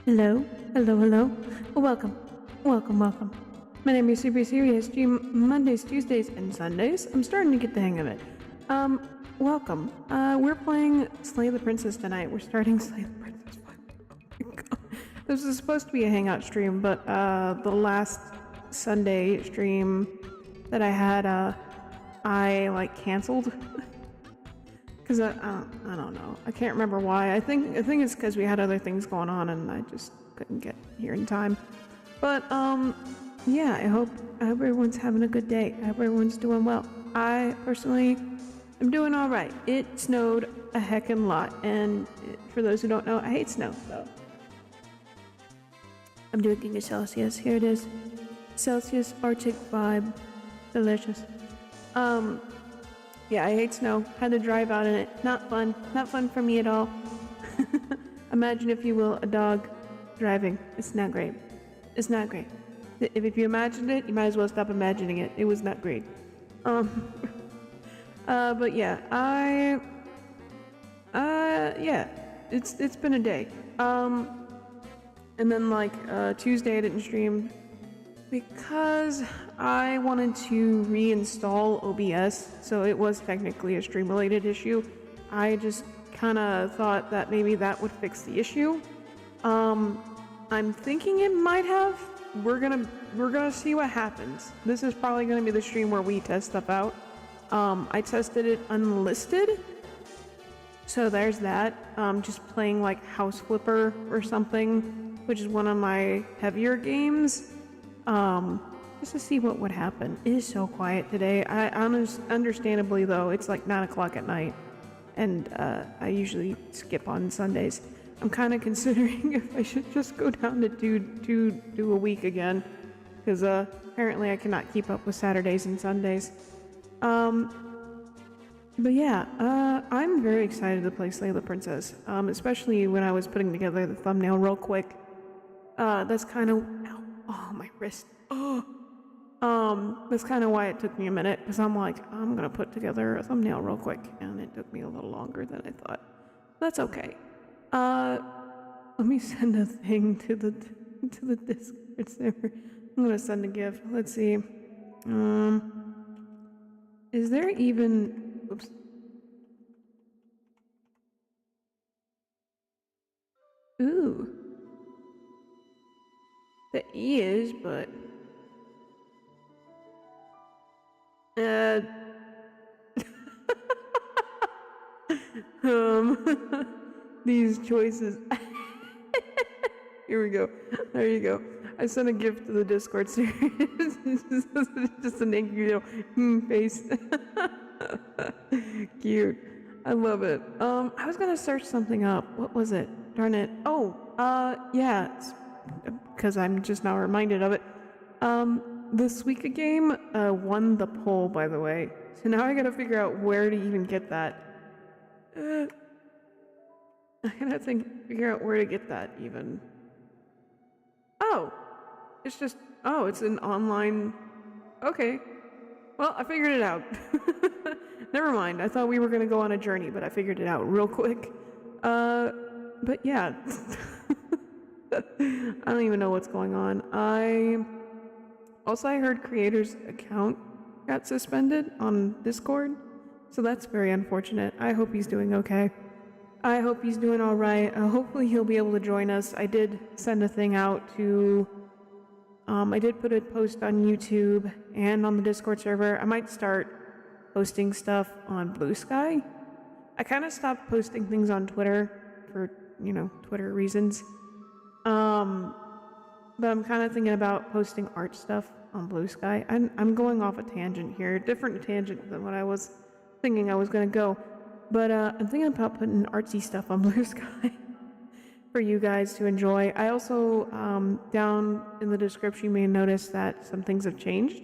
Hello, hello, hello. Welcome, welcome. My name is Super Siri. I stream Mondays, Tuesdays, and Sundays. I'm starting to get the hang of it. Welcome. We're playing Slay the Princess tonight. We're starting Slay the Princess. Oh my god. This was supposed to be a hangout stream, but the last Sunday stream that I had, I canceled. Cause I don't know. I can't remember why. I think it's because we had other things going on and I just couldn't get here in time. But yeah. I hope everyone's having a good day. I hope everyone's doing well. I personally am doing all right. It snowed a heckin' lot, and for those who don't know, I hate snow. So I'm drinking a Celsius. Here it is. Celsius Arctic Vibe, delicious. Yeah, I hate snow. Had to drive out in it. Not fun. Not fun for me at all. Imagine, if you will, a dog driving. It's not great. It's not great. If you imagined it, you might as well stop imagining it. It was not great. But yeah, yeah, it's been a day. And then Tuesday I didn't stream because I wanted to reinstall OBS, so it was technically a stream-related issue. I just kind of thought that maybe that would fix the issue. I'm thinking it might have. We're gonna see what happens. This is probably gonna be the stream where we test stuff out. I tested it unlisted, so there's that. Just playing like House Flipper or something, which is one of my heavier games. Just to see what would happen. It is so quiet today. Understandably though, it's like 9 o'clock at night, and I usually skip on Sundays. I'm kind of considering if I should just go down to do a week again, because apparently I cannot keep up with Saturdays and Sundays. But yeah, I'm very excited to play Slay the Princess, especially when I was putting together the thumbnail real quick. That's kind of... Oh, my wrist. Oh. That's kind of why it took me a minute, because I'm like, I'm gonna put together a thumbnail real quick, and it took me a little longer than I thought. That's okay. Let me send a thing to the Discord server. I'm gonna send a GIF. Let's see. Is there even... Oops. Ooh. The E is, but... These choices. Here we go. There you go. I sent a gift to the Discord series. Just an angry little face. Cute. I love it. I was gonna search something up. What was it? Darn it. Oh, yeah. Because I'm just now reminded of it. The Suika game won the poll, by the way. So now I gotta figure out where to even get that. I gotta figure out where to get that, even. Oh! It's just... Oh, it's an online... Okay. Well, I figured it out. Never mind. I thought we were gonna go on a journey, but I figured it out real quick. But yeah. I don't even know what's going on. I heard creator's account got suspended on Discord, so that's very unfortunate. I hope he's doing okay. I hope he's doing all right. Hopefully he'll be able to join us. I did send a thing out to... I did put a post on YouTube and on the Discord server. I might start posting stuff on Blue Sky. I kind of stopped posting things on Twitter for, Twitter reasons. But I'm kind of thinking about posting art stuff on Blue Sky. I'm going off a tangent here, different tangent than what I was thinking I was gonna go. But I'm thinking about putting artsy stuff on Blue Sky for you guys to enjoy. I also, down in the description, you may notice that some things have changed.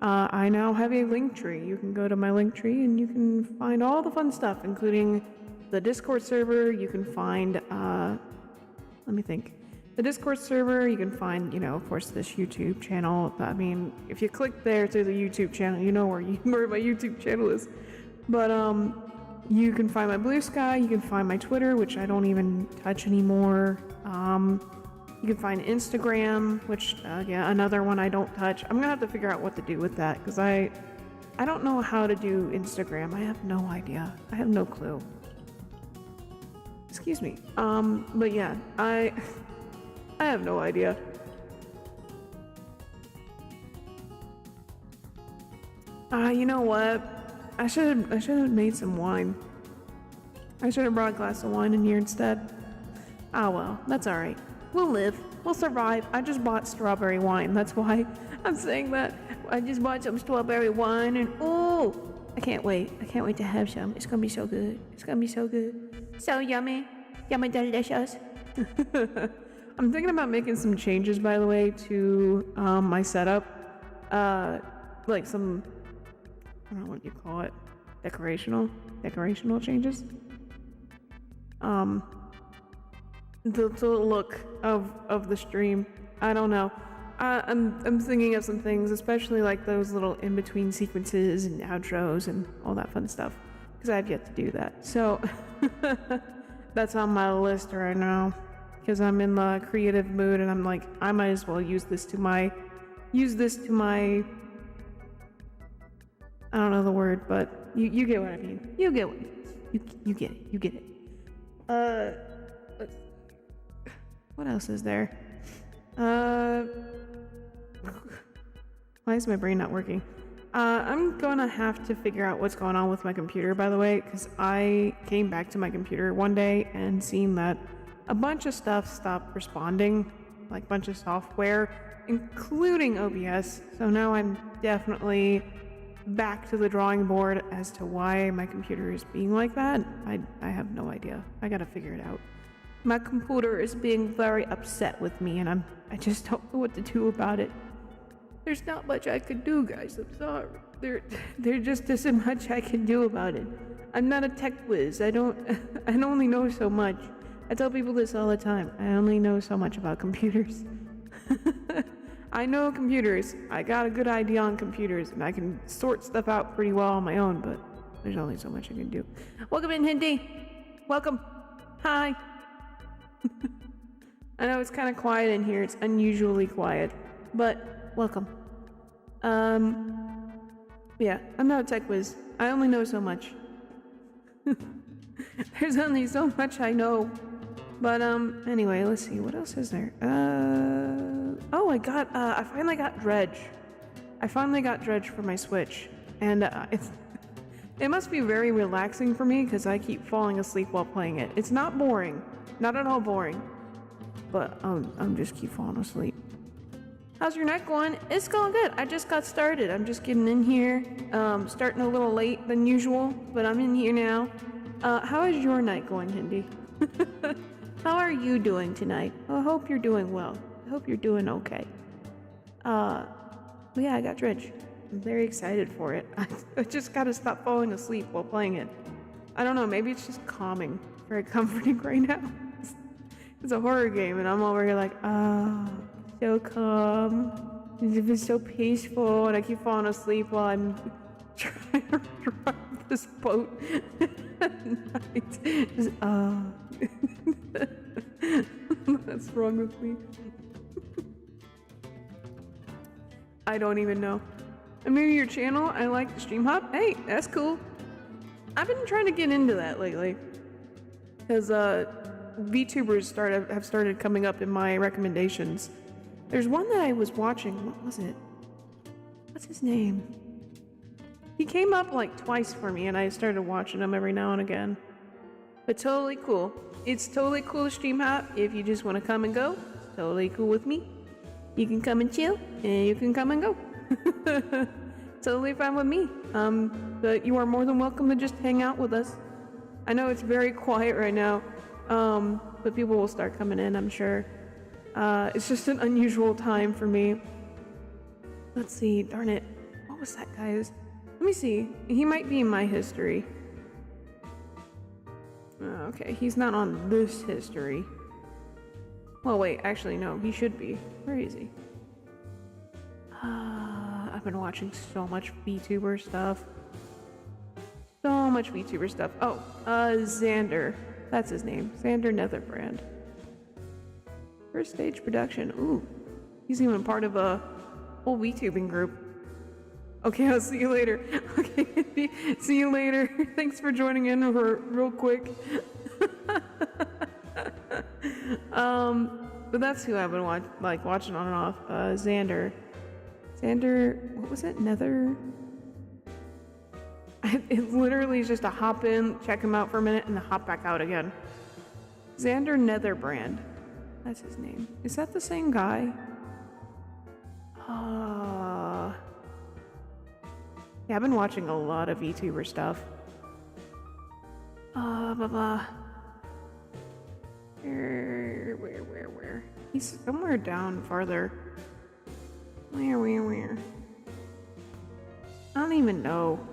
I now have a link tree. You can go to my link tree and you can find all the fun stuff, including the Discord server. You can find, let me think. The Discord server, you can find, of course, this YouTube channel. I mean, if you click there to the YouTube channel, you know where my YouTube channel is. But, you can find my Blue Sky, you can find my Twitter, which I don't even touch anymore. You can find Instagram, which, yeah, another one I don't touch. I'm gonna have to figure out what to do with that, because I don't know how to do Instagram. I have no idea. I have no clue. Excuse me. But yeah, I have no idea. You know what? I should have made some wine. I should have brought a glass of wine in here instead. Ah well, that's alright. We'll live. We'll survive. I just bought strawberry wine. That's why I'm saying that. I just bought some strawberry wine and oh, I can't wait. I can't wait to have some. It's gonna be so good. It's gonna be so good. So yummy. Yummy delicious. I'm thinking about making some changes, by the way, to my setup. Like some, I don't know what you call it, decorational changes. The look of the stream. I don't know. I'm thinking of some things, especially like those little in-between sequences and outros and all that fun stuff, because I've yet to do that. So that's on my list right now, because I'm in the creative mood and I'm like, I might as well use this to my I don't know the word, but you get what I mean. You get it. What else is there? Why is my brain not working? I'm gonna have to figure out what's going on with my computer, by the way, because I came back to my computer one day and seen that a bunch of stuff stopped responding, like a bunch of software, including OBS. So now I'm definitely back to the drawing board as to why my computer is being like that. I have no idea. I gotta figure it out. My computer is being very upset with me, and I just don't know what to do about it. There's not much I can do, guys. I'm sorry. There just isn't much I can do about it. I'm not a tech whiz. I only know so much. I tell people this all the time. I only know so much about computers. I know computers. I got a good idea on computers, and I can sort stuff out pretty well on my own, but there's only so much I can do. Welcome in, Hindi. Welcome. Hi. I know it's kind of quiet in here. It's unusually quiet, but welcome. Yeah, I'm not a tech whiz. I only know so much. There's only so much I know. But, anyway, let's see. What else is there? Oh, I finally got Dredge. I finally got Dredge for my Switch. And, it must be very relaxing for me because I keep falling asleep while playing it. It's not boring. Not at all boring. But, I'm just keep falling asleep. How's your night going? It's going good. I just got started. I'm just getting in here. Starting a little late than usual, but I'm in here now. How is your night going, Hindi? How are you doing tonight? I hope you're doing well. I hope you're doing okay. But yeah, I got Dredge. I'm very excited for it. I just gotta stop falling asleep while playing it. I don't know, maybe it's just calming. Very comforting right now. It's a horror game, and I'm over here like, so calm. It's so peaceful, and I keep falling asleep while I'm trying to drive this boat at night. Just, What's wrong with me? I don't even know. I'm new to your channel. I like the stream hop. Hey, that's cool. I've been trying to get into that lately, because VTubers have started coming up in my recommendations. There's one that I was watching. What was it? What's his name? He came up like twice for me, and I started watching him every now and again. But totally cool. It's totally cool to stream hop. If you just want to come and go, totally cool with me. You can come and chill, and you can come and go. Totally fine with me. But you are more than welcome to just hang out with us. I know it's very quiet right now, but people will start coming in, I'm sure. It's just an unusual time for me. Let's see, darn it. What was that guy's? Let me see. He might be in my history. Okay, he's not on this history. Well, wait, actually, no, he should be. Where is he? I've been watching so much VTuber stuff. So much VTuber stuff. Oh, Xander. That's his name. Xander Netherbrand. First stage production. Ooh, he's even part of a whole VTubing group. Okay, I'll see you later. Okay, see you later. Thanks for joining in real quick. But that's who I've been watching on and off. Xander, what was it? Nether? It literally is just a hop in, check him out for a minute, and then hop back out again. Xander Netherbrand. That's his name. Is that the same guy? Yeah, I've been watching a lot of VTuber stuff. Blah blah. Where? He's somewhere down farther. Where? I don't even know.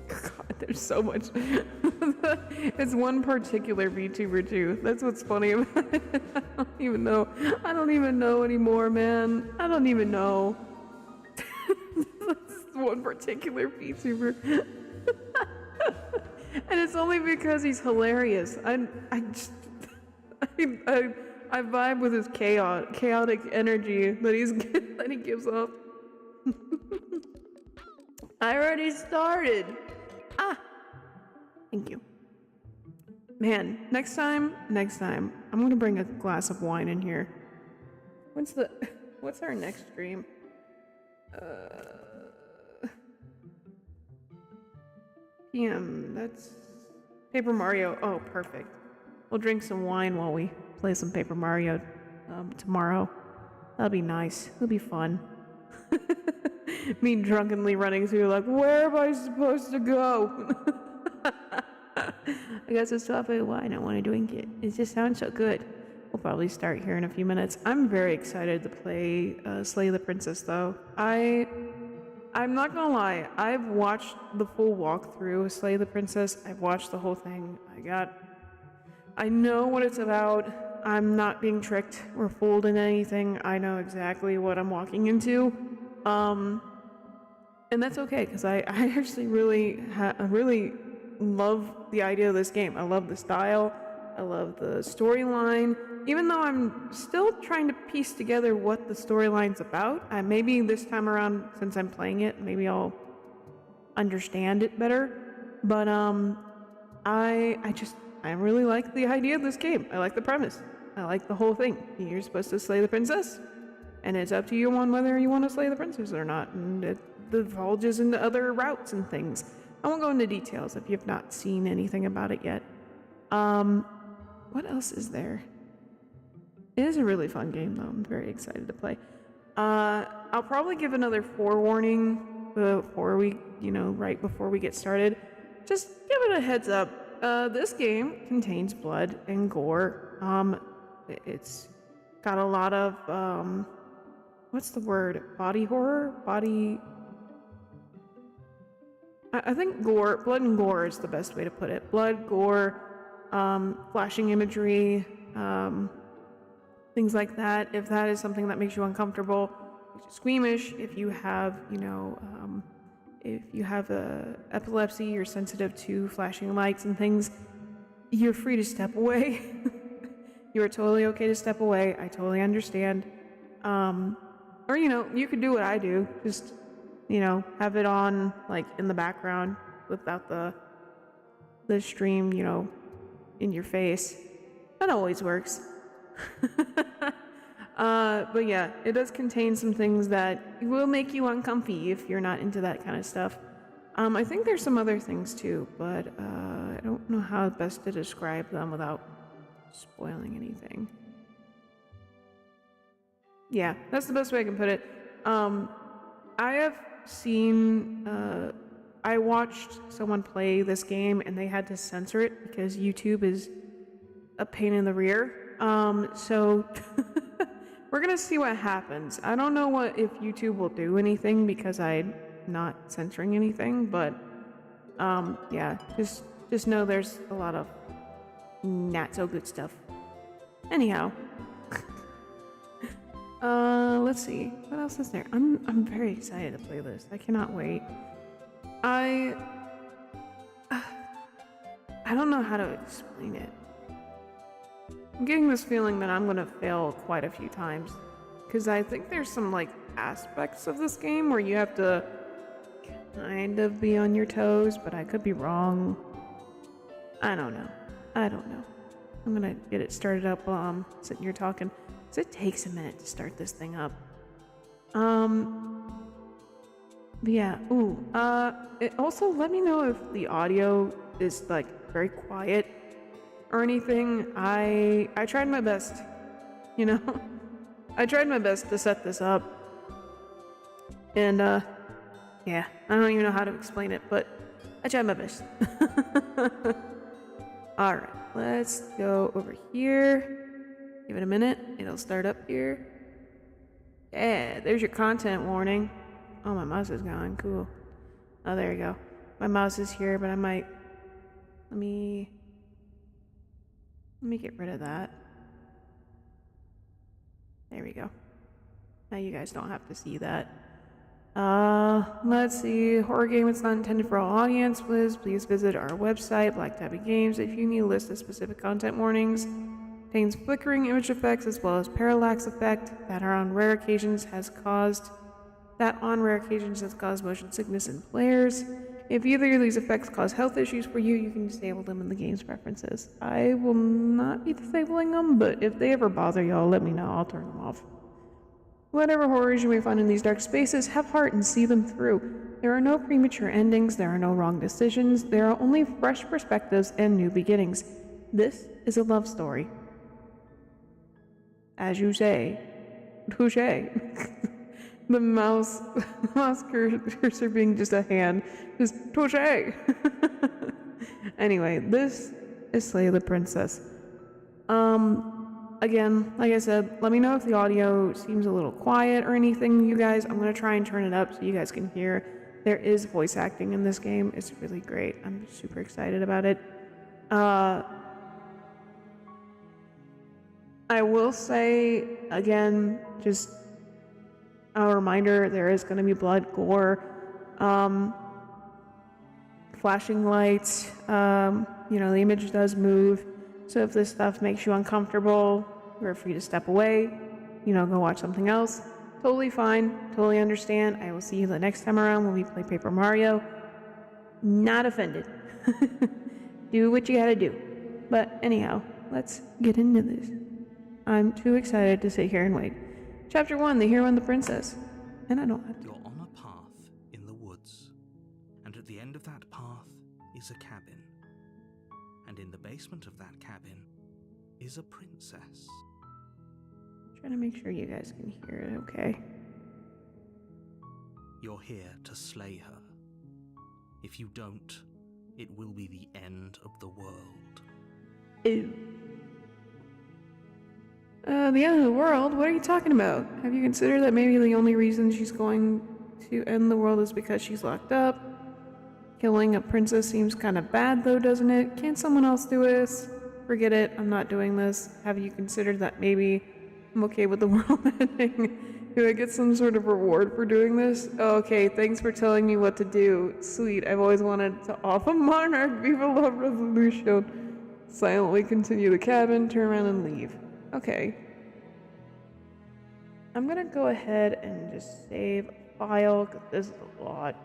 God, there's so much. It's one particular VTuber too. That's what's funny about it. I don't even know anymore, man. I don't even know. This one particular VTuber. And it's only because he's hilarious. I vibe with his chaotic energy that he gives off. I already started. Thank you. Man, next time, I'm gonna bring a glass of wine in here. What's our next stream? PM, that's Paper Mario. Oh, perfect. We'll drink some wine while we play some Paper Mario tomorrow. That'll be nice. It'll be fun. Me drunkenly running through like, where am I supposed to go? I got some strawberry wine. I want to drink it. It just sounds so good. We'll probably start here in a few minutes. I'm very excited to play Slay the Princess, though. I'm not gonna lie. I've watched the full walkthrough of Slay the Princess. I've watched the whole thing. I know what it's about. I'm not being tricked or fooled in anything. I know exactly what I'm walking into. And that's okay, because I actually really love the idea of this game. I love the style. I love the storyline. Even though I'm still trying to piece together what the storyline's about, maybe this time around, since I'm playing it, maybe I'll understand it better. But I really like the idea of this game. I like the premise. I like the whole thing. You're supposed to slay the princess, and it's up to you on whether you want to slay the princess or not. And it divulges into other routes and things. I won't go into details if you've not seen anything about it yet. What else is there? It is a really fun game, though. I'm very excited to play. I'll probably give another forewarning before we, right before we get started. Just give it a heads up. This game contains blood and gore. It's got a lot of, what's the word? Body horror? I think gore, blood and gore is the best way to put it. Blood, gore, flashing imagery, things like that. If that is something that makes you uncomfortable, makes you squeamish, if you have, epilepsy, you're sensitive to flashing lights and things, you're free to step away. You are totally okay to step away. I totally understand. Or, you could do what I do. Just, have it on, like, in the background without the stream, in your face. That always works. But yeah, it does contain some things that will make you uncomfy if you're not into that kind of stuff. I think there's some other things too, but I don't know how best to describe them without spoiling anything. Yeah, that's the best way I can put it. I have seen, I watched someone play this game and they had to censor it because YouTube is a pain in the rear. So we're gonna see what happens. I don't know if YouTube will do anything because I'm not censoring anything, but yeah, just know there's a lot of not so good stuff. Anyhow, let's see what else is there. I'm very excited to play this. I cannot wait. I don't know how to explain it. I'm getting this feeling that I'm gonna fail quite a few times. Because I think there's some, like, aspects of this game where you have to kind of be on your toes, but I could be wrong. I don't know. I'm gonna get it started up while I'm sitting here talking. Because it takes a minute to start this thing up. Yeah, also let me know if the audio is, like, very quiet or anything. I tried my best, you know? I tried my best to set this up. And, yeah, I don't even know how to explain it, but I tried my best. Alright, let's go over here. Give it a minute, it'll start up here. Yeah, there's your content warning. Oh, my mouse is gone, cool. Oh, there you go. My mouse is here, but I might... Let me get rid of that. There we go. Now you guys don't have to see that. Let's see. Horror game, it's not intended for all audience. Please visit our website, Black Tabby Games, if you need a list of specific content warnings. Contains flickering image effects as well as parallax effect that on rare occasions has caused motion sickness in players. If either of these effects cause health issues for you, you can disable them in the game's preferences. I will not be disabling them, but if they ever bother y'all, let me know. I'll turn them off. Whatever horrors you may find in these dark spaces, have heart and see them through. There are no premature endings, there are no wrong decisions, there are only fresh perspectives and new beginnings. This is a love story. As you say, touche. The mouse cursor being just a hand, just touche. Anyway, this is Slay the Princess. Again, like I said, let me know if the audio seems a little quiet or anything, you guys. I'm going to try and turn it up so you guys can hear. There is voice acting in this game. It's really great. I'm super excited about it. I will say, again, just a reminder, there is going to be blood, gore, flashing lights, the image does move. So if this stuff makes you uncomfortable, you're free to step away, go watch something else. Totally fine, totally understand. I will see you the next time around when we play Paper Mario. Not offended. Do what you gotta do. But anyhow, let's get into this. I'm too excited to sit here and wait. Chapter 1, The Hero and the Princess. And I don't have to. You're on a path in the woods, and at the end of that path is a cabin. And in the basement of that cabin is a princess. Trying to make sure you guys can hear it okay. You're here to slay her. If you don't, it will be the end of the world. Ew. The end of the world? What are you talking about? Have you considered that maybe the only reason she's going to end the world is because she's locked up? Killing a princess seems kind of bad though, doesn't it? Can't someone else do this? Forget it, I'm not doing this. Have you considered that maybe I'm okay with the world ending? Do I get some sort of reward for doing this? Oh, okay, thanks for telling me what to do. Sweet, I've always wanted to off a monarch, viva la revolution. Silently continue the cabin, turn around and leave. Okay. I'm gonna go ahead and just save a file, because this is a lot.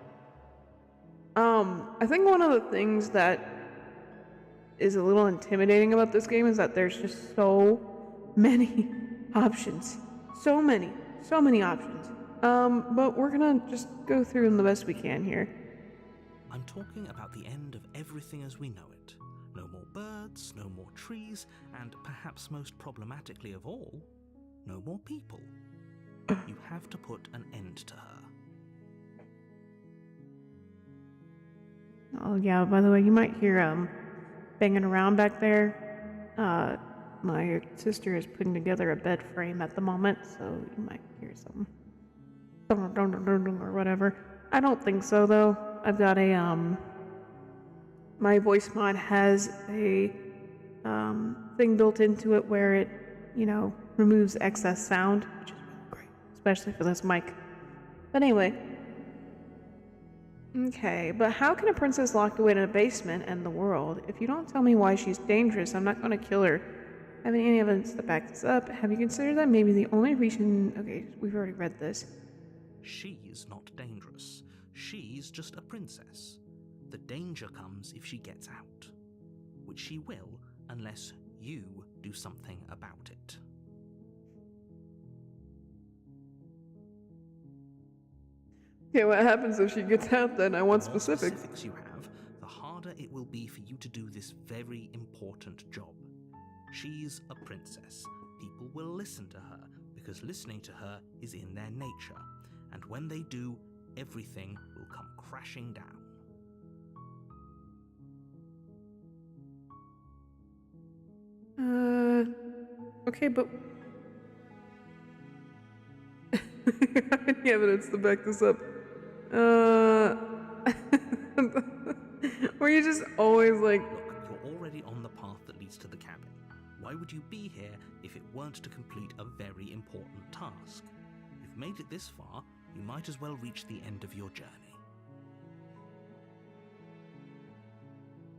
I think one of the things that is a little intimidating about this game is that there's just so many options. So many options. But we're gonna just go through them the best we can here. I'm talking about the end of everything as we know it. No more birds, no more trees, and perhaps most problematically of all, no more people. You have to put an end to her. Oh yeah, by the way, you might hear banging around back there. My sister is putting together a bed frame at the moment, so you might hear some or whatever. I don't think so though. I've got a my voice mod has a thing built into it where it, removes excess sound, which is really great, especially for this mic. But anyway. Okay, but how can a princess locked away in a basement end the world? If you don't tell me why she's dangerous, I'm not going to kill her. have any evidence to back this up? Have you considered that maybe the only reason... Okay, we've already read this. She's not dangerous. She's just a princess. The danger comes if she gets out, which she will unless you do something about it. Okay, what happens if she gets out then? I want The more specifics. specifics you have, the harder it will be for you to do this very important job. She's a princess. People will listen to her because listening to her is in their nature. And when they do, everything will come crashing down. Okay, but... Any evidence to back this up? Were you just always like... Look, you're already on the path that leads to the cabin. Why would you be here if it weren't to complete a very important task? You've made it this far, you might as well reach the end of your journey.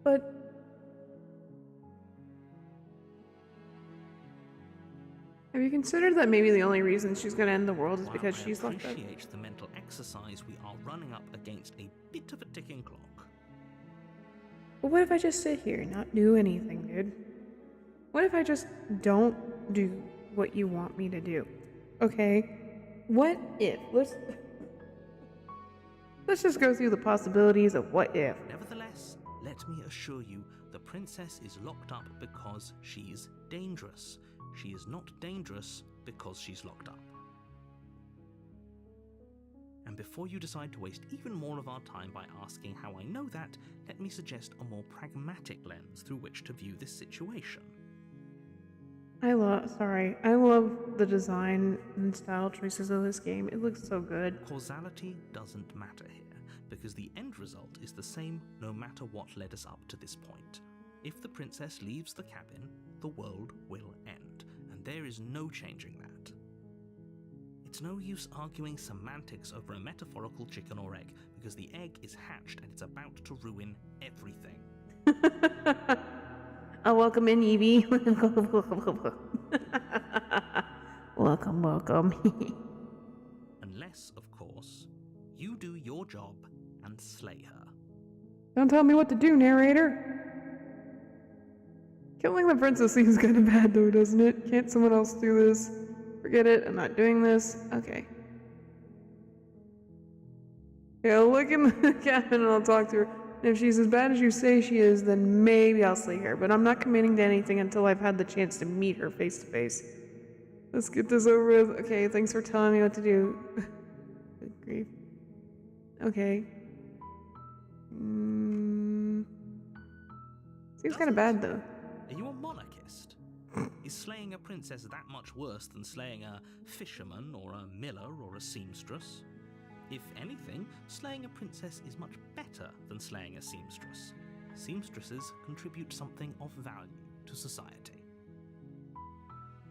But... Have you considered that maybe the only reason she's gonna end the world is While because I she's locked up? appreciate the mental exercise, we are running up against a bit of a ticking clock. But what if I just sit here and not do anything, dude? What if I just don't do what you want me to do? Okay? What if? Let's just go through the possibilities of what if. Nevertheless, let me assure you, the princess is locked up because she's dangerous. She is not dangerous because she's locked up. And before you decide to waste even more of our time by asking how I know that, let me suggest a more pragmatic lens through which to view this situation. I love the design and style choices of this game. It looks so good. Causality doesn't matter here, because the end result is the same no matter what led us up to this point. If the princess leaves the cabin, the world will end, and there is no changing that. It's no use arguing semantics over a metaphorical chicken or egg, because the egg is hatched and it's about to ruin everything. Welcome in, Evie. Welcome. Unless, of course, you do your job and slay her. Don't tell me what to do, narrator. Killing the princess seems kind of bad, though, doesn't it? Can't someone else do this? Forget it, I'm not doing this. Okay. Yeah, I'll look in the cabin and I'll talk to her. And if she's as bad as you say she is, then maybe I'll slay her. But I'm not committing to anything until I've had the chance to meet her face to face. Let's get this over with. Okay, thanks for telling me what to do. Good grief. Okay. Seems kind of bad, though. Are you a monarchist? Is slaying a princess that much worse than slaying a fisherman or a miller or a seamstress? If anything, slaying a princess is much better than slaying a seamstress. Seamstresses contribute something of value to society.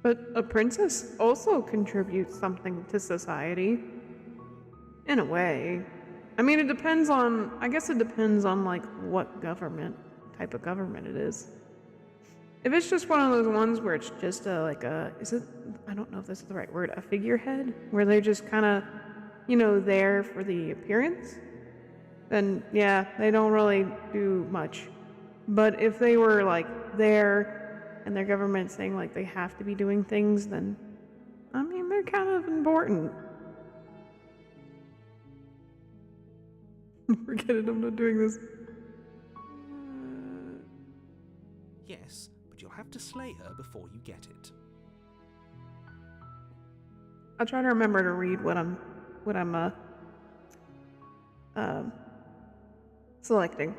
But a princess also contributes something to society. In a way. I mean, it depends on, I guess it depends on, like, what type of government it is. If it's just one of those ones where it's just I don't know if this is the right word, a figurehead, where they're just kind of, there for the appearance, then yeah, they don't really do much. But if they were, like, there and their government saying, like, they have to be doing things, then, I mean, they're kind of important. Forget it, I'm not doing this. Yes, but you'll have to slay her before you get it. I'll try to remember to read what I'm selecting.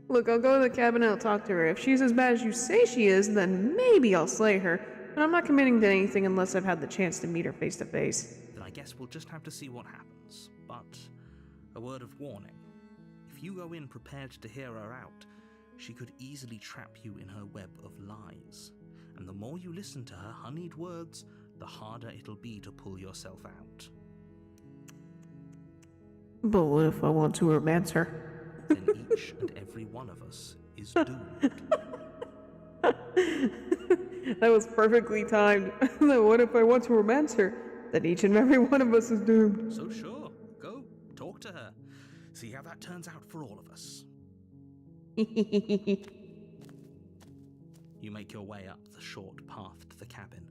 Look, I'll go to the cabin and I'll talk to her. If she's as bad as you say she is, then maybe I'll slay her. But I'm not committing to anything unless I've had the chance to meet her face to face. Then I guess we'll just have to see what happens. But a word of warning. If you go in prepared to hear her out, she could easily trap you in her web of lies. And the more you listen to her honeyed words, the harder it'll be to pull yourself out. But what if I want to romance her? then each and every one of us is doomed. That was perfectly timed. What if I want to romance her? Then each and every one of us is doomed. So sure, go, talk to her. See how that turns out for all of us. You make your way up the short path to the cabin.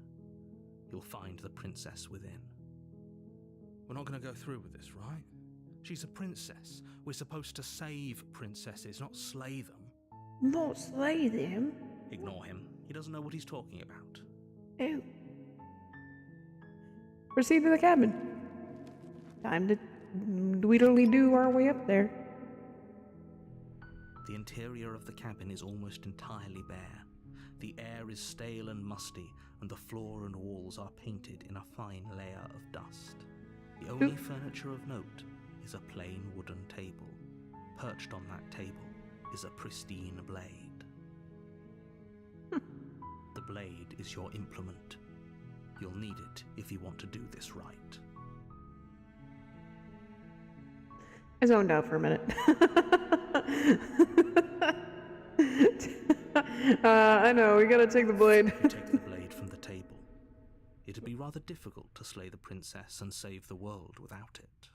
You'll find the princess within. We're not going to go through with this, right? She's a princess. We're supposed to save princesses, not slay them. Not slay them? Ignore him. He doesn't know what he's talking about. Ew. Proceed to the cabin. Time to dweedly-doo our way up there. The interior of the cabin is almost entirely bare. The air is stale and musty, and the floor and walls are painted in a fine layer of dust. The only furniture of note is a plain wooden table. Perched on that table is a pristine blade. The blade is your implement. You'll need it if you want to do this right. I zoned out for a minute. I know, we gotta take the blade. You take the blade from the table. It'd be rather difficult to slay the princess and save the world without it.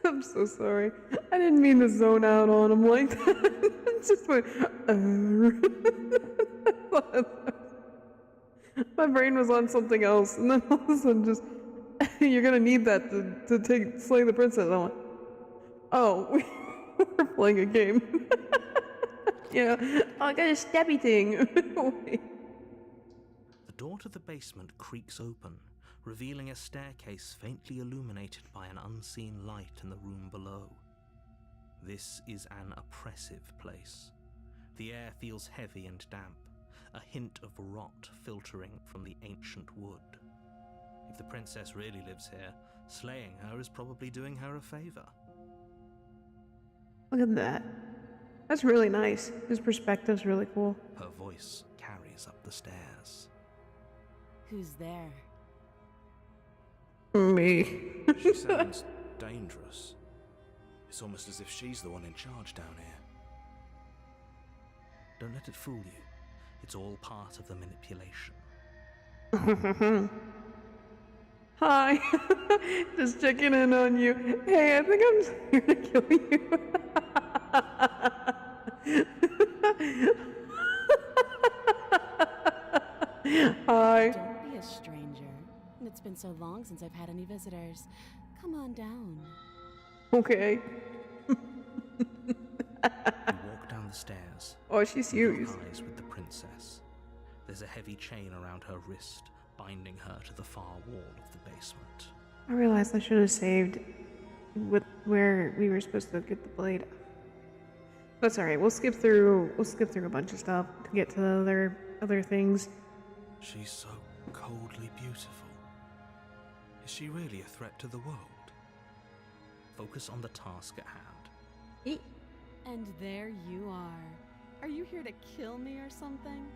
I'm so sorry. I didn't mean to zone out on him like that. It just went. My brain was on something else, and then all of a sudden, just you're gonna need that to slay the princess. I'm like, oh, we're playing a game. Yeah, oh, I got a stabby thing. Wait. The door to the basement creaks open, revealing a staircase faintly illuminated by an unseen light in the room below. This is an oppressive place. The air feels heavy and damp, a hint of rot filtering from the ancient wood. If the princess really lives here, slaying her is probably doing her a favor. Look at that. That's really nice. His perspective's really cool. Her voice carries up the stairs. Who's there? Me. She sounds dangerous. It's almost as if she's the one in charge down here. Don't let it fool you. It's all part of the manipulation. Hi. Just checking in on you. Hey, I think I'm here to kill you. Hi. Don't be a stranger. It's been so long since I've had any visitors. Come on down. Okay. You walk down the stairs. Oh, she's serious. Lock eyes with the princess. There's a heavy chain around her wrist, binding her to the far wall of the basement. I realized I should have saved with where we were supposed to get the blade. That's alright. We'll skip through a bunch of stuff to get to the other things. She's so coldly beautiful. Is she really a threat to the world? Focus on the task at hand. And there you are. Are you here to kill me or something?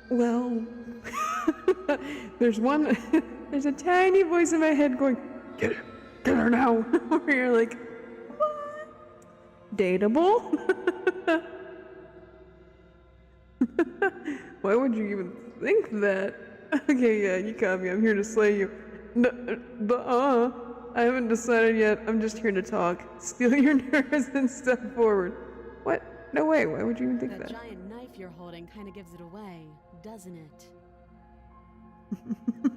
Well, there's a tiny voice in my head going, get her now. Where you're like, what? Dateable? Why would you even think that? Okay, yeah, you caught me. I'm here to slay you. No, I haven't decided yet. I'm just here to talk. Steal your nerves and step forward. What? No way. Why would you even think that? That giant knife you're holding kind of gives it away, doesn't it?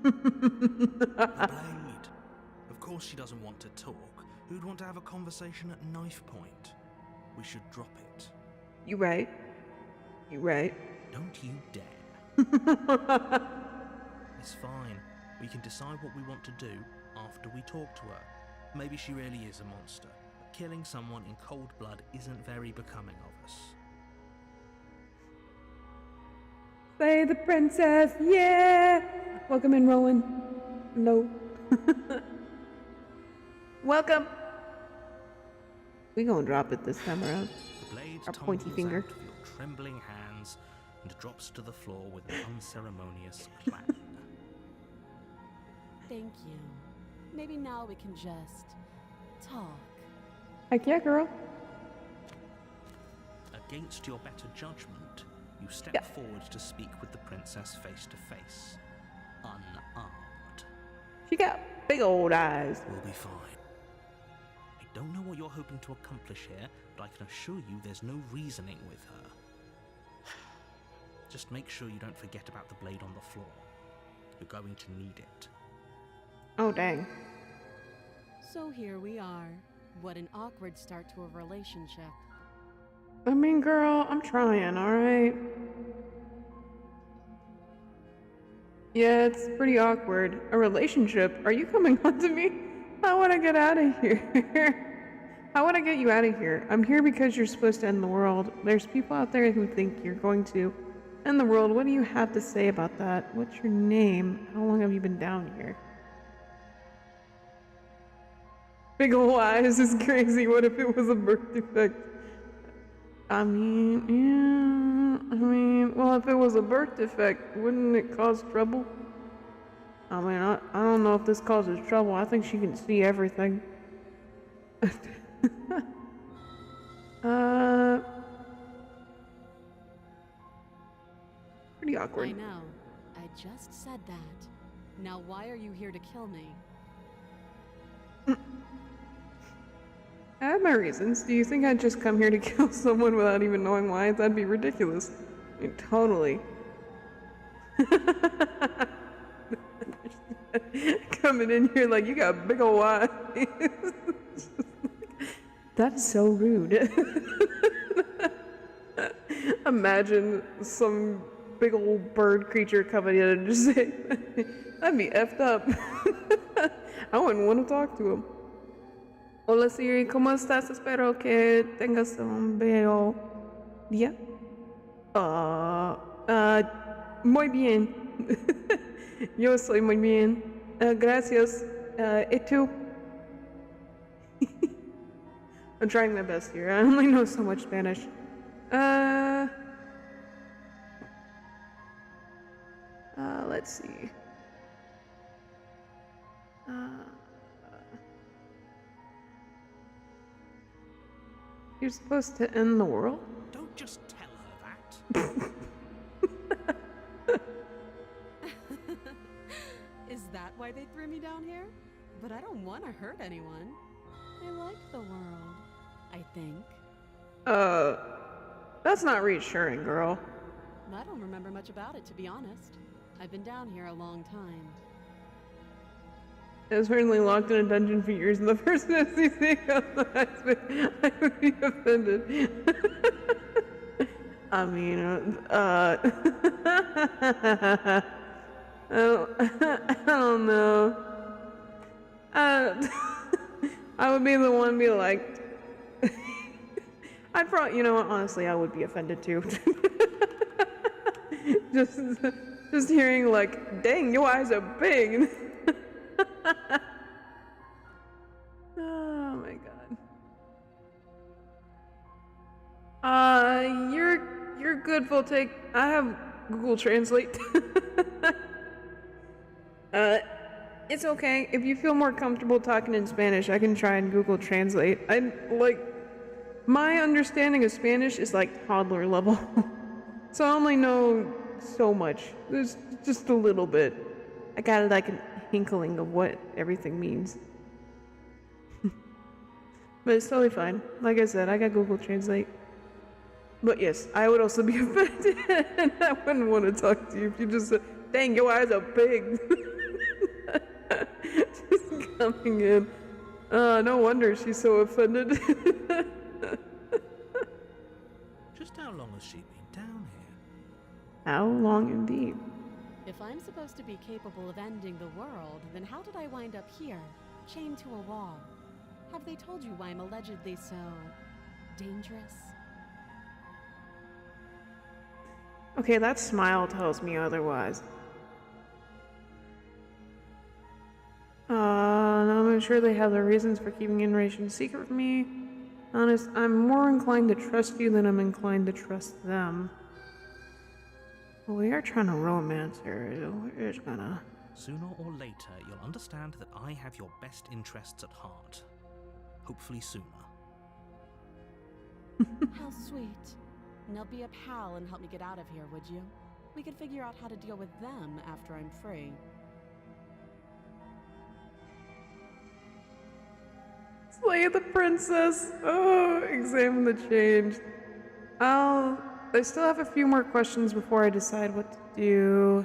The blade. Of course she doesn't want to talk. Who'd want to have a conversation at knife point? We should drop it. You right. Don't you dare. It's fine. We can decide what we want to do after we talk to her. Maybe she really is a monster. But killing someone in cold blood isn't very becoming of us. Slay the princess, yeah! Welcome in, Rowan. No. Welcome. We gonna drop it this time around. The blade Our tumbles pointy finger. out of your trembling hands and drops to the floor with an unceremonious clang. Thank you. Maybe now we can just talk. Heck yeah, girl. against your better judgment, you step Yeah. forward to speak with the princess face to face, unarmed. She got big old eyes. We'll be fine. I don't know what you're hoping to accomplish here, but I can assure you there's no reasoning with her. Just make sure you don't forget about the blade on the floor. You're going to need it. Oh, dang. So here we are. What an awkward start to a relationship. I mean, girl, I'm trying, alright? Yeah, it's pretty awkward. A relationship? Are you coming on to me? I want to get out of here. I want to get you out of here. I'm here because you're supposed to end the world. There's people out there who think you're going to end the world. What do you have to say about that? What's your name? How long have you been down here? Big ol' eyes is crazy. What if it was a birth defect? I mean, well, if it was a birth defect, wouldn't it cause trouble? I mean, I don't know if this causes trouble. I think she can see everything. Pretty awkward. I know. I just said that. Now why are you here to kill me? I have my reasons. Do you think I'd just come here to kill someone without even knowing why? That'd be ridiculous. I mean, totally. Coming in here like you got big ol' eyes. That's so rude. Imagine some big old bird creature coming in and just say, that'd be effed up. I wouldn't want to talk to him. Hola Siri, ¿cómo estás? Espero que tengas un bello día. Muy bien. Yo estoy muy bien. Gracias. ¿Y tú? I'm trying my best here. I only know so much Spanish. Let's see. You're supposed to end the world? Don't just tell her that. Is that why they threw me down here? But I don't want to hurt anyone. I like the world, I think. That's not reassuring, girl. I don't remember much about it, to be honest. I've been down here a long time. I was certainly locked in a dungeon for years, and the person I see I would be offended. I mean, I don't know. I would be the one to be like, I'd probably, you know what, honestly, I would be offended too. just hearing like, dang, your eyes are big. Oh my god. You're good, full take. I have Google Translate. It's okay. If you feel more comfortable talking in Spanish, I can try and Google Translate. My understanding of Spanish is like toddler level. So I only know so much. There's just a little bit. I got like an inkling of what everything means. But it's totally fine. Like I said, I got Google Translate. But yes, I would also be offended, and I wouldn't want to talk to you if you just said, dang, your eyes are big. Just coming in. No wonder she's so offended. Just how long has she been down here? How long indeed? If I'm supposed to be capable of ending the world, then how did I wind up here, chained to a wall? Have they told you why I'm allegedly so dangerous? Okay, that smile tells me otherwise. I'm sure they have their reasons for keeping information secret from me. Honest, I'm more inclined to trust you than I'm inclined to trust them. Well, we are trying to romance her. We're just gonna... Sooner or later, you'll understand that I have your best interests at heart. Hopefully sooner. How sweet. Now be a pal and help me get out of here, would you? We could figure out how to deal with them after I'm free. Slay the princess. Oh, examine the change. I still have a few more questions before I decide what to do.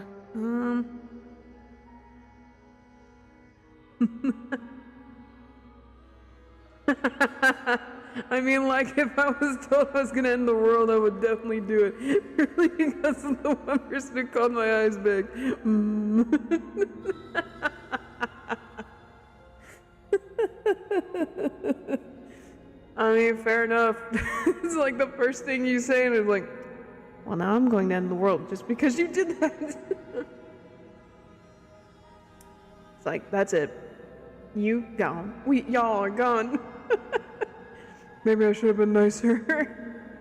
I mean, like, if I was told I was gonna end the world, I would definitely do it. Purely because of the one person who called my eyes big. I mean, fair enough. It's like the first thing you say, and it's like, well, now I'm going to end the world just because you did that. It's like, that's it. You gone. Y'all are gone. Maybe I should have been nicer.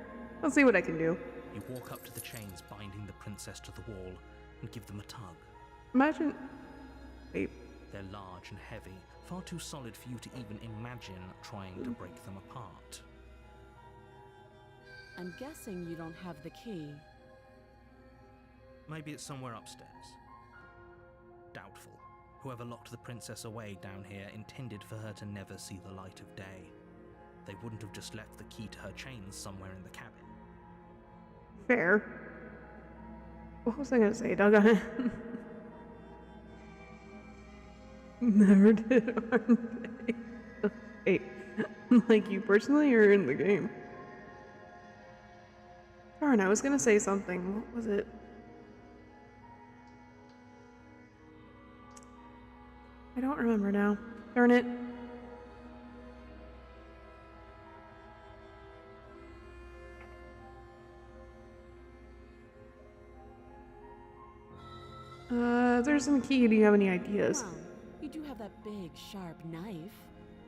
I'll see what I can do. You walk up to the chains binding the princess to the wall and give them a tug. Imagine. Wait. They're large and heavy, far too solid for you to even imagine trying to break them apart. I'm guessing you don't have the key. Maybe it's somewhere upstairs. Doubtful. Whoever locked the princess away down here intended for her to never see the light of day. They wouldn't have just left the key to her chains somewhere in the cabin. Fair. What was I gonna say, Doug? Never did harm day. Hey, like you personally or in the game? Darn, I was gonna say something. What was it? I don't remember now. Darn it. There's some key. Do you have any ideas? Well, you do have that big, sharp knife.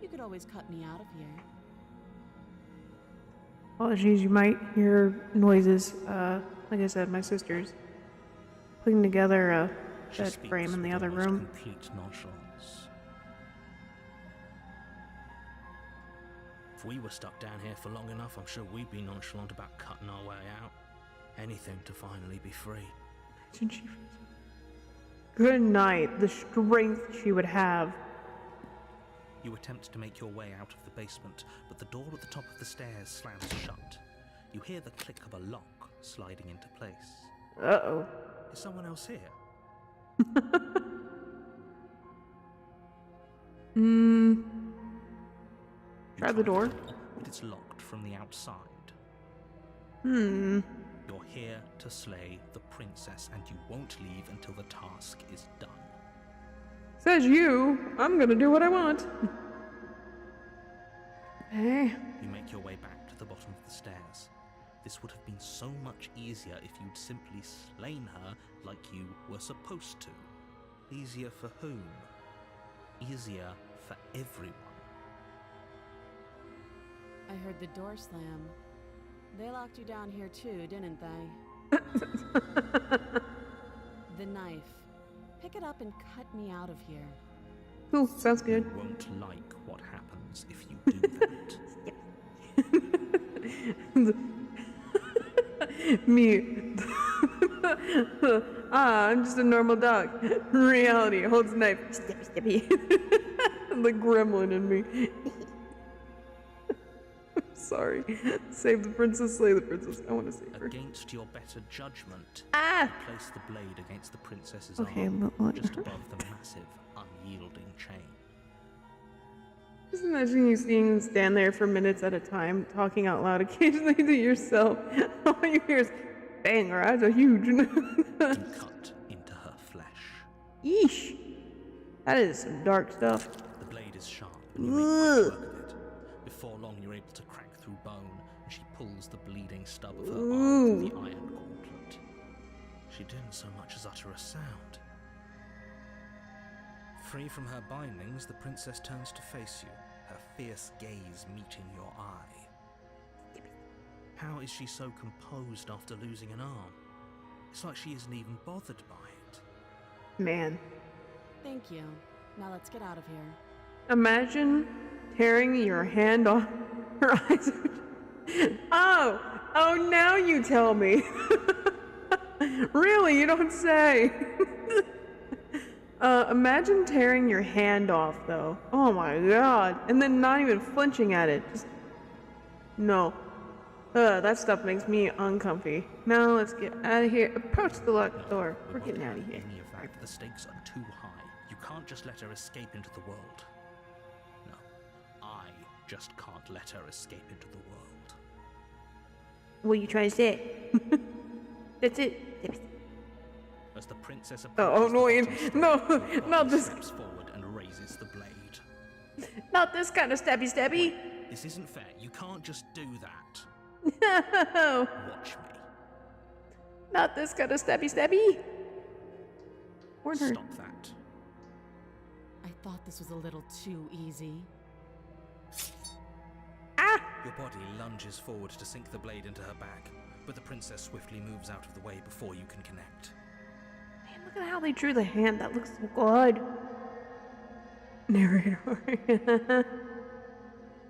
You could always cut me out of here. Apologies, you might hear noises. Like I said, my sister's putting together a She bed speaks frame in the with other almost room. Complete nonchalance. If we were stuck down here for long enough, I'm sure we'd be nonchalant about cutting our way out. Anything to finally be free. Good night. The strength she would have. You attempt to make your way out of the basement, but the door at the top of the stairs slams shut. You hear the click of a lock sliding into place. Uh-oh. Is someone else here? Try the door. But it's locked from the outside. Hmm. You're here to slay the princess, and you won't leave until the task is done. Says you. I'm gonna do what I want. Hey. You make your way back to the bottom of the stairs. This would have been so much easier if you'd simply slain her like you were supposed to. Easier for whom? Easier for everyone. I heard the door slam. They locked you down here too, didn't they? The knife. Pick it up and cut me out of here. Cool. Sounds good. You won't like what happens if you do that. Me. I'm just a normal dog. Reality holds a knife. Steppy, steppy. The gremlin in me. Sorry. Save the princess, slay the princess. I want to save her. Against your better judgment, Ah! you place the blade against the princess's Okay, arm, but what? just above the massive, unyielding chain. Just imagine you seeing him stand there for minutes at a time, talking out loud occasionally to yourself. All you hear is, bang, her eyes are huge. You cut into her flesh. Yeesh. That is some dark stuff. The blade is sharp, and you make quick work of it. Before long, you're able to crack through bone, and she pulls the bleeding stub of her arm through the iron gauntlet. She didn't so much as utter a sound. Free from her bindings, the princess turns to face you, her fierce gaze meeting your eye. How is she so composed after losing an arm? It's like she isn't even bothered by it. Man. Thank you. Now let's get out of here. Imagine tearing your hand off her eyes. Oh! Oh, now you tell me. Really, you don't say. Imagine tearing your hand off, though. Oh my god. And then not even flinching at it. Just... No. That stuff makes me uncomfy. Now let's get out of here. Approach the locked door. We're getting out of here. Any of that. The stakes are too high. You can't just let her escape into the world. No, I just can't let her escape into the world. What are you trying to say? That's it. As the princess Oh, approaches no, the bottom step, not the this. steps forward and raises the blade. Not this kind of stabby. This isn't fair. You can't just do that. No. Watch me. Not this kind of stabby. Warn her. Stop that. I thought this was a little too easy. Ah! Your body lunges forward to sink the blade into her back, but the princess swiftly moves out of the way before you can connect. Man, look at how they drew the hand. That looks so good. Narrator.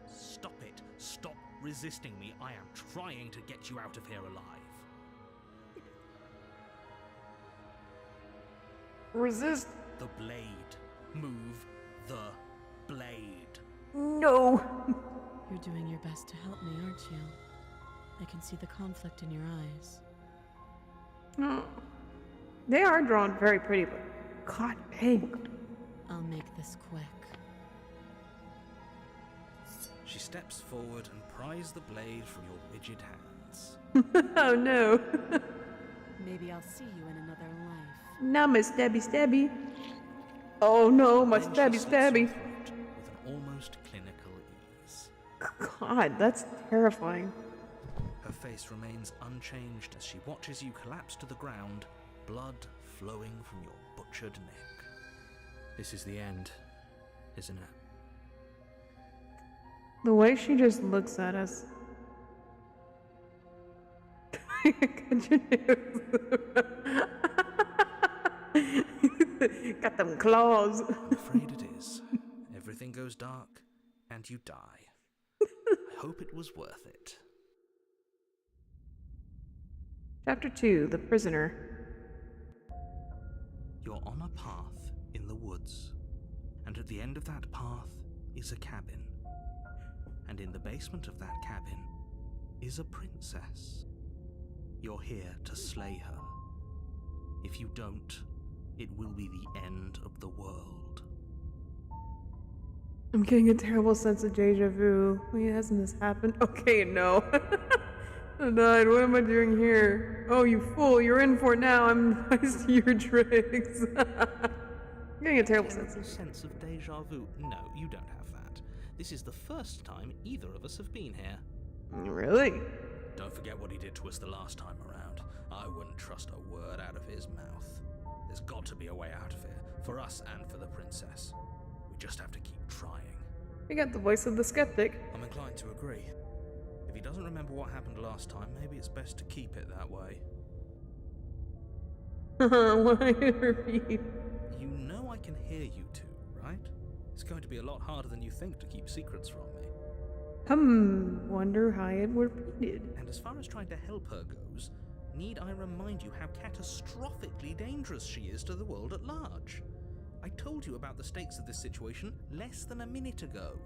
Stop it. Stop resisting me. I am trying to get you out of here alive. Resist. The blade. Move the blade. No. You're doing your best to help me, aren't you? I can see the conflict in your eyes. Oh. They are drawn very pretty, but god dang. I'll make this quick. She steps forward and pries the blade from your rigid hands. Oh no. Maybe I'll see you in another life. Now my stabby. Oh no, my Then she slits your stabby. throat with an almost clinical ease. God, that's terrifying. Her face remains unchanged as she watches you collapse to the ground, blood flowing from your butchered neck. This is the end, isn't it? The way she just looks at us. Got them claws. I'm afraid it is. Everything goes dark, and you die. I hope it was worth it. Chapter 2, The Prisoner. You're on a path in the woods, and at the end of that path is a cabin. And in the basement of that cabin is a princess. You're here to slay her. If you don't, it will be the end of the world. I'm getting a terrible sense of deja vu. Wait, hasn't this happened? Okay, no. I died. What am I doing here? Oh, you fool. You're in for it now. I see your tricks. I'm getting a terrible sense of... of deja vu? No, you don't have that. This is the first time either of us have been here. Really? Don't forget what he did to us the last time around. I wouldn't trust a word out of his mouth. There's got to be a way out of here, for us and for the princess. We just have to keep trying. You got the voice of the skeptic. I'm inclined to agree. If he doesn't remember what happened last time, maybe it's best to keep it that way. Why repeat? You know I can hear you two, right? It's going to be a lot harder than you think to keep secrets from me. Wonder how it repeated. And as far as trying to help her goes, need I remind you how catastrophically dangerous she is to the world at large? I told you about the stakes of this situation less than a minute ago.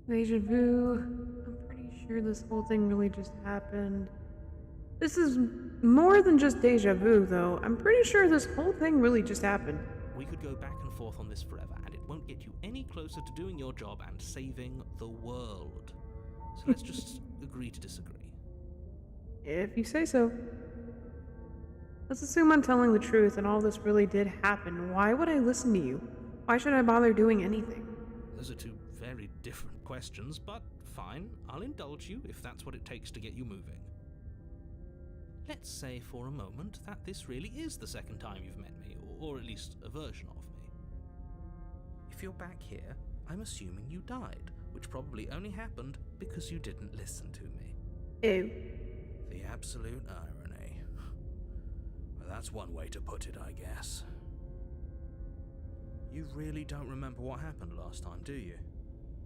Deja vu. I'm pretty sure this whole thing really just happened. This is more than just deja vu, though. I'm pretty sure this whole thing really just happened. We could go back and forth on this forever, and it won't get you any closer to doing your job and saving the world. So let's just agree to disagree. If you say so. Let's assume I'm telling the truth and all this really did happen. Why would I listen to you? Why should I bother doing anything? Those are two very different questions, but fine, I'll indulge you if that's what it takes to get you moving. Let's say for a moment that this really is the second time you've met me, or at least a version of me. If you're back here, I'm assuming you died, which probably only happened because you didn't listen to me. Ew. The absolute irony. Well, that's one way to put it, I guess. You really don't remember what happened last time, do you?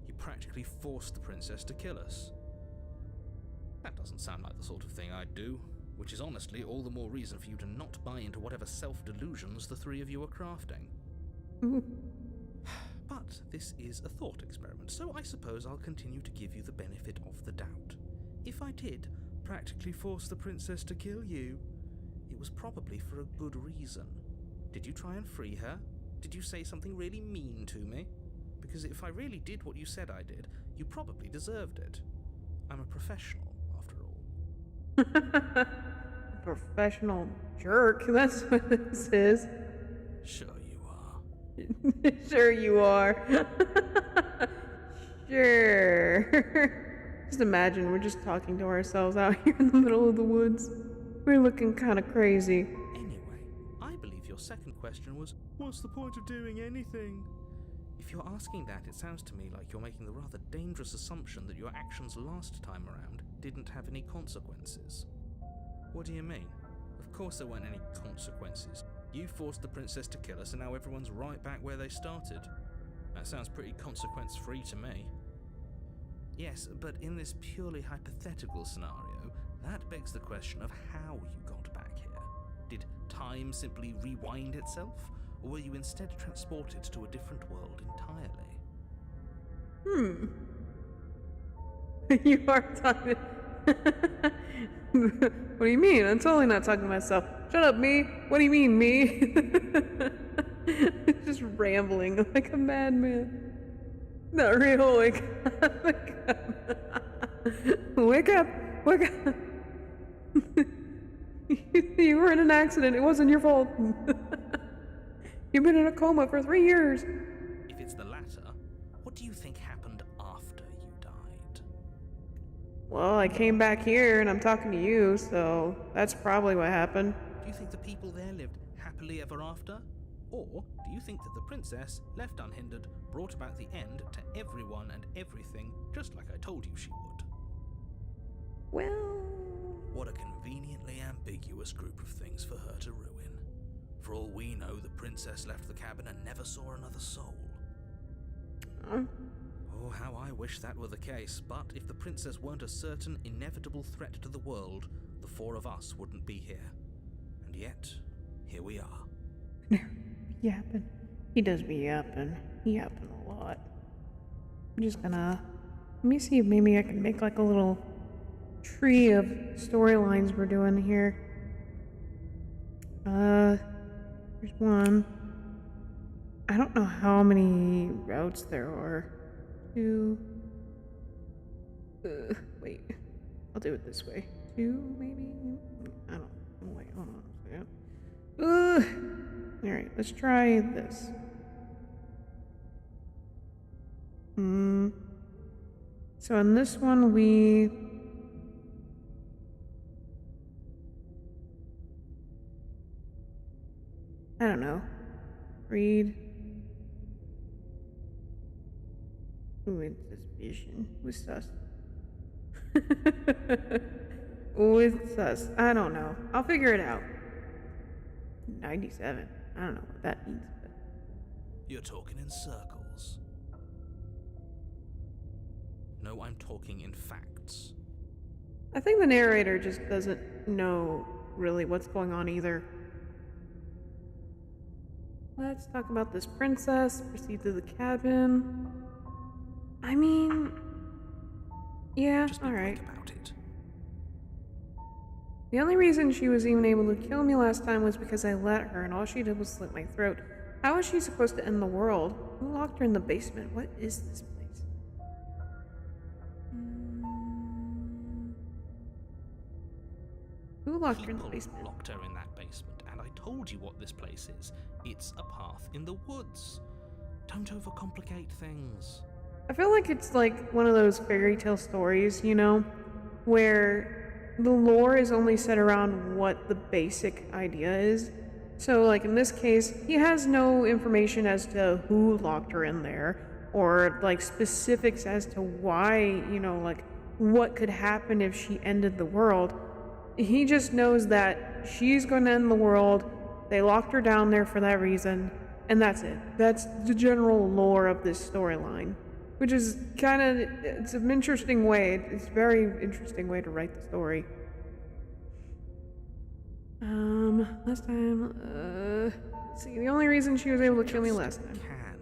You practically forced the princess to kill us. That doesn't sound like the sort of thing I'd do, which is honestly all the more reason for you to not buy into whatever self-delusions the three of you are crafting. But this is a thought experiment, so I suppose I'll continue to give you the benefit of the doubt. If I did practically force the princess to kill you, it was probably for a good reason. Did you try and free her? Did you say something really mean to me? Because if I really did what you said I did, you probably deserved it. I'm a professional, after all. Professional jerk, that's what this is. Sure you are. Sure you are. Sure. Just imagine we're just talking to ourselves out here in the middle of the woods. We're looking kind of crazy. Anyway, I believe your second question was, what's the point of doing anything? If you're asking that, it sounds to me like you're making the rather dangerous assumption that your actions last time around didn't have any consequences. What do you mean? Of course there weren't any consequences. You forced the princess to kill us and now everyone's right back where they started. That sounds pretty consequence-free to me. Yes, but in this purely hypothetical scenario, that begs the question of how you got back here. Did time simply rewind itself? Or were you instead transported to a different world entirely? You are talking. What do you mean? I'm totally not talking to myself. Shut up, me. What do you mean, me? Just rambling like a madman. Not real. Wake up. Wake up. Wake up. You were in an accident. It wasn't your fault. You've been in a coma for 3 years. If it's the latter, what do you think happened after you died? Well, I came back here and I'm talking to you, so that's probably what happened. Do you think the people there lived happily ever after? Or do you think that the princess, left unhindered, brought about the end to everyone and everything, just like I told you she would? Well... What a conveniently ambiguous group of things for her to ruin. For all we know, the princess left the cabin and never saw another soul. Oh, how I wish that were the case, but if the princess weren't a certain, inevitable threat to the world, the four of us wouldn't be here. And yet, here we are. Yapping. He does be yapping. Yapping a lot. I'm just gonna... Let me see if maybe I can make like a little tree of storylines we're doing here. There's one. I don't know how many routes there are. 2. Wait. I'll do it this way. 2, maybe? I don't know. Wait, hold on a second. Alright, let's try this. So in this one we... I don't know. Read. With suspicion. With sus. With sus. I don't know. I'll figure it out. 97. I don't know what that means. But... You're talking in circles. No, I'm talking in facts. I think the narrator just doesn't know really what's going on either. Let's talk about this princess. Proceed to the cabin. I mean... Yeah, Just be alright. quick about it. The only reason she was even able to kill me last time was because I let her, and all she did was slit my throat. How is she supposed to end the world? Who locked her in the basement? What is this place? Who locked her in the People basement? locked her in that basement, and I told you what this place is. It's a path in the woods. Don't overcomplicate things. I feel like it's like one of those fairy tale stories, you know, where the lore is only set around what the basic idea is. So, like in this case, he has no information as to who locked her in there, or like specifics as to why, you know, like what could happen if she ended the world. He just knows that she's going to end the world. They locked her down there for that reason, and that's it. That's the general lore of this storyline. which is kind of, it's an interesting way. It's a very interesting way to write the story. Last time, let's see, the only reason she was able to kill me last time. Can.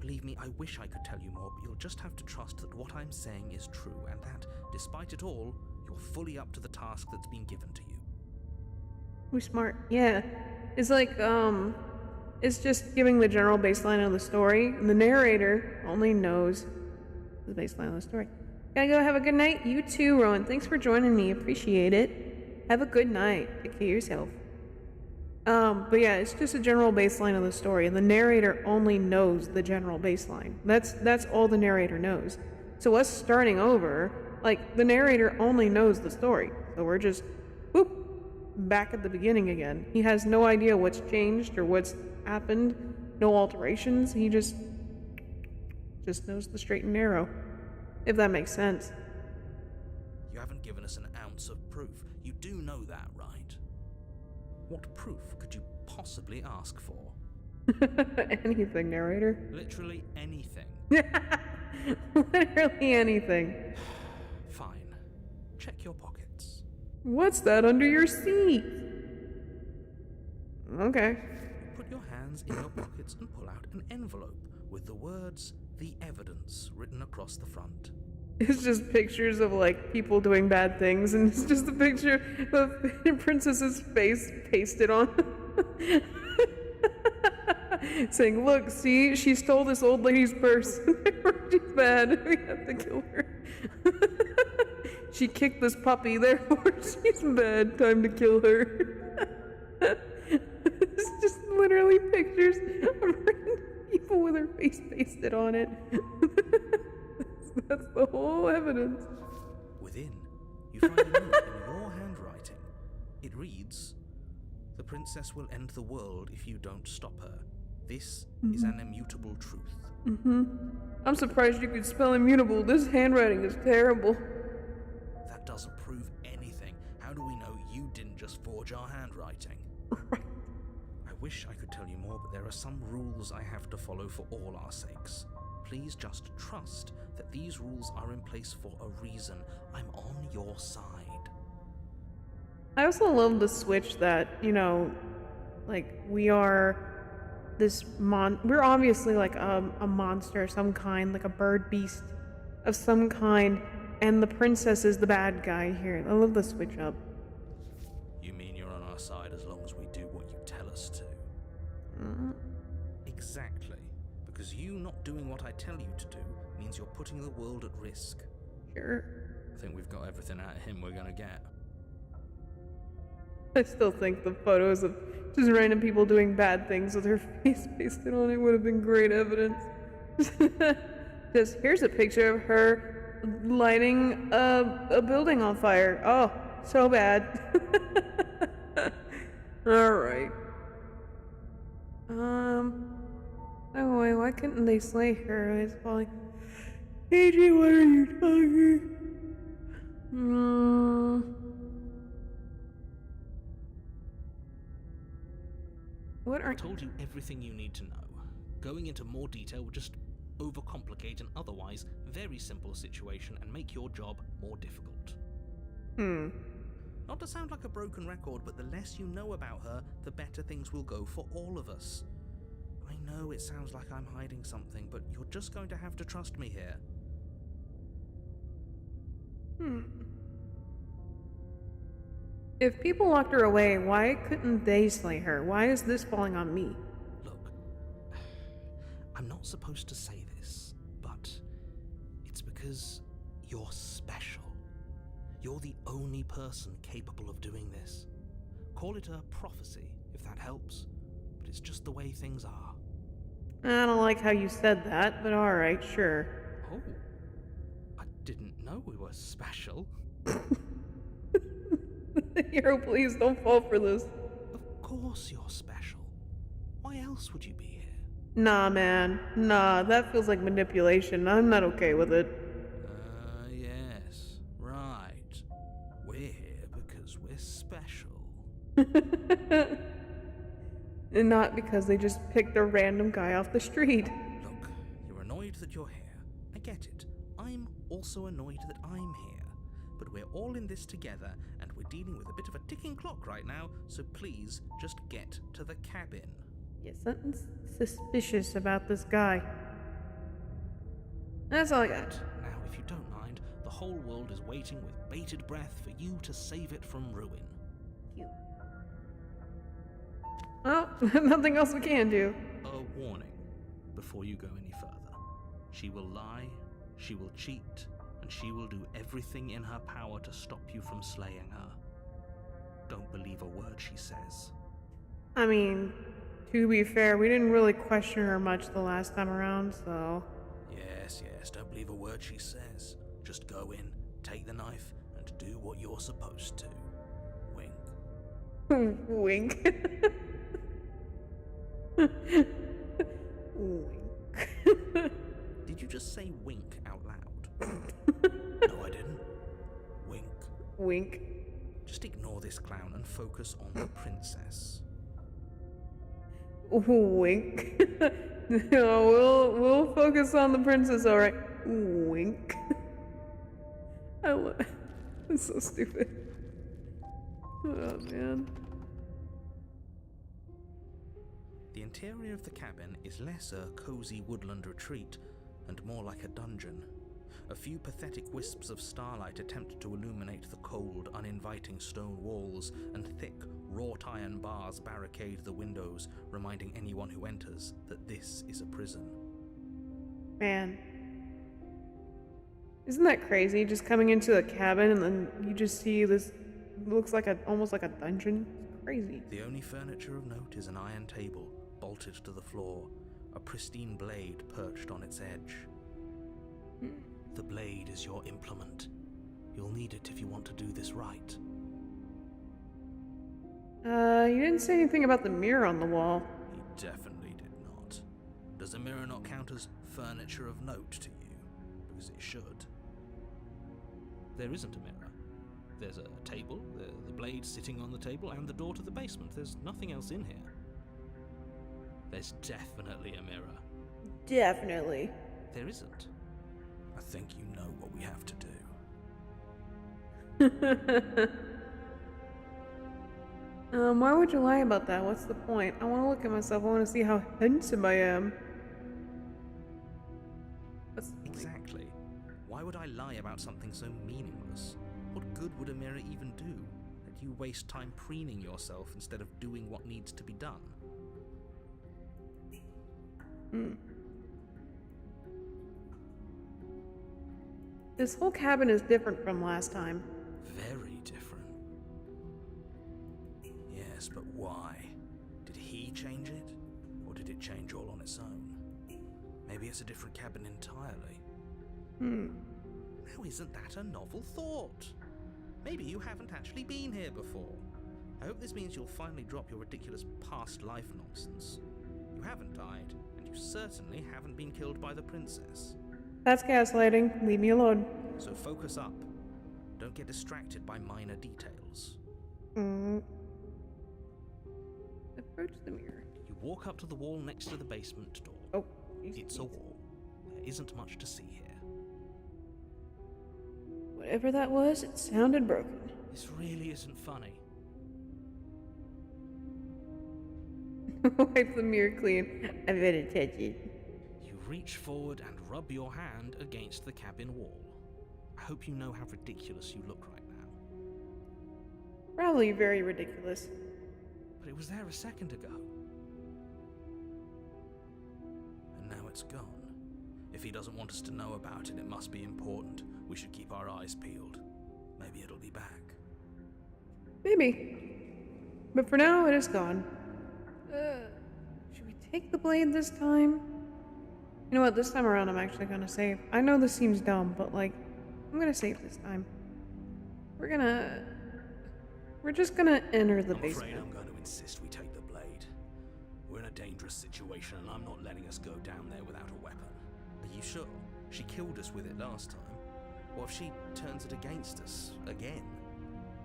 Believe me, I wish I could tell you more, but you'll just have to trust that what I'm saying is true, and that, despite it all, you're fully up to the task that's been given to you. We're smart. Yeah. It's like, it's just giving the general baseline of the story, and the narrator only knows the baseline of the story. Gotta go have a good night. You too, Rowan. Thanks for joining me. Appreciate it. Have a good night. Take care of yourself. But yeah, it's just a general baseline of the story, and the narrator only knows the general baseline. That's all the narrator knows. So us starting over, like, the narrator only knows the story. So we're just, whoop, back at the beginning again. He has no idea what's changed or what's happened, no alterations. He just knows the straight and narrow, if that makes sense. You haven't given us an ounce of proof. You do know that, right? What proof could you possibly ask for? Anything, narrator. Literally anything. Literally anything. Fine. Check your pockets. What's that under your seat? Okay. Put your hands in your pockets and pull out an envelope with the words, "The Evidence," written across the front. It's just pictures of, like, people doing bad things, and it's just a picture of Princess's face pasted on. Saying, look, see, she stole this old lady's purse. She's bad. We have to kill her. She kicked this puppy, therefore she's bad. Time to kill her. It's just literally pictures of random people with her face pasted on it. That's the whole evidence. Within, you find a note in your handwriting. It reads, "The princess will end the world if you don't stop her. This is an immutable truth." I'm surprised you could spell immutable. This handwriting is terrible. That doesn't prove anything. How do we know you didn't just forge our handwriting? Right. I wish I could tell you more, but there are some rules I have to follow for all our sakes. Please just trust that these rules are in place for a reason. I'm on your side. I also love the switch that, you know, like, we are we're obviously like a monster of some kind, like a bird beast of some kind, and the princess is the bad guy here. I love the switch up. You mean you're on our side as long as we do what you tell us to? Exactly. Because you not doing what I tell you to do means you're putting the world at risk. Sure. I think we've got everything out of him we're gonna get. I still think the photos of just random people doing bad things with her face pasted on it would have been great evidence. Just, here's a picture of her lighting a building on fire. Oh, so bad. Alright. Oh wait, why couldn't they slay her? It's falling. AJ, what are you talking? What I are told you everything you need to know. Going into more detail would just overcomplicate an otherwise very simple situation and make your job more difficult. Not to sound like a broken record, but the less you know about her, the better things will go for all of us. I know it sounds like I'm hiding something, but you're just going to have to trust me here. If people locked her away, why couldn't they slay her? Why is this falling on me? Look, I'm not supposed to say this, but it's because you're special. You're the only person capable of doing this. Call it a prophecy, if that helps, but it's just the way things are. I don't like how you said that, but alright, sure. Oh, I didn't know we were special. Hero, please don't fall for this. Of course you're special. Why else would you be here? Nah, man. Nah, that feels like manipulation. I'm not okay with it. Yes. Right. We're here because we're special. And not because they just picked a random guy off the street. Look, you're annoyed that you're here, get it. I'm also annoyed that I'm here. But we're all in this together, and we're dealing with a bit of a ticking clock right now, so please just get to the cabin. Yeah, something's suspicious about this guy. That's all I got. Now, if you don't mind, the whole world is waiting with bated breath for you to save it from ruin. You. Well, nothing else we can do. A warning before you go any further. She will lie, she will cheat, and she will do everything in her power to stop you from slaying her. Don't believe a word she says. I mean, to be fair, we didn't really question her much the last time around, so... Yes, don't believe a word she says. Just go in, take the knife, and do what you're supposed to. Wink. Wink. Wink. Did you just say wink out loud? No, I didn't. Wink. Wink. Just ignore this clown and focus on the princess. Wink. No, we'll focus on the princess, alright. Wink. It's so stupid. Oh, man. The interior of the cabin is less a cozy woodland retreat and more like a dungeon. A few pathetic wisps of starlight attempt to illuminate the cold, uninviting stone walls, and thick, wrought iron bars barricade the windows, reminding anyone who enters that this is a prison. Man. Isn't that crazy? Just coming into a cabin and then you just see this, looks like almost like a dungeon. It's crazy. The only furniture of note is an iron table, bolted to the floor, a pristine blade perched on its edge. The blade is your implement. You'll need it if you want to do this right. You didn't say anything about the mirror on the wall. He definitely did not. Does a mirror not count as furniture of note to you? Because it should. There isn't a mirror. There's a table, the blade sitting on the table, and the door to the basement. There's nothing else in here. There's definitely a mirror. Definitely. There isn't. I think you know what we have to do. Why would you lie about that? What's the point? I want to look at myself. I want to see how handsome I am. What's the point? Exactly. Why would I lie about something so meaningless? What good would a mirror even do? That you waste time preening yourself instead of doing what needs to be done? This whole cabin is different from last time. Very different. Yes, but why? Did he change it? Or did it change all on its own? Maybe it's a different cabin entirely. Now isn't that a novel thought? Maybe you haven't actually been here before. I hope this means you'll finally drop your ridiculous past life nonsense. You haven't died, and you certainly haven't been killed by the princess. That's gaslighting. Leave me alone. So focus up. Don't get distracted by minor details. Approach the mirror. You walk up to the wall next to the basement door. Oh, It's a wall. There isn't much to see here. Whatever that was, it sounded broken. This really isn't funny. Wipe the mirror clean. I better touch it. You reach forward and rub your hand against the cabin wall. I hope you know how ridiculous you look right now. Probably very ridiculous. But it was there a second ago. And now it's gone. If he doesn't want us to know about it, it must be important. We should keep our eyes peeled. Maybe it'll be back. Maybe. But for now, it is gone. Should we take the blade this time? You know what, this time around I'm actually gonna save. I know this seems dumb, but like, I'm gonna save this time. We're just gonna enter the basement. I'm afraid I'm going to insist we take the blade. We're in a dangerous situation and I'm not letting us go down there without a weapon. Are you sure? She killed us with it last time. What if she turns it against us again?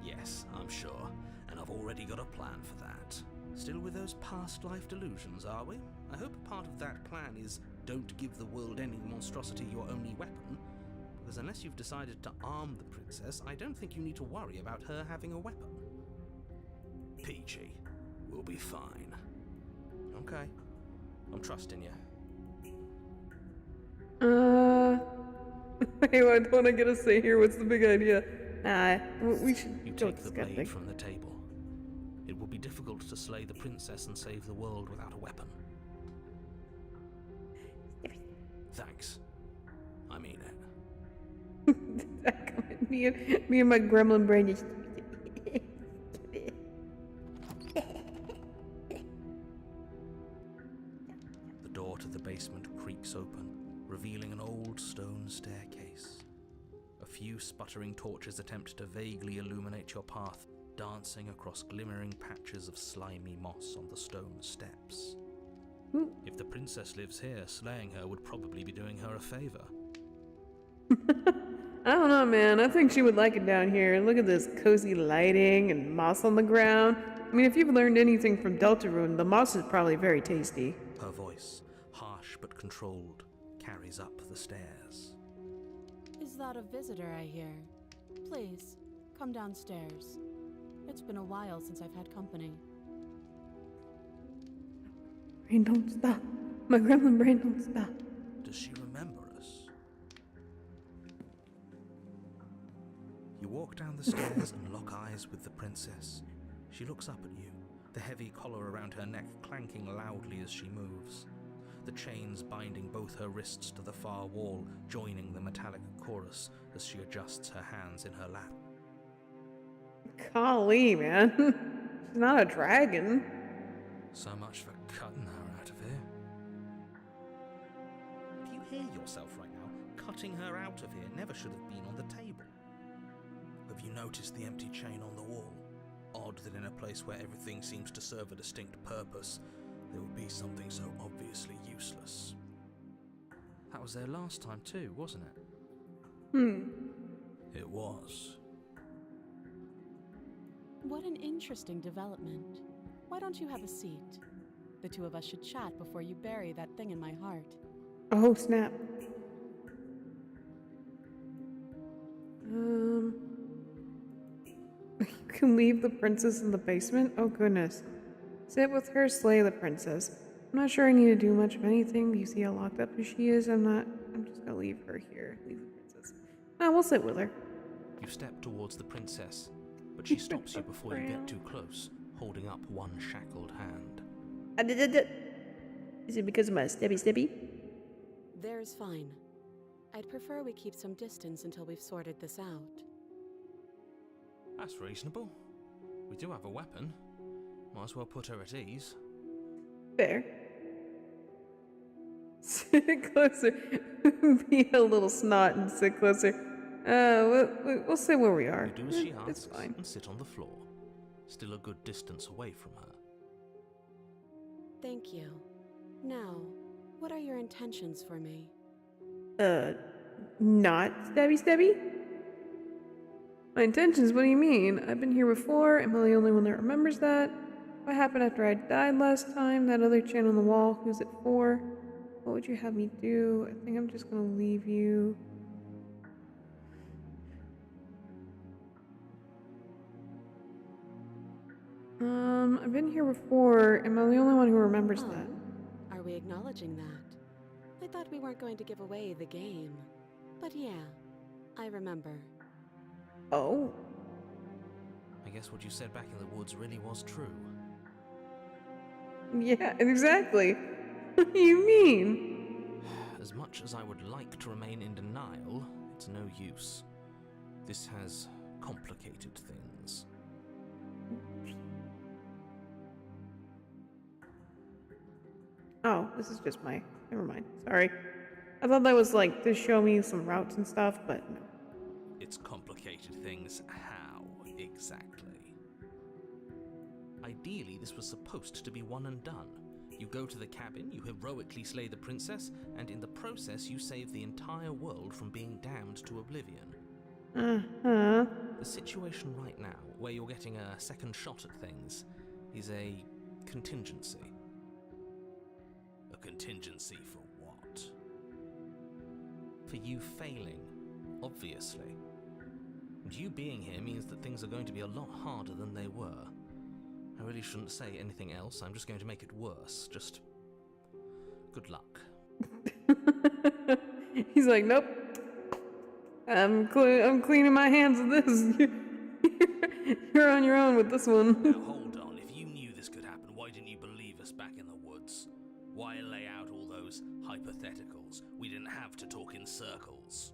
Yes, I'm sure, and I've already got a plan for that. Still with those past life delusions, are we? I hope part of that plan is don't give the world ending monstrosity your only weapon, because unless you've decided to arm the princess, I don't think you need to worry about her having a weapon. Peachy, we'll be fine. Okay, I'm trusting you. Hey, I don't want to get a say here. What's the big idea? We should You go take with the this guy blade thing. from the table. It will be difficult to slay the princess and save the world without a weapon. Thanks. I mean it. me and my gremlin brain just... The door to the basement creaks open, revealing an old stone staircase. A few sputtering torches attempt to vaguely illuminate your path, dancing across glimmering patches of slimy moss on the stone steps. Ooh. If the princess lives here, slaying her would probably be doing her a favor. I don't know, man. I think she would like it down here. Look at this cozy lighting and moss on the ground. I mean, if you've learned anything from Deltarune, the moss is probably very tasty. Her voice, harsh but controlled, carries up the stairs. Is that a visitor I hear? Please, come downstairs. It's been a while since I've had company. Brain don't stop. My gremlin brain don't stop. Does she remember us? You walk down the stairs and lock eyes with the princess. She looks up at you, the heavy collar around her neck clanking loudly as she moves. The chains binding both her wrists to the far wall, joining the metallic chorus as she adjusts her hands in her lap. Golly, man. She's not a dragon. So much for cutting her out of here. Do you hear yourself right now? Cutting her out of here never should have been on the table. Have you noticed the empty chain on the wall? Odd that in a place where everything seems to serve a distinct purpose, there would be something so obviously useless. That was there last time too, wasn't it? It was. What an interesting development. Why don't you have a seat? The two of us should chat before you bury that thing in my heart. Oh, snap. You can leave the princess in the basement? Oh, goodness. Sit with her, slay the princess. I'm not sure I need to do much of anything. You see how locked up as she is? I'm just gonna leave her here. Leave the princess. We'll sit with her. You step towards the princess, but she stops you before you get too close, holding up one shackled hand. Is it because of my stebby? There's fine. I'd prefer we keep some distance until we've sorted this out. That's reasonable. We do have a weapon. Might as well put her at ease. Fair. Sit closer. Be a little snot and sit closer. We'll sit where we are. You do as she It's asks fine. and sit on the floor, still a good distance away from her. Thank you. Now, what are your intentions for me? Not stabby? My intentions? What do you mean? I've been here before. Am I the only one that remembers that? What happened after I died last time? That other chain on the wall? Who's it for? What would you have me do? I think I'm just gonna leave you. I've been here before. Am I the only one who remembers that? Are we acknowledging that? I thought we weren't going to give away the game. But yeah, I remember. Oh. I guess what you said back in the woods really was true. Yeah, exactly. What do you mean? As much as I would like to remain in denial, it's no use. This has complicated things. Oh, this is just my... Never mind. Sorry. I thought that was like to show me some routes and stuff, but no. It's complicated things. How exactly? Ideally, this was supposed to be one and done. You go to the cabin, you heroically slay the princess, and in the process you save the entire world from being damned to oblivion. Uh-huh. The situation right now, where you're getting a second shot at things, is a contingency. A contingency for what? for you failing, obviously. And you being here means that things are going to be a lot harder than they were. I really shouldn't say anything else. I'm just going to make it worse. Just good luck. He's like, nope. I'm cleaning my hands of this. You're on your own with this one. Now hold on, if you knew this could happen, why didn't you believe us back in the woods? Why lay out all those hypotheticals? We didn't have to talk in circles.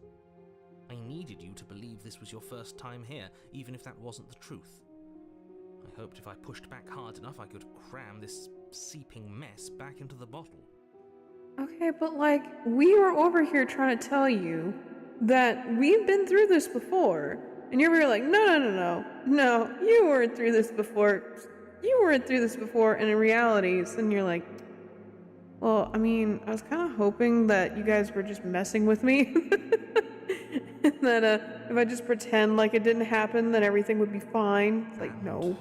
I needed you to believe this was your first time here, even if that wasn't the truth. I hoped if I pushed back hard enough I could cram this seeping mess back into the bottle. Okay, but like, we were over here trying to tell you that we've been through this before. And you were like, no, you weren't through this before. You weren't through this before, and in reality, then you're like, well, I mean, I was kind of hoping that you guys were just messing with me. That if I just pretend like it didn't happen, then everything would be fine. It's like, no.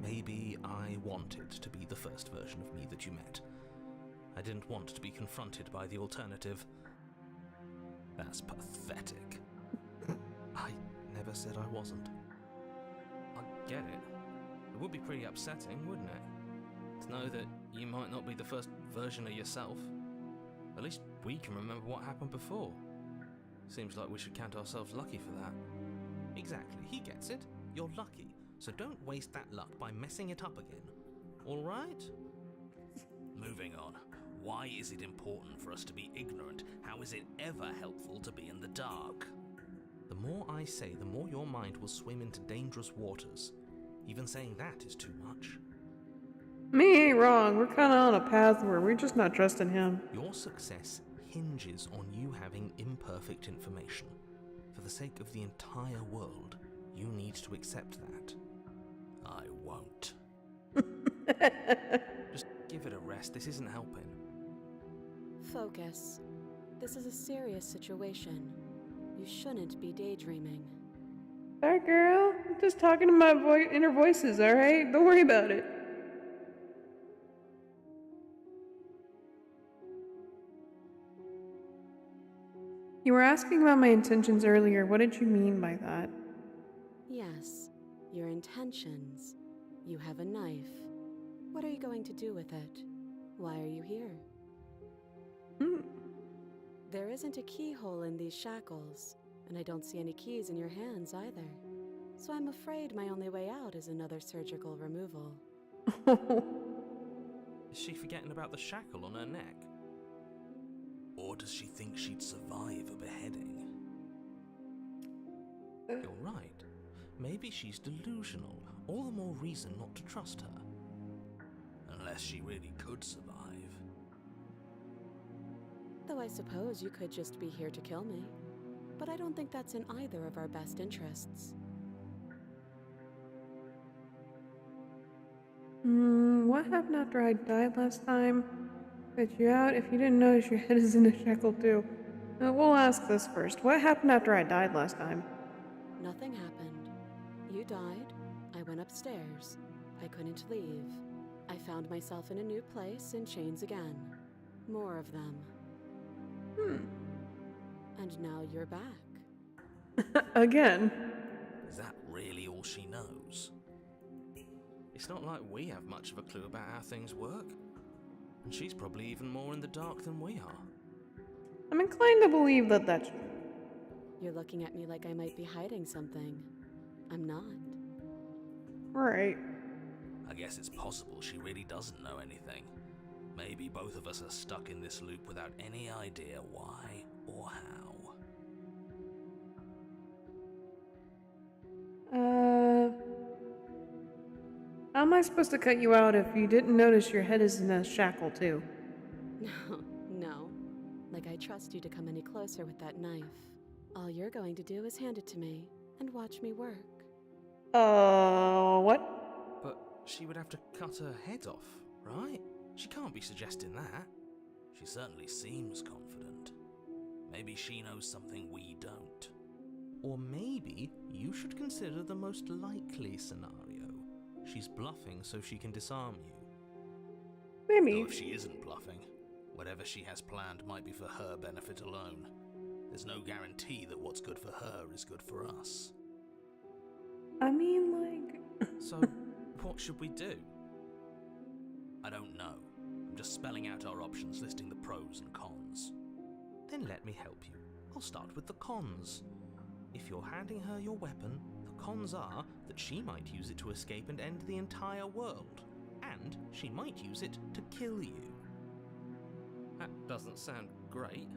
Maybe I wanted to be the first version of me that you met. I didn't want to be confronted by the alternative. That's pathetic. I never said I wasn't. I get it. It would be pretty upsetting, wouldn't it? To know that you might not be the first version of yourself. At least we can remember what happened before. Seems like we should count ourselves lucky for that. Exactly, he gets it. You're lucky, so don't waste that luck by messing it up again. Alright? Moving on. Why is it important for us to be ignorant? How is it ever helpful to be in the dark? The more I say, the more your mind will swim into dangerous waters. Even saying that is too much. Me ain't wrong. We're kind of on a path where we're just not trusting him. Your success hinges on you having imperfect information. For the sake of the entire world, you need to accept that. I won't. Just give it a rest. This isn't helping. Focus. This is a serious situation. You shouldn't be daydreaming. Alright, girl. I'm just talking to my inner voices, alright? Don't worry about it. You were asking about my intentions earlier. What did you mean by that? Yes, your intentions. You have a knife. What are you going to do with it? Why are you here? There isn't a keyhole in these shackles, and I don't see any keys in your hands either. So I'm afraid my only way out is another surgical removal. Is she forgetting about the shackle on her neck? Or does she think she'd survive a beheading? You're right. Maybe she's delusional. All the more reason not to trust her. Unless she really could survive. Though I suppose you could just be here to kill me. But I don't think that's in either of our best interests. What happened after I died last time? Get you out if you didn't notice your head is in a shackle too. We'll ask this first. What happened after I died last time? Nothing happened. You died. I went upstairs. I couldn't leave. I found myself in a new place in chains again. More of them. And now you're back. Again. Is that really all she knows? It's not like we have much of a clue about how things work. And she's probably even more in the dark than we are. I'm inclined to believe that that's true. You're looking at me like I might be hiding something. I'm not. Right. I guess it's possible she really doesn't know anything. Maybe both of us are stuck in this loop without any idea why or how. How am I supposed to cut you out if you didn't notice your head is in a shackle too? No. Like I trust you to come any closer with that knife. All you're going to do is hand it to me and watch me work. What? But she would have to cut her head off, right? She can't be suggesting that. She certainly seems confident. Maybe she knows something we don't. Or maybe you should consider the most likely scenario. She's bluffing so she can disarm you. Maybe. Though if she isn't bluffing, whatever she has planned might be for her benefit alone. There's no guarantee that what's good for her is good for us. I mean, like... So, what should we do? I don't know. I'm just spelling out our options, listing the pros and cons. Then let me help you. I'll start with the cons. If you're handing her your weapon, the cons are that she might use it to escape and end the entire world. And she might use it to kill you. That doesn't sound great.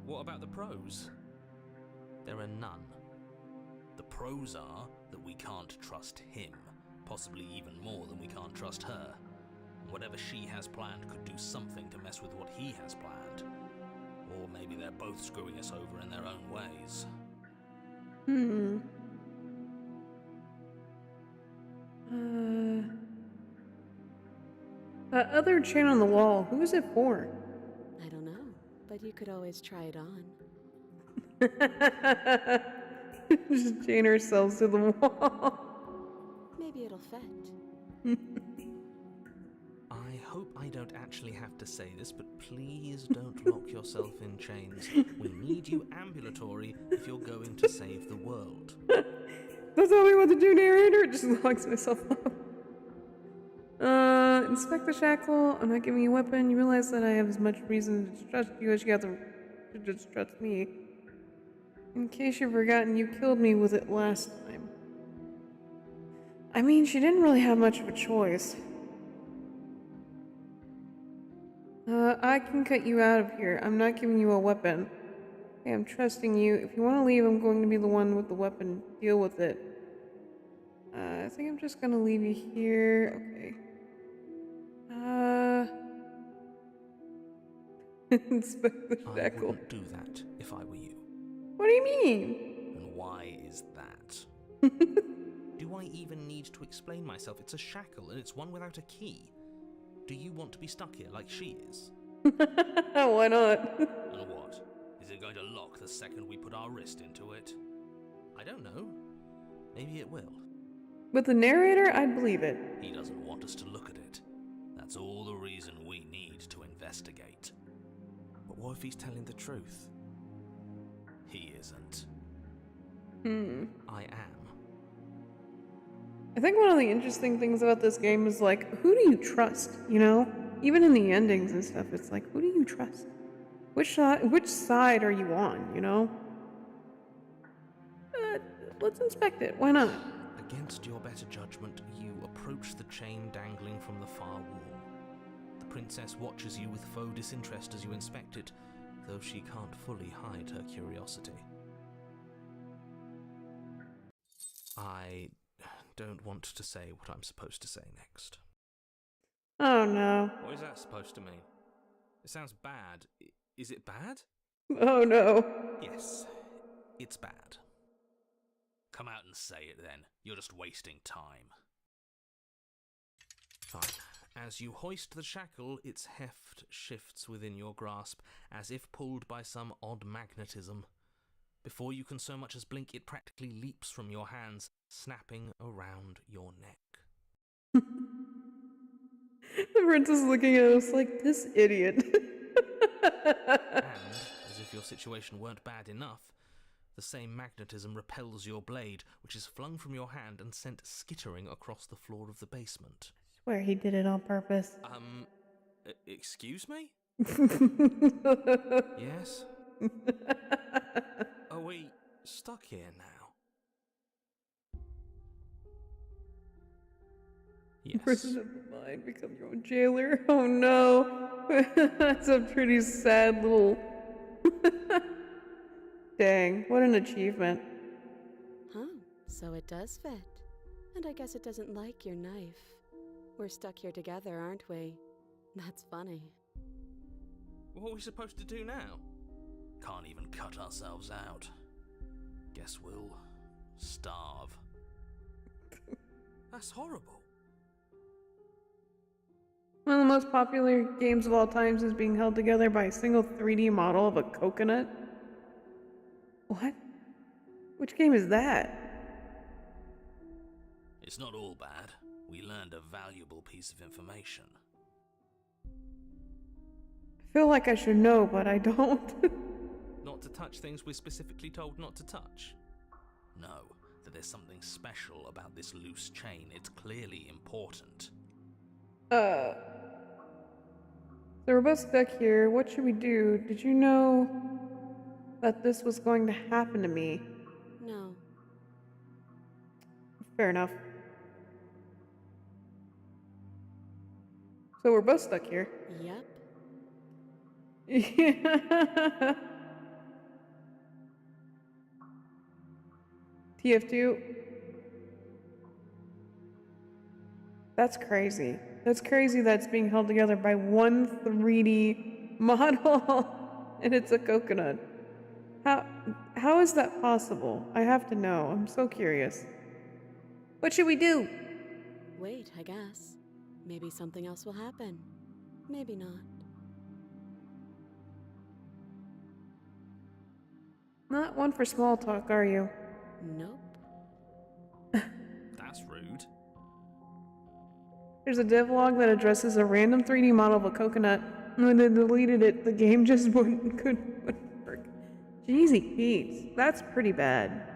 What about the pros? There are none. The pros are that we can't trust him, possibly even more than we can't trust her. Whatever she has planned could do something to mess with what he has planned. Or maybe they're both screwing us over in their own ways. That other chain on the wall, who is it for? I don't know, but you could always try it on. Just chain ourselves to the wall. Maybe it'll fit. I hope I don't actually have to say this, but please don't lock yourself in chains. We need you ambulatory if you're going to save the world. Don't tell me what to do, narrator. It just locks myself up. Inspect the shackle. I'm not giving you a weapon. You realize that I have as much reason to distrust you as you have to distrust me. In case you've forgotten, you killed me with it last time. I mean, she didn't really have much of a choice. I can cut you out of here. I'm not giving you a weapon. Okay, I'm trusting you. If you want to leave, I'm going to be the one with the weapon. Deal with it. I think I'm just gonna leave you here. Okay. Inspect the I shackle. wouldn't do that if I were you. What do you mean? And why is that? Do I even need to explain myself? It's a shackle, and it's one without a key. Do you want to be stuck here like she is? Why not? And what? Is it going to lock the second we put our wrist into it? I don't know. Maybe it will. With the narrator, I'd believe it. He doesn't want us to look at it. That's all the reason we need to investigate. But what if he's telling the truth? He isn't. I am. I think one of the interesting things about this game is, like, who do you trust, you know? Even in the endings and stuff, it's like, who do you trust? Which side are you on, you know? Let's inspect it. Why not? Against your better judgment, you approach the chain dangling from the far wall. The princess watches you with faux disinterest as you inspect it, though she can't fully hide her curiosity. I don't want to say what I'm supposed to say next. Oh no. What is that supposed to mean? It sounds bad. Is it bad? Oh no. Yes, it's bad. Come out and say it then. You're just wasting time. Fine. As you hoist the shackle, its heft shifts within your grasp, as if pulled by some odd magnetism. Before you can so much as blink, it practically leaps from your hands, snapping around your neck. The princess is looking at us like, this idiot. And, as if your situation weren't bad enough, the same magnetism repels your blade, which is flung from your hand and sent skittering across the floor of the basement. Swear he did it on purpose. Excuse me? Yes? Are we stuck here now? Yes. Prison of the mind, become your own jailer. Oh no. That's a pretty sad little... Dang, what an achievement. Huh, so it does fit. And I guess it doesn't like your knife. We're stuck here together, aren't we? That's funny. What are we supposed to do now? Can't even cut ourselves out. Guess we'll starve. That's horrible. One of the most popular games of all times is being held together by a single 3D model of a coconut. What? Which game is that? It's not all bad. We learned a valuable piece of information. I feel like I should know, but I don't. Not not to touch things we're specifically told not to touch? No, that there's something special about this loose chain. It's clearly important. So we're both stuck here. What should we do? Did you know that this was going to happen to me? No. Fair enough. So we're both stuck here. Yep. TF2. That's crazy. That's crazy that's being held together by one 3D model and it's a coconut. How is that possible? I have to know. I'm so curious. What should we do? Wait, I guess. Maybe something else will happen. Maybe not. Not one for small talk, are you? Nope. That's rude. There's a devlog that addresses a random 3D model of a coconut, and when they deleted it, the game just couldn't work. Jeezy Pete, that's pretty bad.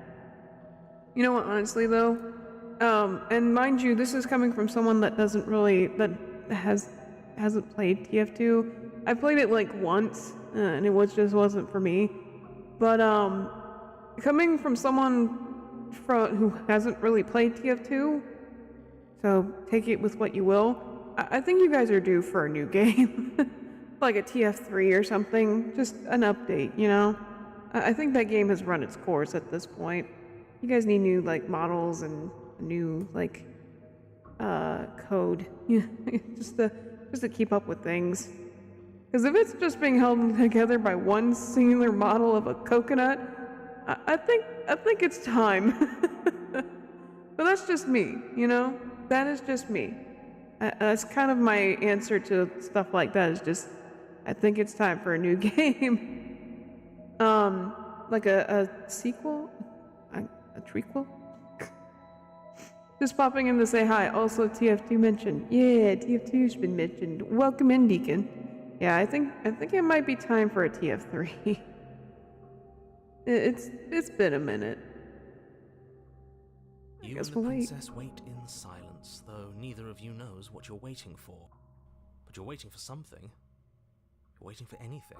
You know what, honestly though, and mind you, this is coming from someone that hasn't played TF2. I played it like once, and it wasn't for me. But coming from someone who hasn't really played TF2, so take it with what you will. I think you guys are due for a new game, like a TF3 or something. Just an update, you know. I think that game has run its course at this point. You guys need new like models and new like code, just to keep up with things. Because if it's just being held together by one singular model of a coconut, I think it's time. But that's just me, you know? That is just me. That's kind of my answer to stuff like that, is just, I think it's time for a new game. Like a sequel? A trequel? Just popping in to say hi. Also, TF2 mentioned. Yeah, TF2's been mentioned. Welcome in, Deacon. Yeah, I think it might be time for a TF3. It's been a minute. You and the princess wait in silence, though neither of you knows what you're waiting for. But you're waiting for something. You're waiting for anything.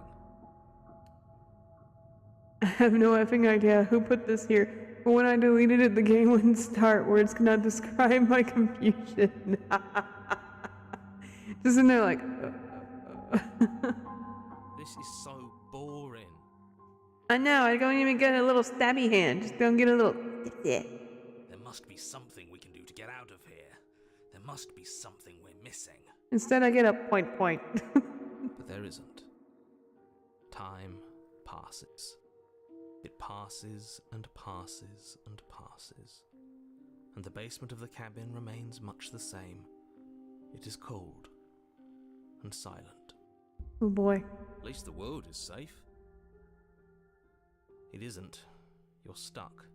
I have no effing idea who put this here, but when I deleted it, the game wouldn't start. Words cannot describe my confusion. Just in there like... This is so boring. I know, I don't even get a little stabby hand. Just don't get a little... There must be something we can do to get out of here. There must be something we're missing. Instead, I get a point. But there isn't. Time passes. It passes and passes and passes. And the basement of the cabin remains much the same. It is cold and silent. Oh boy. At least the world is safe. It isn't. You're stuck.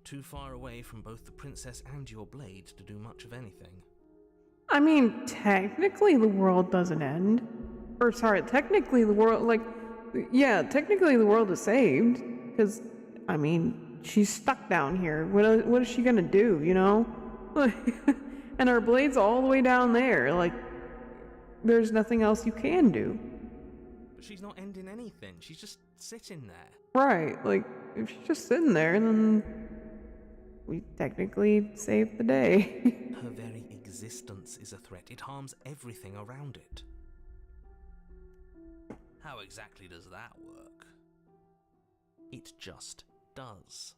Too far away from both the princess and your blade to do much of anything. I mean, technically the world doesn't end. Or sorry, technically the world, like, yeah, technically the world is saved. Because, I mean, she's stuck down here. What is she gonna do, you know? And her blade's all the way down there. Like, there's nothing else you can do. But she's not ending anything. She's just sitting there. Right, like, if she's just sitting there, then we technically saved the day. Her very existence is a threat. It harms everything around it. How exactly does that work? It just does.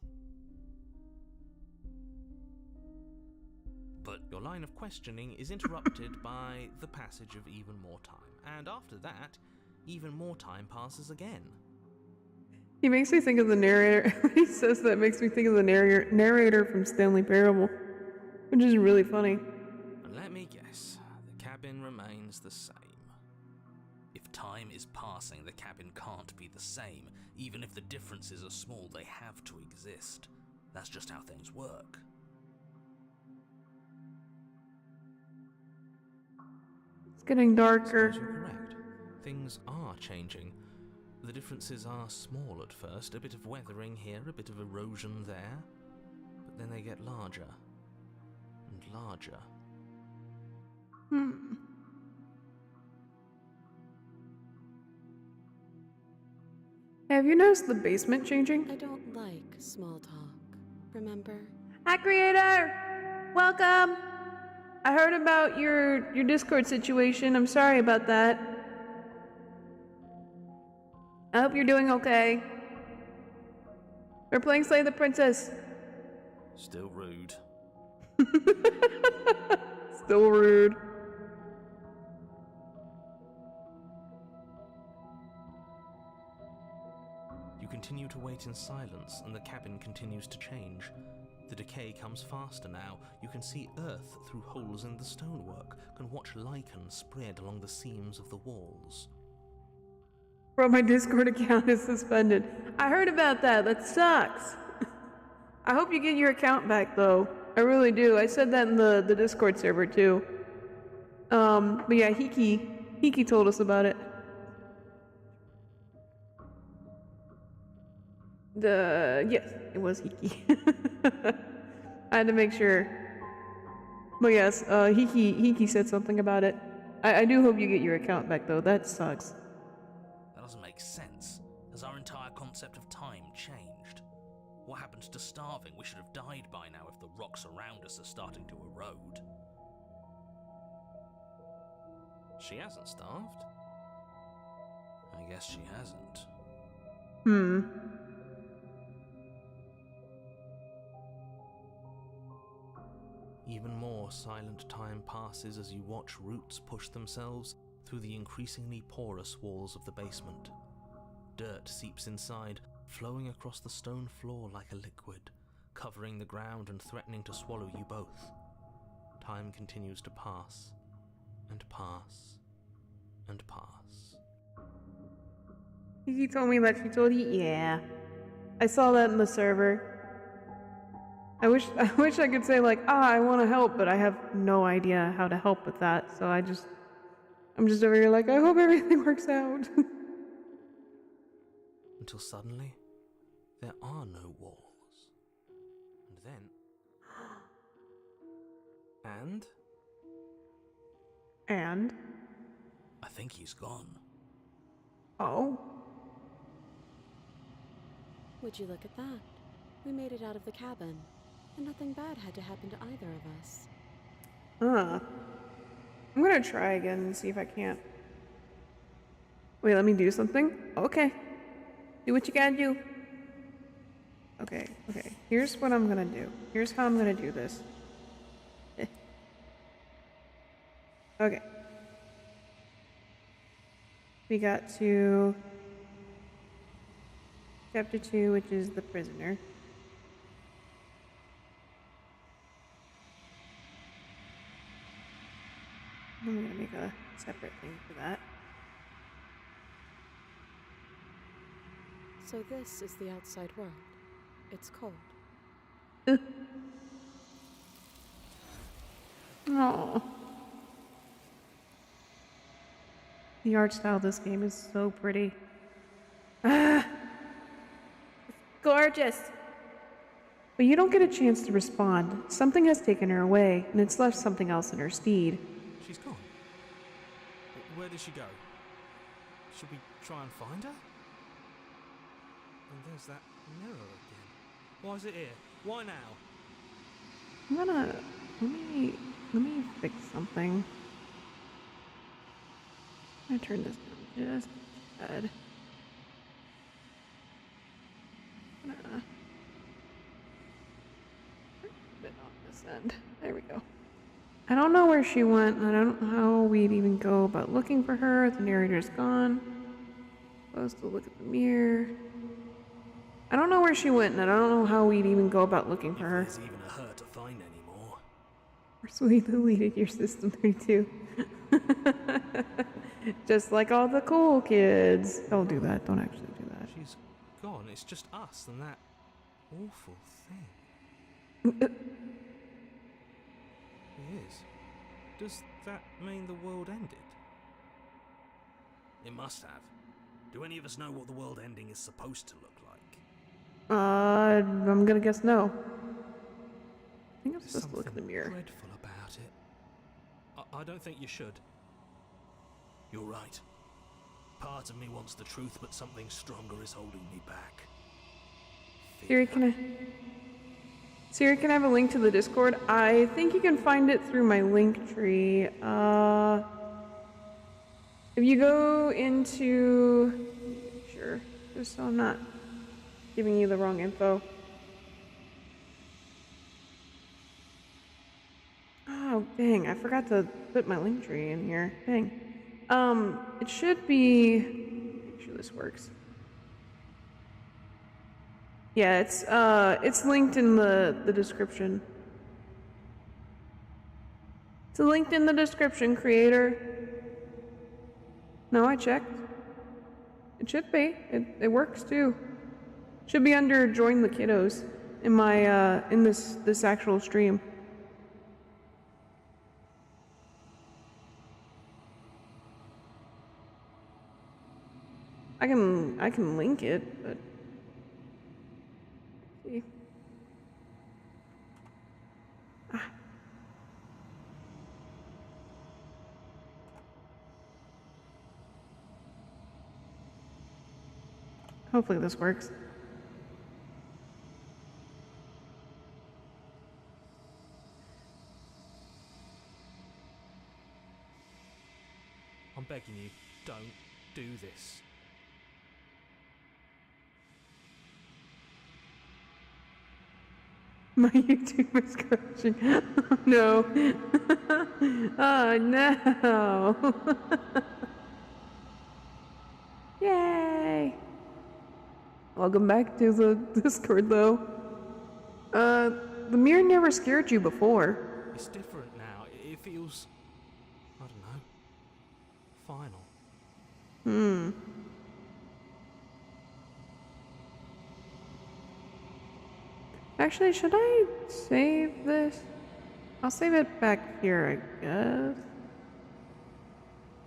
But your line of questioning is interrupted by the passage of even more time. And after that, even more time passes again. He makes me think of the narrator. He says that makes me think of the narrator from Stanley Parable, which is really funny. And let me guess, the cabin remains the same. If time is passing, the cabin can't be the same. Even if the differences are small, they have to exist. That's just how things work. It's getting darker. You're correct. Things are changing. The differences are small at first, a bit of weathering here, a bit of erosion there, but then they get larger and larger. Have you noticed the basement changing? I don't like small talk, remember? Hi, creator! Welcome! I heard about your Discord situation. I'm sorry about that. I hope you're doing okay. We're playing Slay the Princess. Still rude. Still rude. You continue to wait in silence, and the cabin continues to change. The decay comes faster now. You can see earth through holes in the stonework, can watch lichen spread along the seams of the walls. Bro, my Discord account is suspended. I heard about that. That sucks. I hope you get your account back, though. I really do. I said that in the Discord server, too. But yeah, Hiki told us about it. Yes, it was Hiki. I had to make sure. But yes, Hiki said something about it. I do hope you get your account back, though. That sucks. That doesn't make sense. Has our entire concept of time changed? What happened to starving? We should have died by now if the rocks around us are starting to erode. She hasn't starved. I guess she hasn't. Even more silent time passes as you watch roots push themselves through the increasingly porous walls of the basement. Dirt seeps inside, flowing across the stone floor like a liquid, covering the ground and threatening to swallow you both. Time continues to pass, and pass, and pass. Hiki told me that she told you, yeah. I saw that in the server. I wish I could say like, I want to help, but I have no idea how to help with that. So I'm just over here like, I hope everything works out. Until suddenly, there are no walls. And then... And? I think he's gone. Oh? Would you look at that? We made it out of the cabin, and nothing bad had to happen to either of us. I'm gonna try again and see if I can't. Wait, let me do something? Okay. Do what you gotta do. Okay. Here's what I'm gonna do. Here's how I'm gonna do this. Okay. We got to chapter 2, which is the prisoner. I'm gonna make a separate thing for that. So this is the outside world. It's cold. Oh. The art style of this game is so pretty. It's gorgeous. But you don't get a chance to respond. Something has taken her away, and it's left something else in her stead. she's gone. Where did she go? Should we try and find her? And there's that mirror again. Why is it here? Why now? I'm gonna... Let me fix something. I'm gonna turn this down just a tad. I'm gonna... turn a bit off this end. There we go. I don't know where she went, and I don't know how we'd even go about looking for her. The narrator's gone. Supposed to look at the mirror. I don't know where she went, and I don't know how we'd even go about looking for her. There's even a her to find anymore. Or sweet deleted your system 32. Just like all the cool kids. Don't do that. Don't actually do that. She's gone. It's just us and that awful thing. It is. Does that mean the world ended? It must have. Do any of us know what the world ending is supposed to look like? I'm gonna guess no. I think I'm There's supposed to look in the something mirror. dreadful about it. I don't think you should. You're right. Part of me wants the truth, but something stronger is holding me back. Siri, can I have a link to the Discord? I think you can find it through my link tree. If you go into... Sure, just so I'm not giving you the wrong info. Oh, dang, I forgot to put my link tree in here. Dang. It should be... Make sure this works. Yeah, it's linked in the description. It's linked in the description, creator. No, I checked. It should be. It works too. Should be under join the kiddos in my in this actual stream. I can link it, but see. Hopefully this works. I'm begging you, don't do this. My YouTube is crashing. Oh no. Oh no. Yay. Welcome back to the Discord though. The mirror never scared you before. It's different now. It feels, I don't know, final. Actually, should I save this? I'll save it back here, I guess.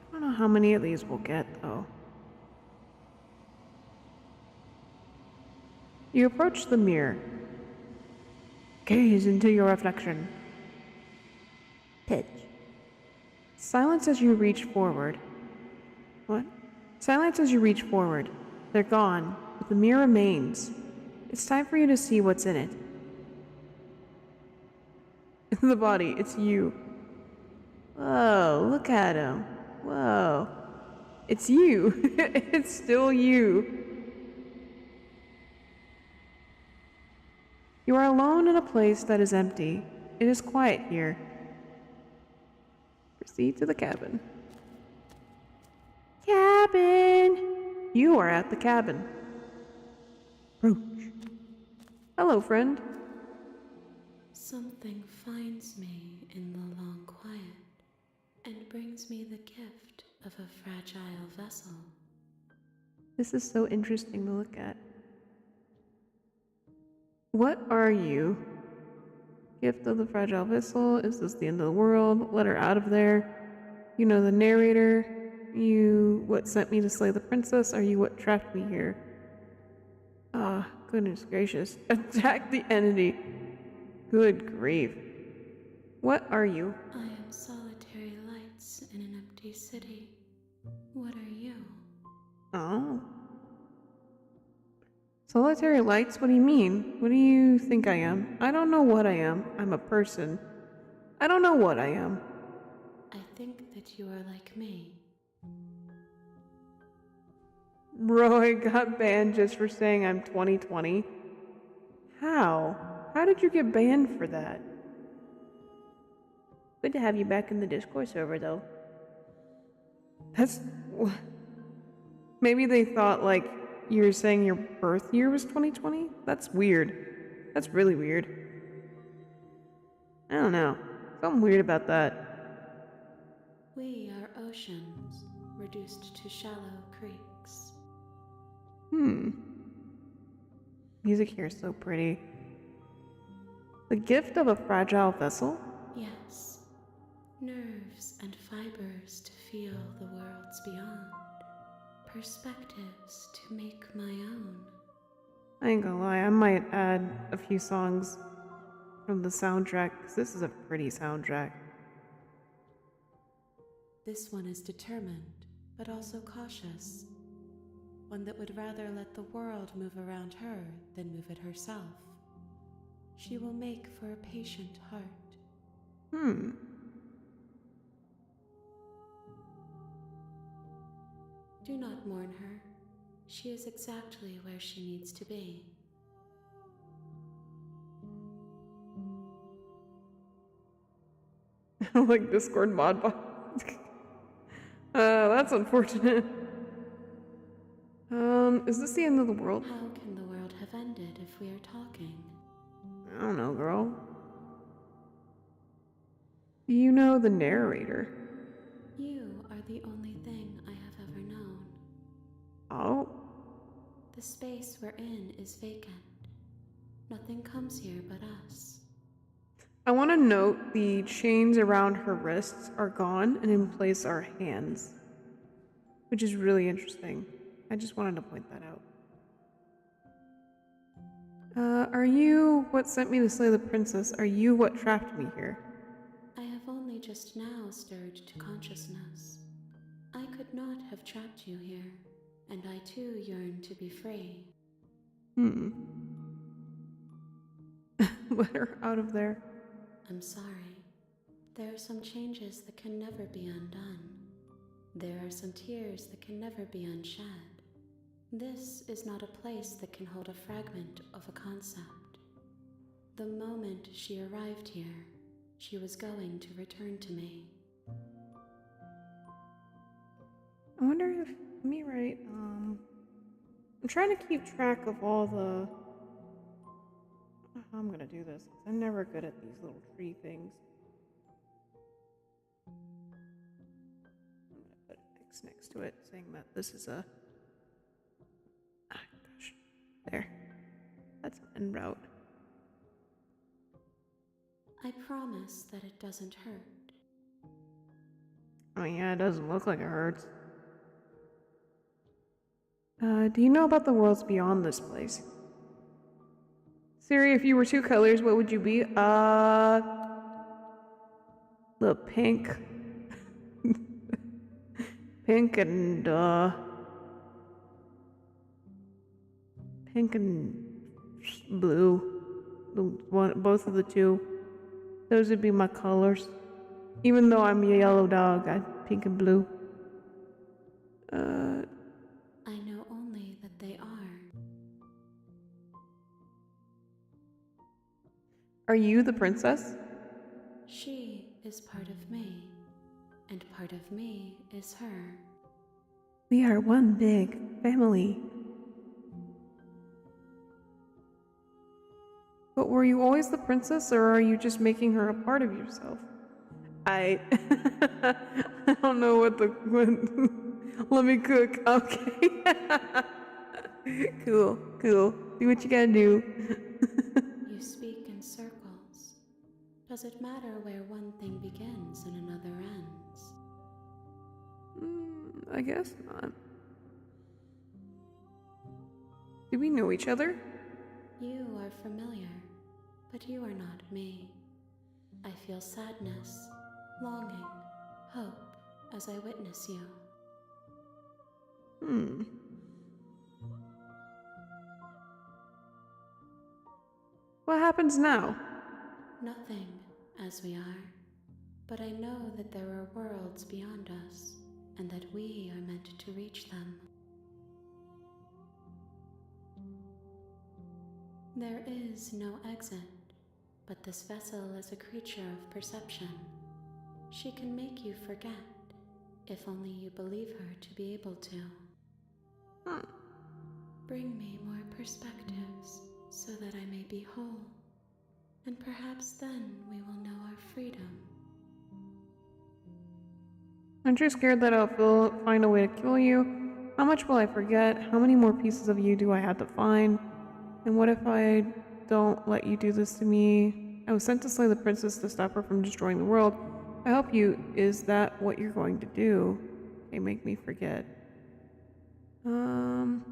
I don't know how many of these we'll get, though. You approach the mirror. Gaze into your reflection. Pitch. Silence as you reach forward. What? Silence as you reach forward. They're gone, but the mirror remains. It's time for you to see what's in it. The body, it's you. Whoa, look at him. Whoa. It's you. It's still you. You are alone in a place that is empty. It is quiet here. Proceed to the cabin. Cabin! You are at the cabin. Roach. Hello, friend. Something finds me in the long quiet and brings me the gift of a fragile vessel. This is so interesting to look at. What are you? Gift of the fragile vessel. Is this the end of the world? Let her out of there. You know the narrator. You what sent me to slay the princess? Are you what trapped me here? Ah, goodness gracious. Attack the entity. Good grief. What are you? I am solitary lights in an empty city. What are you? Oh. Solitary lights? What do you mean? What do you think I am? I don't know what I am. I'm a person. I don't know what I am. I think that you are like me. Roy got banned just for saying I'm 2020. How? How did you get banned for that? Good to have you back in the Discord server, though. That's... Maybe they thought, like, you were saying your birth year was 2020? That's weird. That's really weird. I don't know. Something weird about that. We are oceans, reduced to shallow creeks. Music here is so pretty. The gift of a fragile vessel? Yes, nerves and fibers to feel the worlds beyond. perspectives to make my own. I ain't gonna lie, I might add a few songs from the soundtrack, because this is a pretty soundtrack. This one is determined, but also cautious. One that would rather let the world move around her than move it herself. She will make for a patient heart. Do not mourn her. She is exactly where she needs to be. Like Discord mod box. That's unfortunate. Is this the end of the world? How can the world have ended if we are talking? I don't know, girl. Do you know the narrator? You are the only thing I have ever known. Oh? The space we're in is vacant. Nothing comes here but us. I want to note the chains around her wrists are gone and in place are hands. Which is really interesting. I just wanted to point that out. Are you what sent me to slay the princess? Are you what trapped me here? I have only just now stirred to consciousness. I could not have trapped you here, and I too yearn to be free. Let her out of there. I'm sorry. There are some changes that can never be undone. There are some tears that can never be unshed. This is not a place that can hold a fragment of a concept. The moment she arrived here, she was going to return to me. I wonder if, let me write, I'm trying to keep track of all the, I don't know how I'm gonna do this, 'cause I'm never good at these little tree things. I'm gonna put X next to it, saying that this is a, gosh, there. That's an en route. I promise that it doesn't hurt. Oh yeah, it doesn't look like it hurts. Do you know about the worlds beyond this place? Siri, if you were two colors, what would you be? The pink. Pink and, pink and blue. Both of the two. Those would be my colors. Even though I'm a yellow dog, I pink and blue. I know only that they are. Are you the princess? She is part of me, and part of me is her. We are one big family. But were you always the princess, or are you just making her a part of yourself? I don't know what let me cook. Okay. Cool. Do what you gotta do. You speak in circles. Does it matter where one thing begins and another ends? I guess not. Do we know each other? You are familiar, but you are not me. I feel sadness, longing, hope as I witness you. What happens now? Nothing, as we are. But I know that there are worlds beyond us, and that we are meant to reach them. There is no exit, but this vessel is a creature of perception. She can make you forget, if only you believe her to be able to. Bring me more perspectives, so that I may be whole, and perhaps then we will know our freedom. Aren't you scared that I'll find a way to kill you? How much will I forget? How many more pieces of you do I have to find? And what if I don't let you do this to me? I was sent to slay the princess to stop her from destroying the world. I help you. Is that what you're going to do? They make me forget. Um...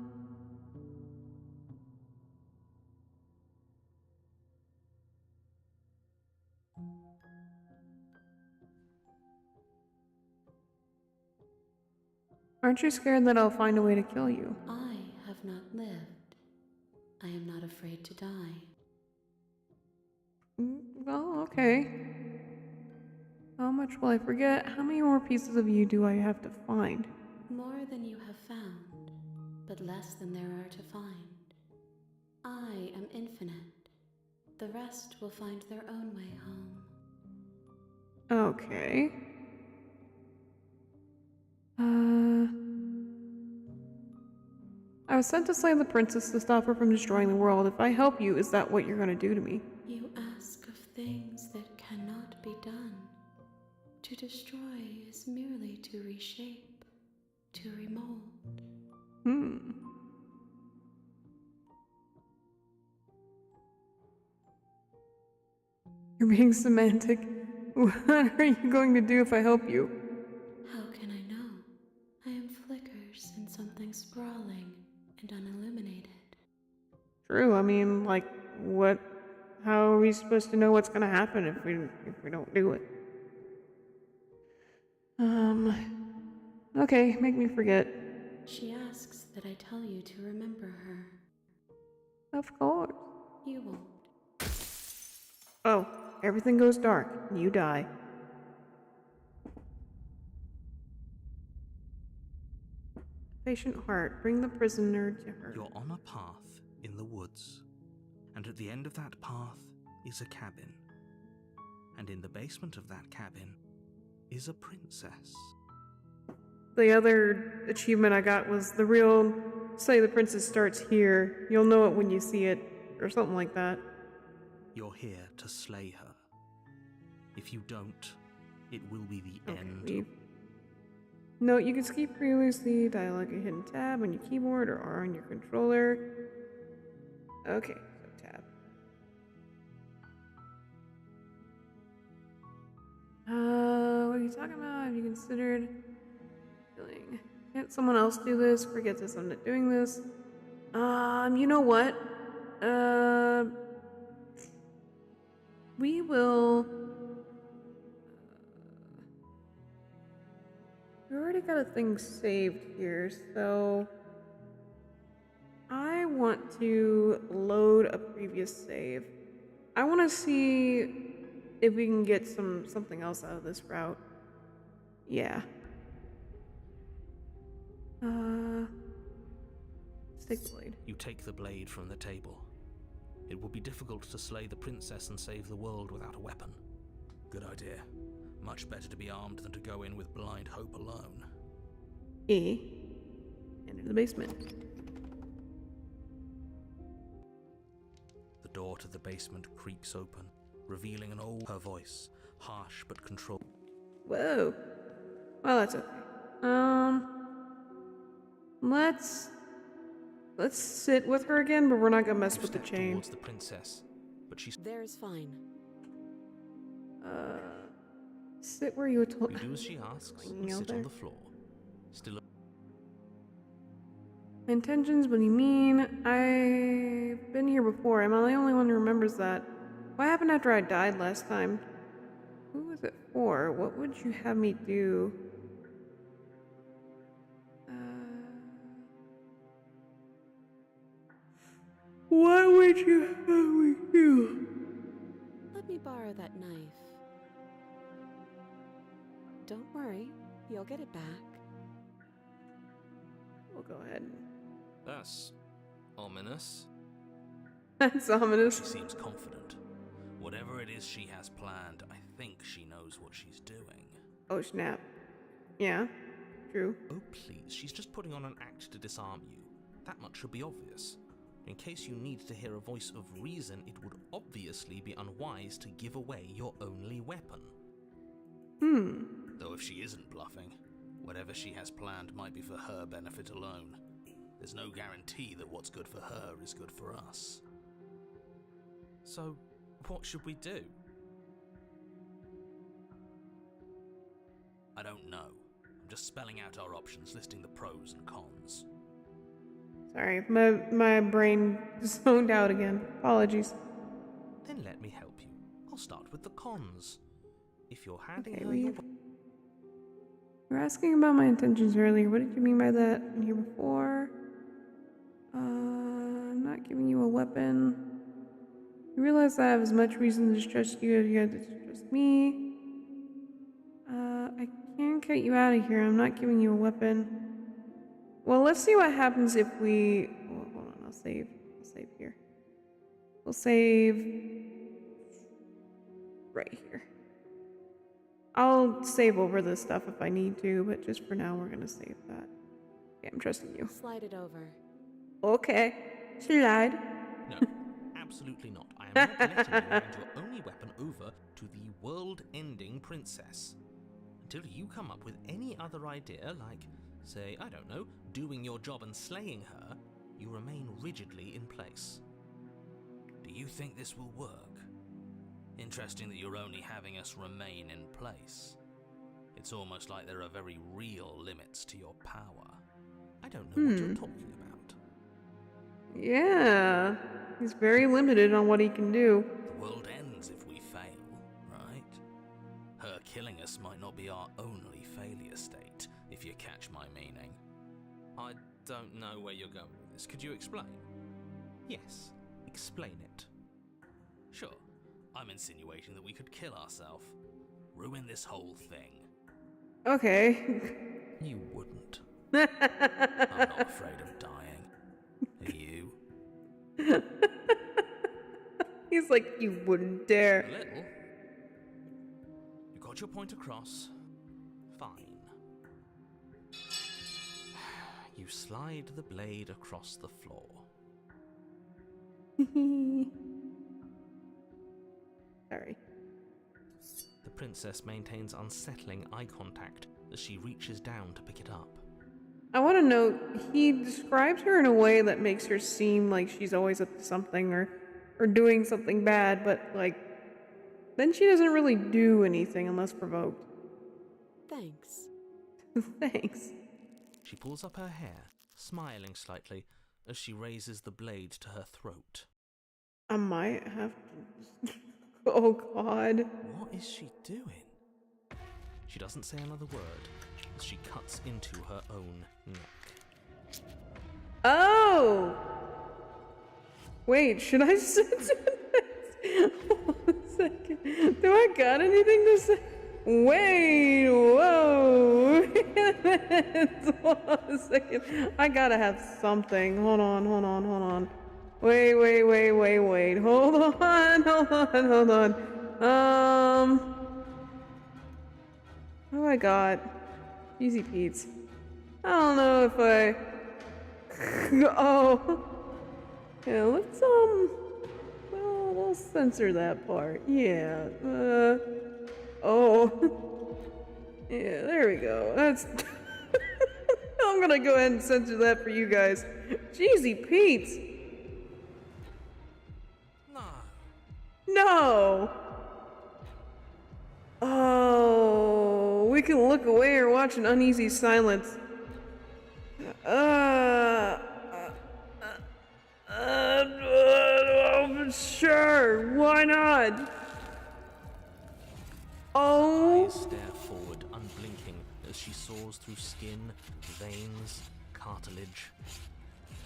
Aren't you scared that I'll find a way to kill you? I have not lived. I am not afraid to die. Well, okay. How much will I forget? How many more pieces of you do I have to find? More than you have found, but less than there are to find. I am infinite. The rest will find their own way home. Okay. I was sent to slay the princess to stop her from destroying the world. If I help you, is that what you're gonna do to me? You ask of things that cannot be done. To destroy is merely to reshape, to remold. You're being semantic. What are you going to do if I help you? How can I know? I am flickers in something sprawling and unilluminated. True, I mean, like, what? How are we supposed to know what's gonna happen if we don't do it? Okay, make me forget. She asks that I tell you to remember her. Of course. You won't. Oh, everything goes dark, and you die. Patient heart, bring the prisoner to her. You're on a path in the woods, and at the end of that path is a cabin. And in the basement of that cabin is a princess. The other achievement I got was the real, say the princess starts here, you'll know it when you see it, or something like that. You're here to slay her. If you don't, it will be the end. Leave. Note, you can skip previously, dialogue a hidden tab on your keyboard or R on your controller. Okay, so tab. What are you talking about? Have you considered killing? Can't someone else do this? Forget this, I'm not doing this. You know what? We will... We already got a thing saved here, so... I want to load a previous save. I want to see if we can get something else out of this route. Yeah. Stick blade. You take the blade from the table. It will be difficult to slay the princess and save the world without a weapon. Good idea. Much better to be armed than to go in with blind hope alone. Enter the basement. The door to the basement creaks open, revealing an old her voice, harsh but controlled. Whoa. Well, that's okay. Let's sit with her again, but we're not gonna mess with the Step chain. towards the princess, but she There's fine. Sit where you were told. You do as she asks and Hanging out sit on there. the floor. Still Intentions, what do you mean? I've been here before. Am I the only one who remembers that? What happened after I died last time? Who was it for? What would you have me do? What would you have me do? Let me borrow that knife. Don't worry, you'll get it back. We'll go ahead. That's ominous. That's ominous. she seems confident. Whatever it is she has planned, I think she knows what she's doing. Oh, snap. Yeah, true. Oh, please, she's just putting on an act to disarm you. That much should be obvious. In case you need to hear a voice of reason, it would obviously be unwise to give away your only weapon. Though if she isn't bluffing, whatever she has planned might be for her benefit alone. There's no guarantee that what's good for her is good for us. So, what should we do? I don't know. I'm just spelling out our options, listing the pros and cons. Sorry, my brain zoned out again. Apologies. Then let me help you. I'll start with the cons. If you're handing Okay, her well, your you were asking about my intentions earlier. What did you mean by that in here before? I'm not giving you a weapon. You realize I have as much reason to trust you as you have to trust me. I can't cut you out of here. I'm not giving you a weapon. Well, let's see what happens if we... Oh, hold on, I'll save. I'll save here. We'll save... right here. I'll save over this stuff if I need to, but just for now, we're gonna save that. Okay, I'm trusting you. Slide it over. Okay. Slide. No, absolutely not. I am not letting you hand your only weapon over to the world-ending princess. Until you come up with any other idea, like, say, I don't know, doing your job and slaying her, you remain rigidly in place. Do you think this will work? Interesting that you're only having us remain in place. It's almost like there are very real limits to your power. I don't know what you're talking about. Yeah. He's very limited on what he can do. The world ends if we fail, right? Her killing us might not be our only failure state, if you catch my meaning. I don't know where you're going with this. Could you explain? Yes, explain it. Sure, I'm insinuating that we could kill ourselves. Ruin this whole thing. Okay. You wouldn't. I'm not afraid of dying. Are you? He's like, you wouldn't A dare. little. You got your point across. Fine. You slide the blade across the floor. Sorry. The princess maintains unsettling eye contact as she reaches down to pick it up. I want to note, he describes her in a way that makes her seem like she's always up to something or doing something bad, but, like, then she doesn't really do anything unless provoked. Thanks. Thanks. She pulls up her hair, smiling slightly as she raises the blade to her throat. I might have to... Oh, God. What is she doing? She doesn't say another word as she cuts into her own neck. Oh! Wait, should I censor this? Hold on a second. Do I got anything to say? Wait, whoa. Hold on a second. I gotta have something. Hold on. Wait. Hold on. What do I got? Easy Pete's. I don't know if I... Oh. Yeah, let's, well, we'll censor that part. Yeah, oh. Yeah, there we go. That's... I'm gonna go ahead and censor that for you guys. Jeezy Pete's. No! Oh, we can look away or watch an uneasy silence. Sure, why not? Oh. Eyes stare forward, unblinking, as she soars through skin, veins, cartilage.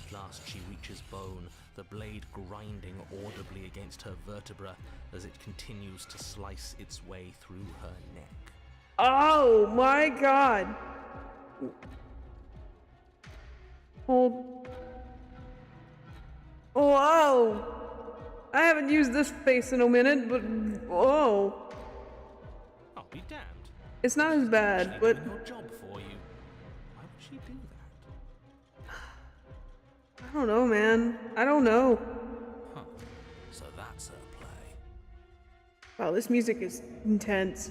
At last she reaches bone, the blade grinding audibly against her vertebra as it continues to slice its way through her neck. Oh my God. Hold. Whoa. I haven't used this face in a minute, but whoa. I'll be damned. It's not as bad, She's but doing your job for you. Why would she do that? I don't know, man. I don't know. Huh. So that's her play. Wow, this music is intense.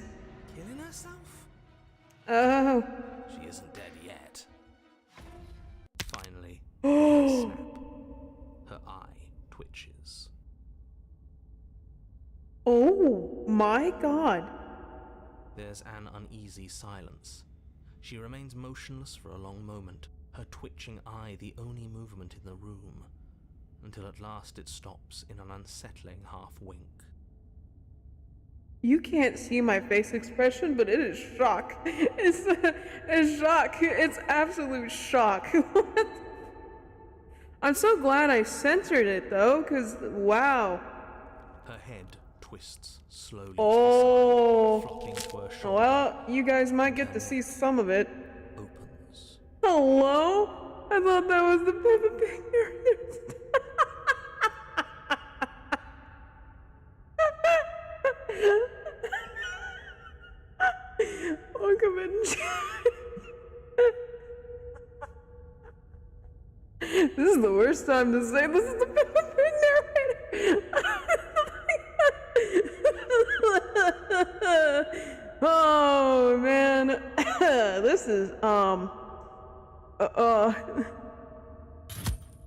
Killing herself? Oh. She isn't dead yet. Finally, a snap. Her eye twitches. Oh my God. There's an uneasy silence. She remains motionless for a long moment, her twitching eye the only movement in the room, until at last it stops in an unsettling half-wink. You can't see my face expression, but it is shock. It's shock. It's absolute shock. I'm so glad I censored it, though, because, wow. Her head twists slowly Oh. to the side, flopping to her shoulder. Well, you guys might get to see some of it. Opens. Hello? I thought that was the Peppa Pig narrator. Welcome in. This is the worst time to say this is the Peppa Pig narrator. Oh man, this is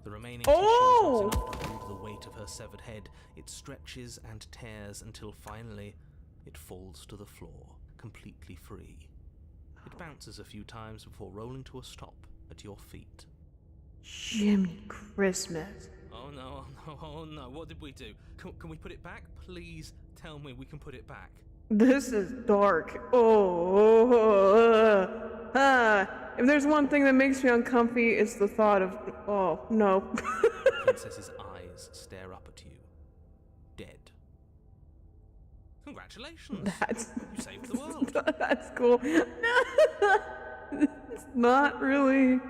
The remaining tissue is not enough to hold the weight of her severed head. It stretches and tears until finally it falls to the floor, completely free. It bounces a few times before rolling to a stop at your feet. Jiminy Christmas. Oh no, oh no, what did we do? Can we put it back? Please tell me we can put it back. This is dark. If there's one thing that makes me uncomfy, it's the thought of, oh, no. The princess's eyes stare up at you, dead. Congratulations! You saved the world. That's cool. It's not really.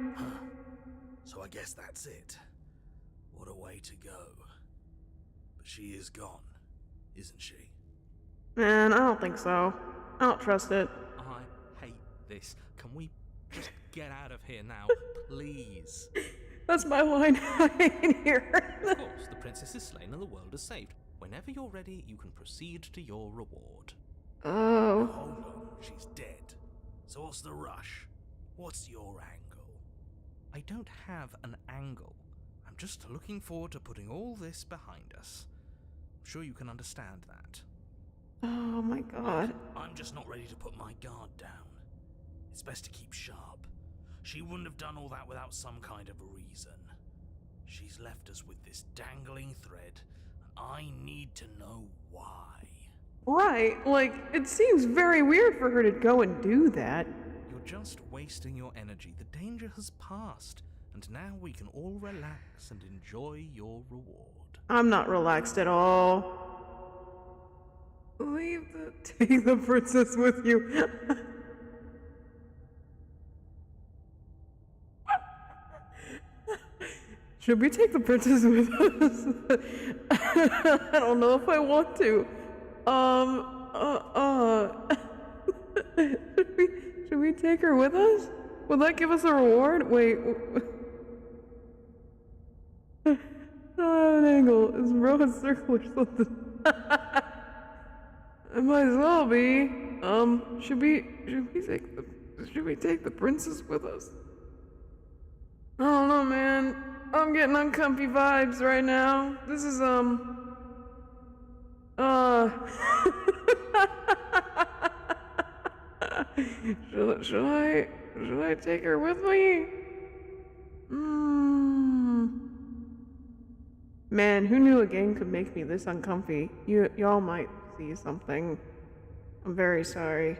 So I guess that's it. What a way to go. But she is gone, isn't she? Man, I don't think so. I don't trust it. I hate this. Can we just get out of here now, please? That's my line in here. Of course, the princess is slain and the world is saved. Whenever you're ready, you can proceed to your reward. Oh. Hold on, she's dead. So what's the rush? What's your angle? I don't have an angle. I'm just looking forward to putting all this behind us. I'm sure you can understand that. Oh my god. I'm just not ready to put my guard down. It's best to keep sharp. She wouldn't have done all that without some kind of a reason. She's left us with this dangling thread, and I need to know why. Right, like, it seems very weird for her to go and do that. You're just wasting your energy. The danger has passed, and now we can all relax and enjoy your reward. I'm not relaxed at all. Take the princess with you. Should we take the princess with us? I don't know if I want to. Should we take her with us? Will that give us a reward? Wait. I don't have an angle. Is row a circle or something? It might as well be. Should we take the princess with us? I don't know, man. I'm getting uncomfy vibes right now. This is should I take her with me? Man, who knew a game could make me this uncomfy? Y'all might see something. I'm very sorry.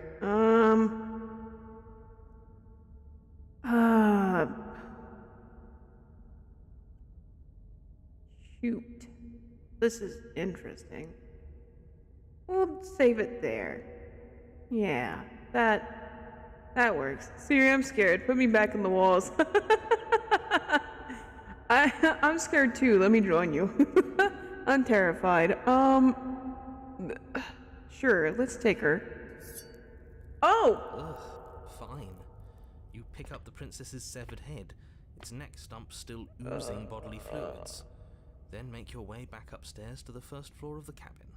Shoot. This is interesting. We'll save it there. Yeah, that works. Siri, I'm scared. Put me back in the walls. I'm scared too. Let me join you. I'm terrified. Sure, let's take her. Oh! Ugh, fine. You pick up the princess's severed head, its neck stump still oozing bodily fluids. Then make your way back upstairs to the first floor of the cabin.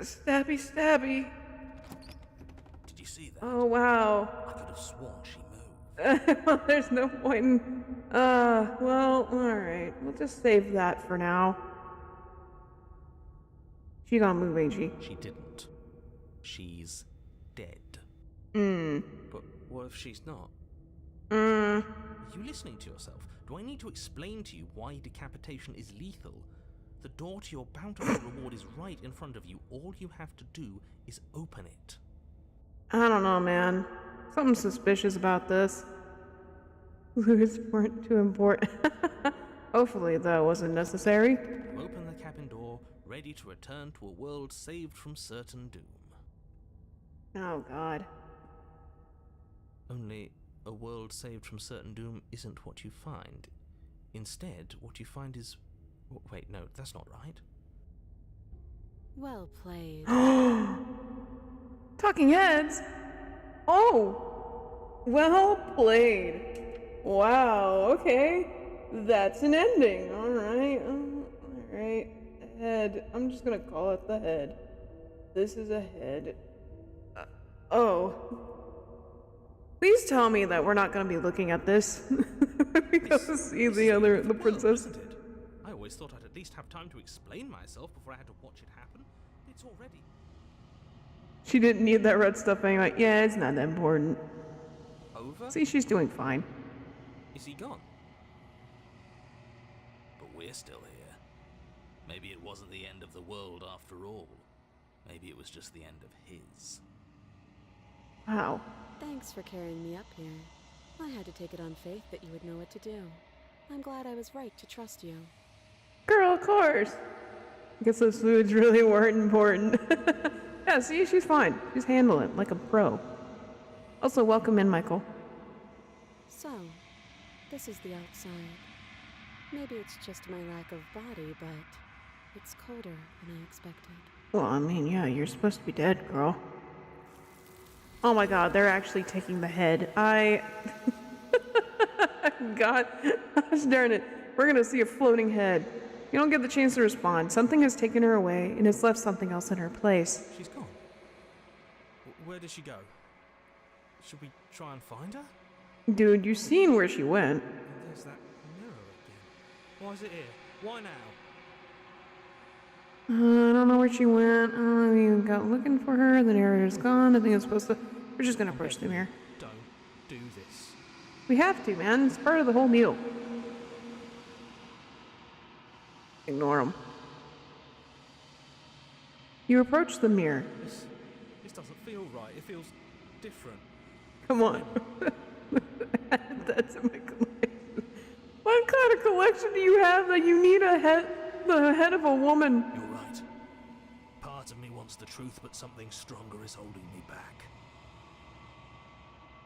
Stabby, stabby. Did you see that? Oh, wow. I could have sworn she moved. Well, there's no point in... well, alright. We'll just save that for now. She gonna move, ain't she? She didn't. She's dead. Hmm. But what if she's not? Are you listening to yourself? Do I need to explain to you why decapitation is lethal? The door to your bountiful reward is right in front of you. All you have to do is open it. I don't know, man. Something suspicious about this. Fluids weren't too important. Hopefully that wasn't necessary. You open the cabin door, ready to return to a world saved from certain doom. Oh, God. Only a world saved from certain doom isn't what you find. Instead, what you find is... Wait, no, that's not right. Well played. Talking heads? Oh! Well played. Wow, okay. That's an ending. Alright. Alright. Head. I'm just gonna call it the head. This is a head. Oh. Please tell me that we're not gonna be looking at this. We go to see the princess. Isn't it? I always thought I'd at least have time to explain myself before I had to watch it happen. It's already... She didn't need that red stuff anyway. Yeah, it's not that important. Over? See, she's doing fine. Is he gone? But we're still here. Maybe it wasn't the end of the world after all. Maybe it was just the end of his. Wow. Thanks for carrying me up here. I had to take it on faith that you would know what to do. I'm glad I was right to trust you. Girl, of course. I guess those fluids really weren't important. Yeah, see, she's fine. She's handling it like a pro. Also, welcome in, Michael. So, this is the outside. Maybe it's just my lack of body, but it's colder than I expected. Well, I mean, yeah, you're supposed to be dead, girl. Oh my god, they're actually taking the head. God, gosh darn it. We're gonna see a floating head. You don't get the chance to respond. Something has taken her away, and it's left something else in her place. She's gone. Where did she go? Should we try and find her? Dude, you've seen where she went. And there's that mirror again. Why is it here? Why now? I don't know where she went. We got looking for her, the narrator's gone. I think it's supposed to... We're just gonna approach the mirror. Don't do this. We have to, man. It's part of the whole deal. Ignore him. You approach the mirror. This doesn't feel right. It feels different. Come on. That's in my collection. What kind of collection do you have that you need the head of a woman? You're right. Part of me wants the truth, but something stronger is holding me back.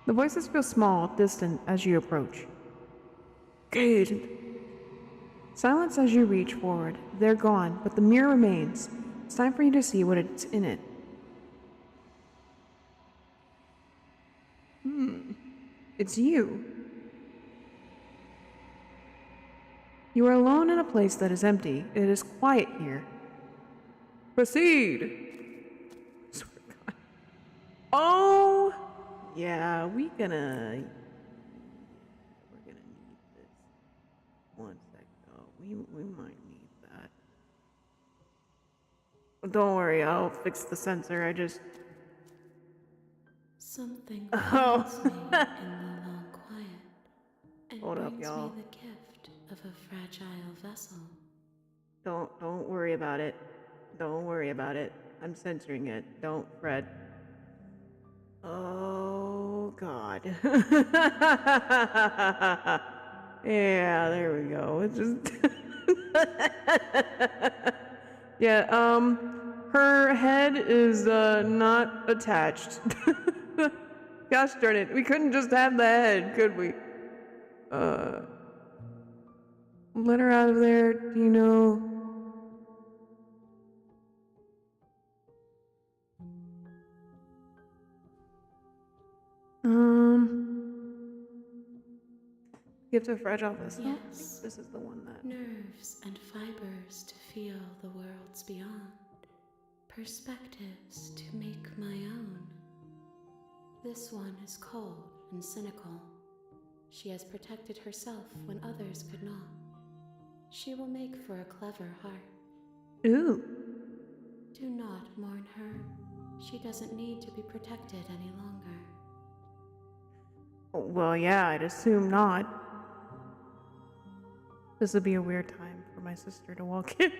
The voices feel small, distant as you approach. Good. Silence as you reach forward. They're gone, but the mirror remains. It's time for you to see what it's in it. It's you. You are alone in a place that is empty. It is quiet here. Proceed. I swear to God. Oh, yeah, we're gonna need this. One sec, though. We might need that. Don't worry, I'll fix the sensor. Something Oh. finds me in the long quiet and Hold up, brings y'all. me the gift of a fragile vessel. Don't worry about it. Don't worry about it. I'm censoring it. Don't fret. Oh God. Yeah, there we go. It's just yeah, her head is not attached. Gosh darn it. We couldn't just have the head, could we? Let her out of there. Do you know? Gift of fragile vessel. Yes. This is the one that. Nerves and fibers to feel the worlds beyond. Perspectives to make my own. This one is cold and cynical. She has protected herself when others could not. She will make for a clever heart. Ooh. Do not mourn her. She doesn't need to be protected any longer. Well, yeah, I'd assume not. This would be a weird time for my sister to walk in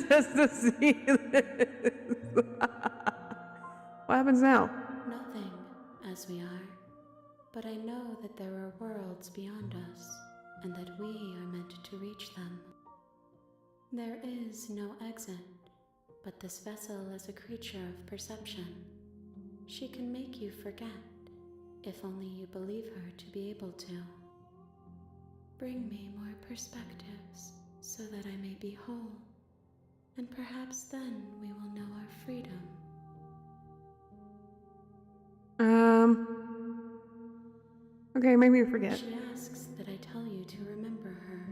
just to see this. What happens now? Nothing, as we are. But I know that there are worlds beyond us, and that we are meant to reach them. There is no exit, but this vessel is a creature of perception. She can make you forget, if only you believe her to be able to. Bring me more perspectives, so that I may be whole, and perhaps then we will know our freedom. Okay, maybe you forget. She asks that I tell you to remember her.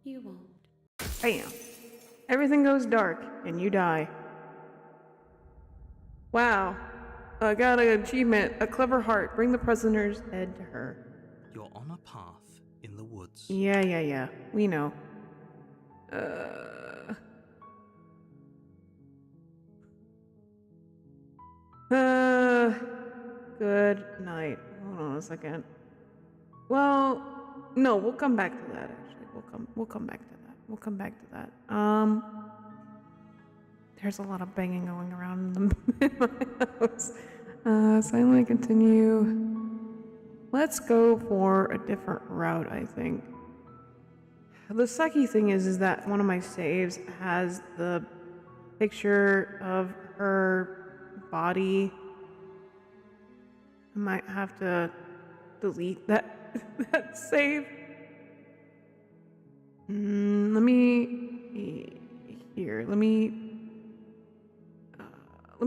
You won't. Bam. Everything goes dark, and you die. Wow. I got an achievement. A clever heart. Bring the prisoner's head to her. You're on a path in the woods. Yeah. We know. Good night. Hold on a second. Well, no, we'll come back to that, actually. We'll come back to that. There's a lot of banging going around in my house. Silently continue. Let's go for a different route, I think. The sucky thing is that one of my saves has the picture of her body. I might have to delete that save. Let me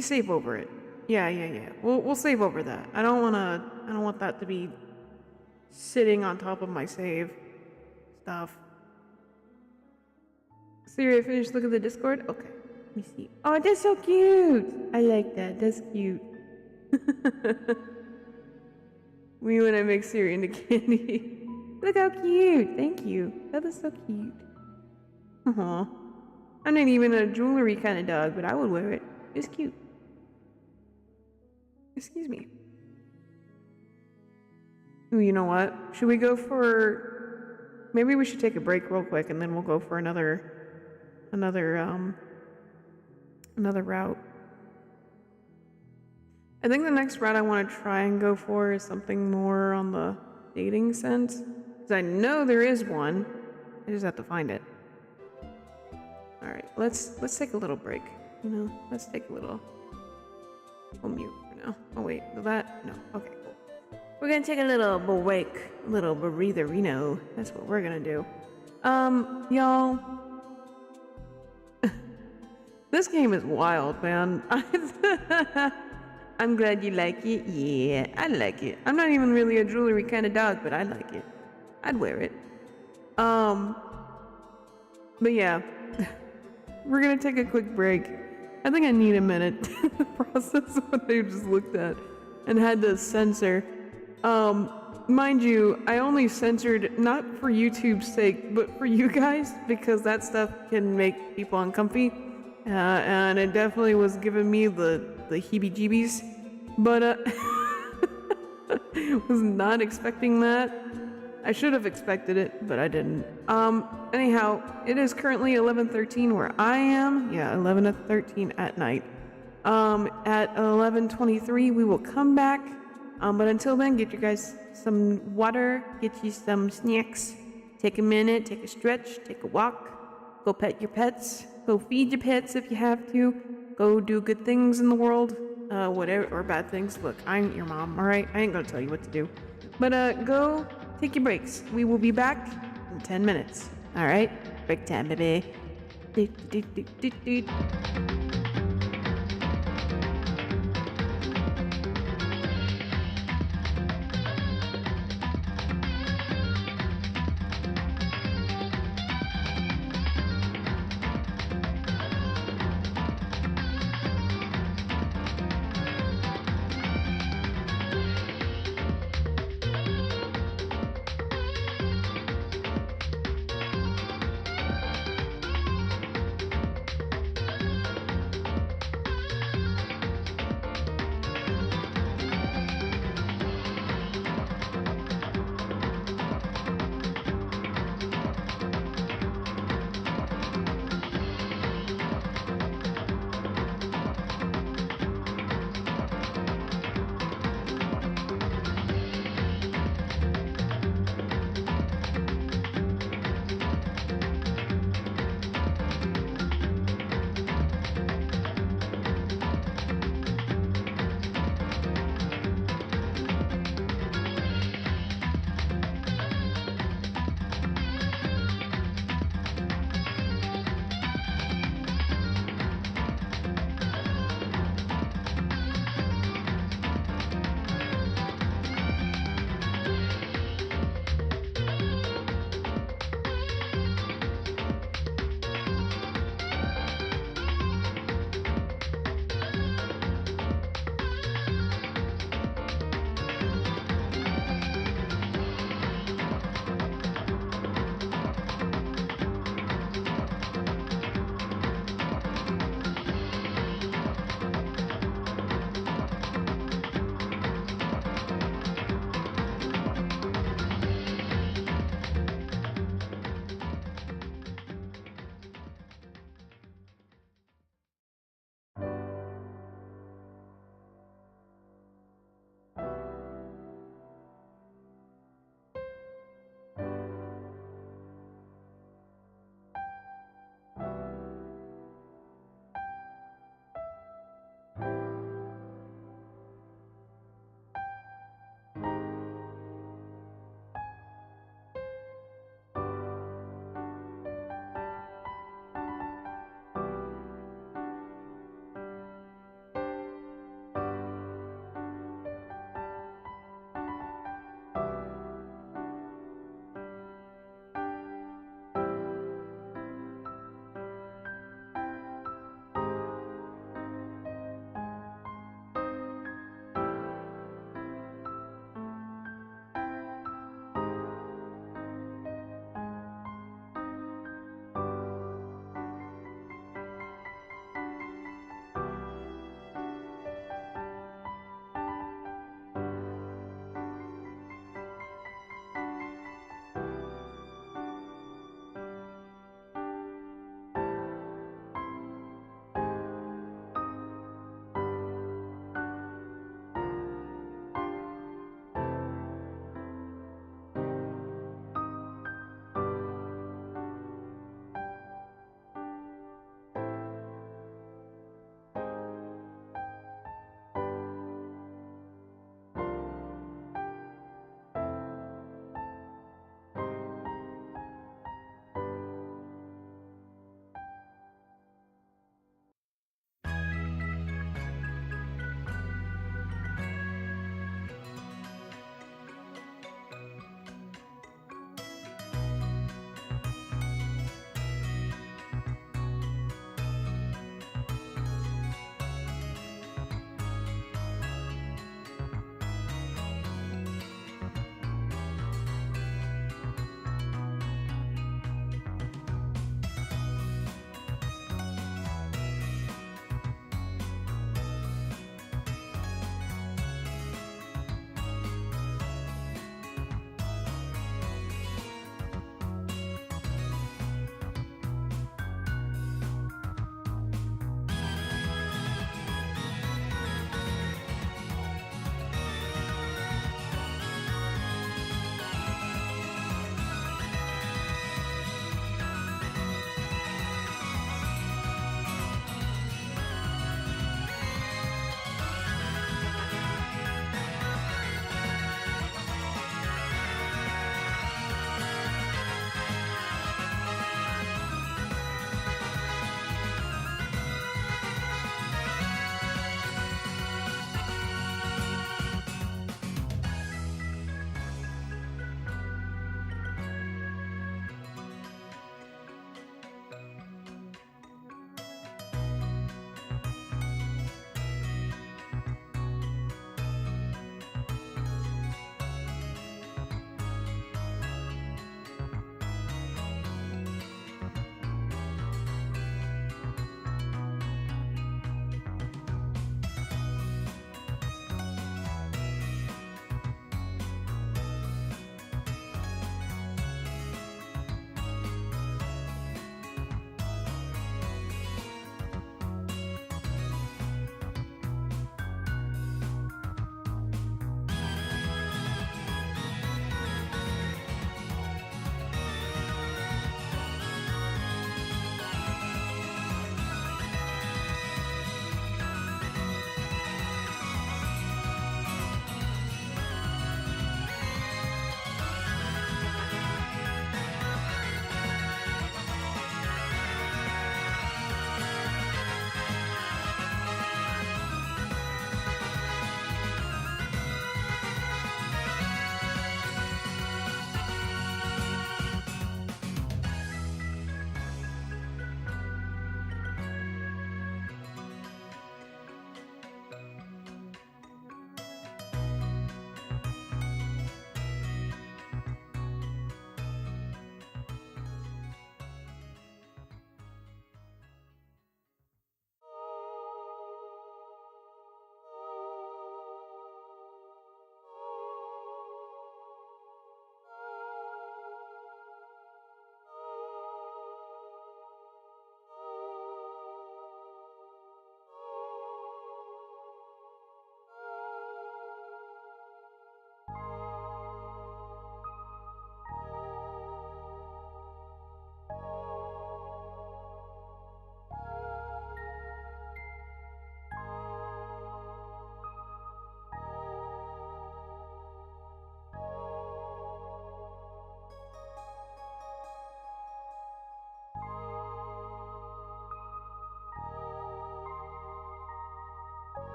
save over it. Yeah. We'll save over that. I don't want that to be sitting on top of my save stuff. Siri, I finished looking at the Discord? Okay. Let me see. Oh, that's so cute! I like that. That's cute. Me when I make Siri into candy. Look how cute! Thank you. That is so cute. Aww. I'm not even a jewelry kind of dog, but I would wear it. It's cute. Excuse me. Ooh, you know what? Should we go for... Maybe we should take a break real quick and then we'll go for another route. I think the next route I want to try and go for is something more on the dating sense. Because I know there is one. I just have to find it. Alright, let's take a little break. You know, let's take a little... We'll mute for now. Oh wait, that? No. Okay, cool. We're gonna take a little break. A little breather, you know. That's what we're gonna do. Y'all... This game is wild, man. I'm glad you like it. Yeah, I like it. I'm not even really a jewelry kind of dog, but I like it. I'd wear it. But yeah. We're gonna take a quick break. I think I need a minute to process what I just looked at and had to censor. Mind you, I only censored not for YouTube's sake, but for you guys, because that stuff can make people uncomfy. And it definitely was giving me the heebie-jeebies, but was not expecting that. I should have expected it, but I didn't. Anyhow, it is currently 11:13 where I am. Yeah, 11:13 at night. At 11:23 we will come back. But until then, get you guys some water, get you some snacks, take a minute, take a stretch, take a walk, go pet your pets. Go feed your pets if you have to. Go do good things in the world. Whatever, or bad things. Look, I ain't your mom, alright? I ain't gonna tell you what to do. But, go take your breaks. We will be back in 10 minutes. Alright? Break time, baby.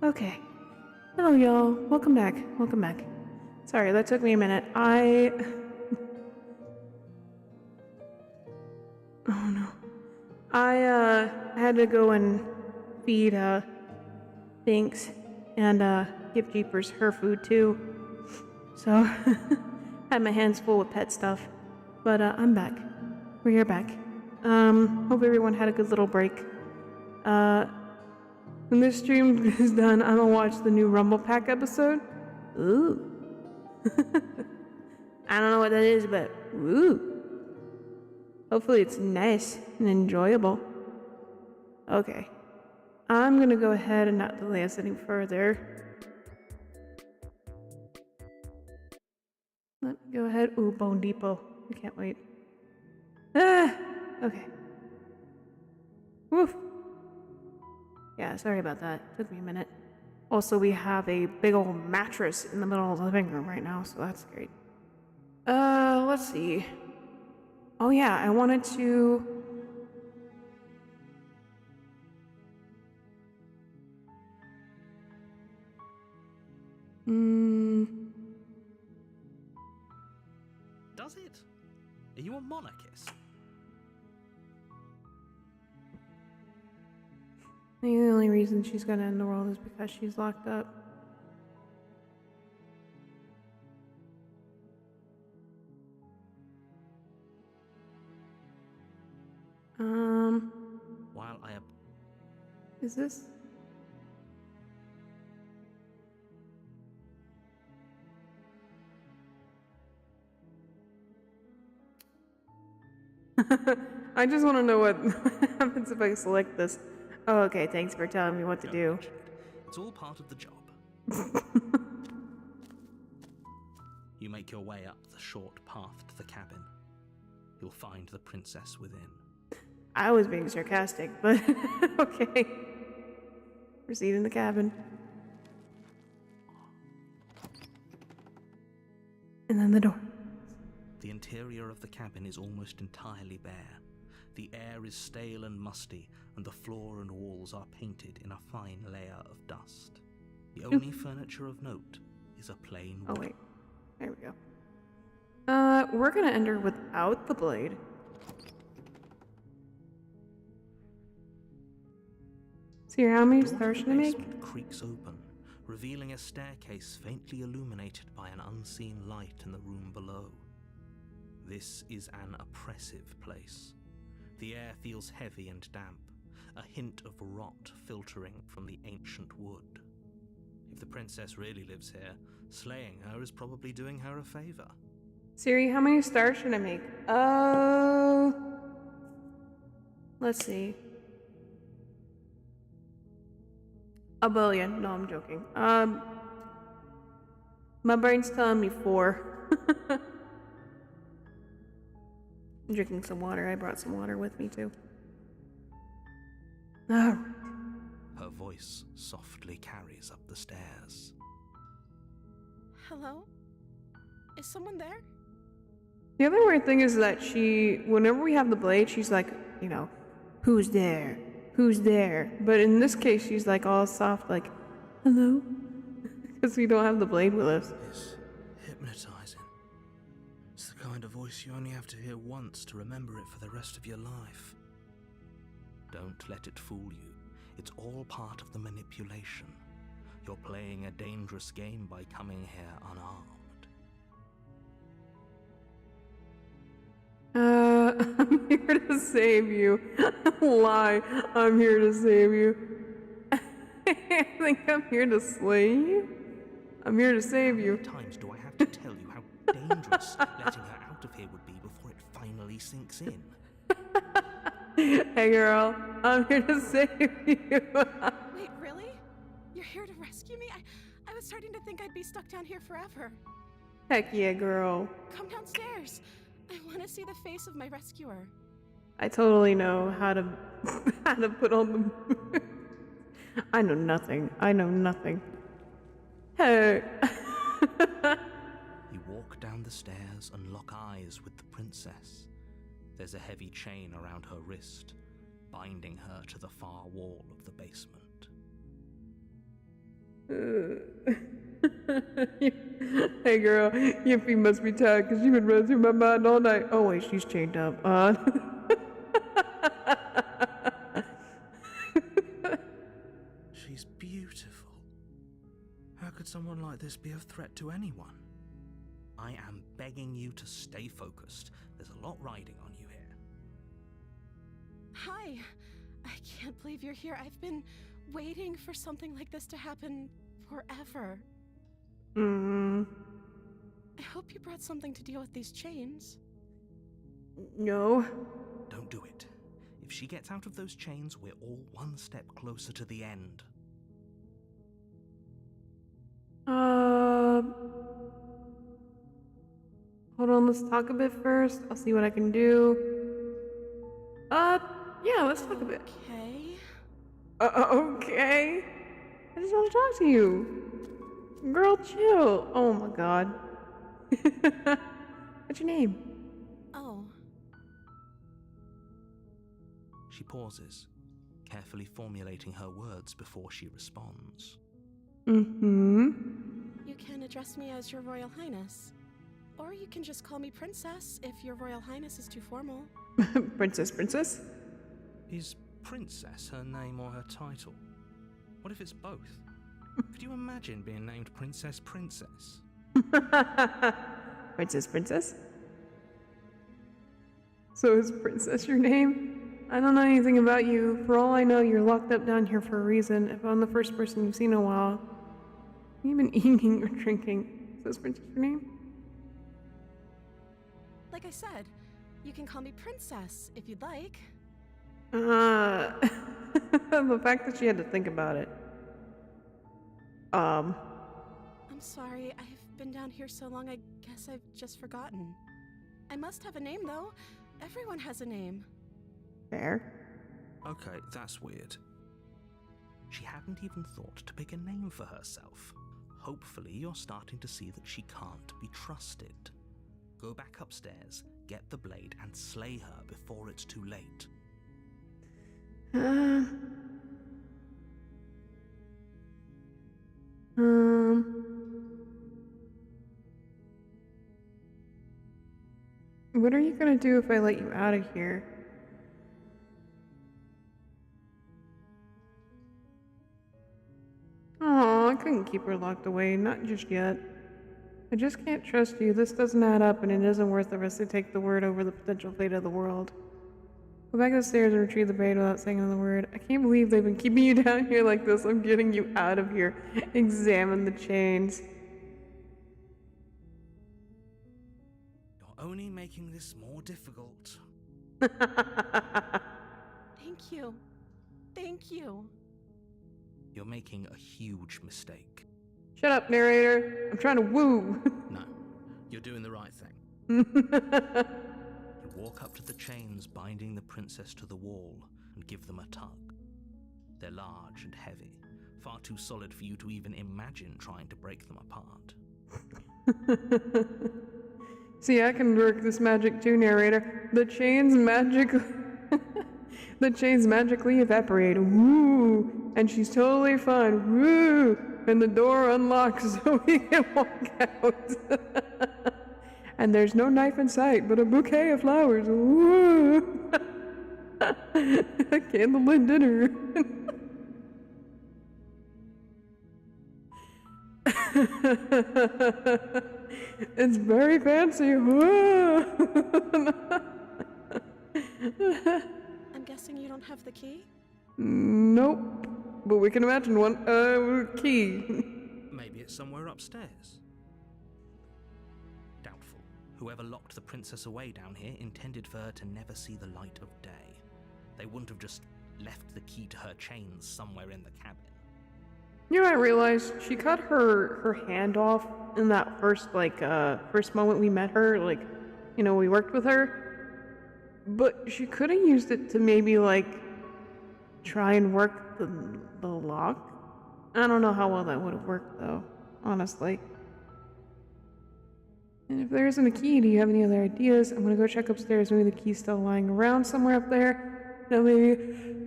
Okay. Hello, y'all. Welcome back. Welcome back. Sorry, that took me a minute. Oh no. I had to go and feed Binks and give Jeepers her food too. So had my hands full with pet stuff. But I'm back. We're back. Hope everyone had a good little break. When this stream is done, I'm gonna watch the new Rumble Pack episode. Ooh. I don't know what that is, but ooh. Hopefully it's nice and enjoyable. Okay. I'm gonna go ahead and not delay us any further. Let me go ahead. Ooh, Bone Depot. I can't wait. Okay. Woof. Yeah, sorry about that. Took me a minute. Also, we have a big old mattress in the middle of the living room right now, so that's great. Let's see. Oh yeah, I wanted to... Does it? Are you a monarchist? I think the only reason she's gonna end the world is because she's locked up. While I Is this? I just want to know what happens if I select this. Oh, okay, thanks for telling me what to do. mention it. It's all part of the job. You make your way up the short path to the cabin. You'll find the princess within. I was being sarcastic, but okay. Proceed in the cabin. And then the door. The interior of the cabin is almost entirely bare. The air is stale and musty, and the floor and walls are painted in a fine layer of dust. The only furniture of note is a plain Oh, wood. wait. There we go. We're gonna enter without the blade. So how many The door stars to should the I make? basement creaks open, revealing a staircase faintly illuminated by an unseen light in the room below. This is an oppressive place. The air feels heavy and damp, a hint of rot filtering from the ancient wood. If the princess really lives here, slaying her is probably doing her a favor. Siri, how many stars should I make? Let's see. 1 billion. No, I'm joking. My brain's telling me 4. I'm drinking some water. I brought some water with me too. Alright. Her voice softly carries up the stairs. Hello? Is someone there? The other weird thing is that whenever we have the blade, she's like, you know, who's there? Who's there? But in this case, she's like all soft, like, hello? Because we don't have the blade with us. It's hypnotizing. It's the kind of voice you only have to hear once to remember it for the rest of your life. Don't let it fool you. It's all part of the manipulation. You're playing a dangerous game by coming here unarmed. I'm here to save you. Lie. I'm here to save you. I think I'm here to slay you. I'm here to save you. How many times do I have to tell you how dangerous letting her out of here would be before it finally sinks in? Hey girl, I'm here to save you. Wait, really? You're here to rescue me? I was starting to think I'd be stuck down here forever. Heck yeah, girl. Come downstairs. I want to see the face of my rescuer. I totally know how to put on the I know nothing. I know nothing. Hey. You walk down the stairs and lock eyes with the princess. There's a heavy chain around her wrist, binding her to the far wall of the basement. Hey girl, your feet must be tired because you've been running through my mind all night. Oh wait, she's chained up. She's beautiful. How could someone like this be a threat to anyone? I am begging you to stay focused. There's a lot riding on you here. Hi. I can't believe you're here. I've been waiting for something like this to happen forever. I hope you brought something to deal with these chains. No. Don't do it. If she gets out of those chains, we're all one step closer to the end. Hold on, let's talk a bit first. I'll see what I can do. Yeah, let's talk a bit. Okay. Okay. I just want to talk to you. Girl, chill. Oh my god. What's your name? Oh. She pauses, carefully formulating her words before she responds. You can address me as Your Royal Highness. Or you can just call me Princess if Your Royal Highness is too formal. Princess? Is Princess her name or her title? What if it's both? Could you imagine being named Princess? Princess? So is Princess your name? I don't know anything about you. For all I know, you're locked up down here for a reason. If I'm the first person you've seen in a while, you've been eating or drinking. So is Princess your name? Like I said, you can call me Princess if you'd like. The fact that she had to think about it. I'm sorry, I've been down here so long, I guess I've just forgotten. I must have a name, though. Everyone has a name. Fair. Okay, that's weird. She hadn't even thought to pick a name for herself. Hopefully you're starting to see that she can't be trusted. Go back upstairs, get the blade, and slay her before it's too late. What are you gonna do if I let you out of here? Oh, I couldn't keep her locked away, not just yet. I just can't trust you. This doesn't add up, and it isn't worth the risk to take the word over the potential fate of the world. Go back upstairs and retrieve the blade without saying another word. I can't believe they've been keeping you down here like this. I'm getting you out of here. Examine the chains. You're only making this more difficult. Thank you. Thank you. You're making a huge mistake. Shut up, narrator. I'm trying to woo. No, you're doing the right thing. You walk up to the chains binding the princess to the wall and give them a tug. They're large and heavy, far too solid for you to even imagine trying to break them apart. See, I can work this magic too, narrator. The chains magically evaporate. Woo! And she's totally fine. Woo! And the door unlocks so we can walk out. And there's no knife in sight, but a bouquet of flowers. Woo! A candlelit dinner. It's very fancy. Woo! I'm guessing you don't have the key? Nope. But we can imagine one. Key. Maybe it's somewhere upstairs. Doubtful. Whoever locked the princess away down here intended for her to never see the light of day. They wouldn't have just left the key to her chains somewhere in the cabin. You know, I realized she cut her hand off in that first moment we met her, we worked with her. But she could have used it to maybe, try and work the lock. I don't know how well that would have worked, though, honestly. And if there isn't a key, do you have any other ideas? I'm gonna go check upstairs. Maybe the key's still lying around somewhere up there. Now maybe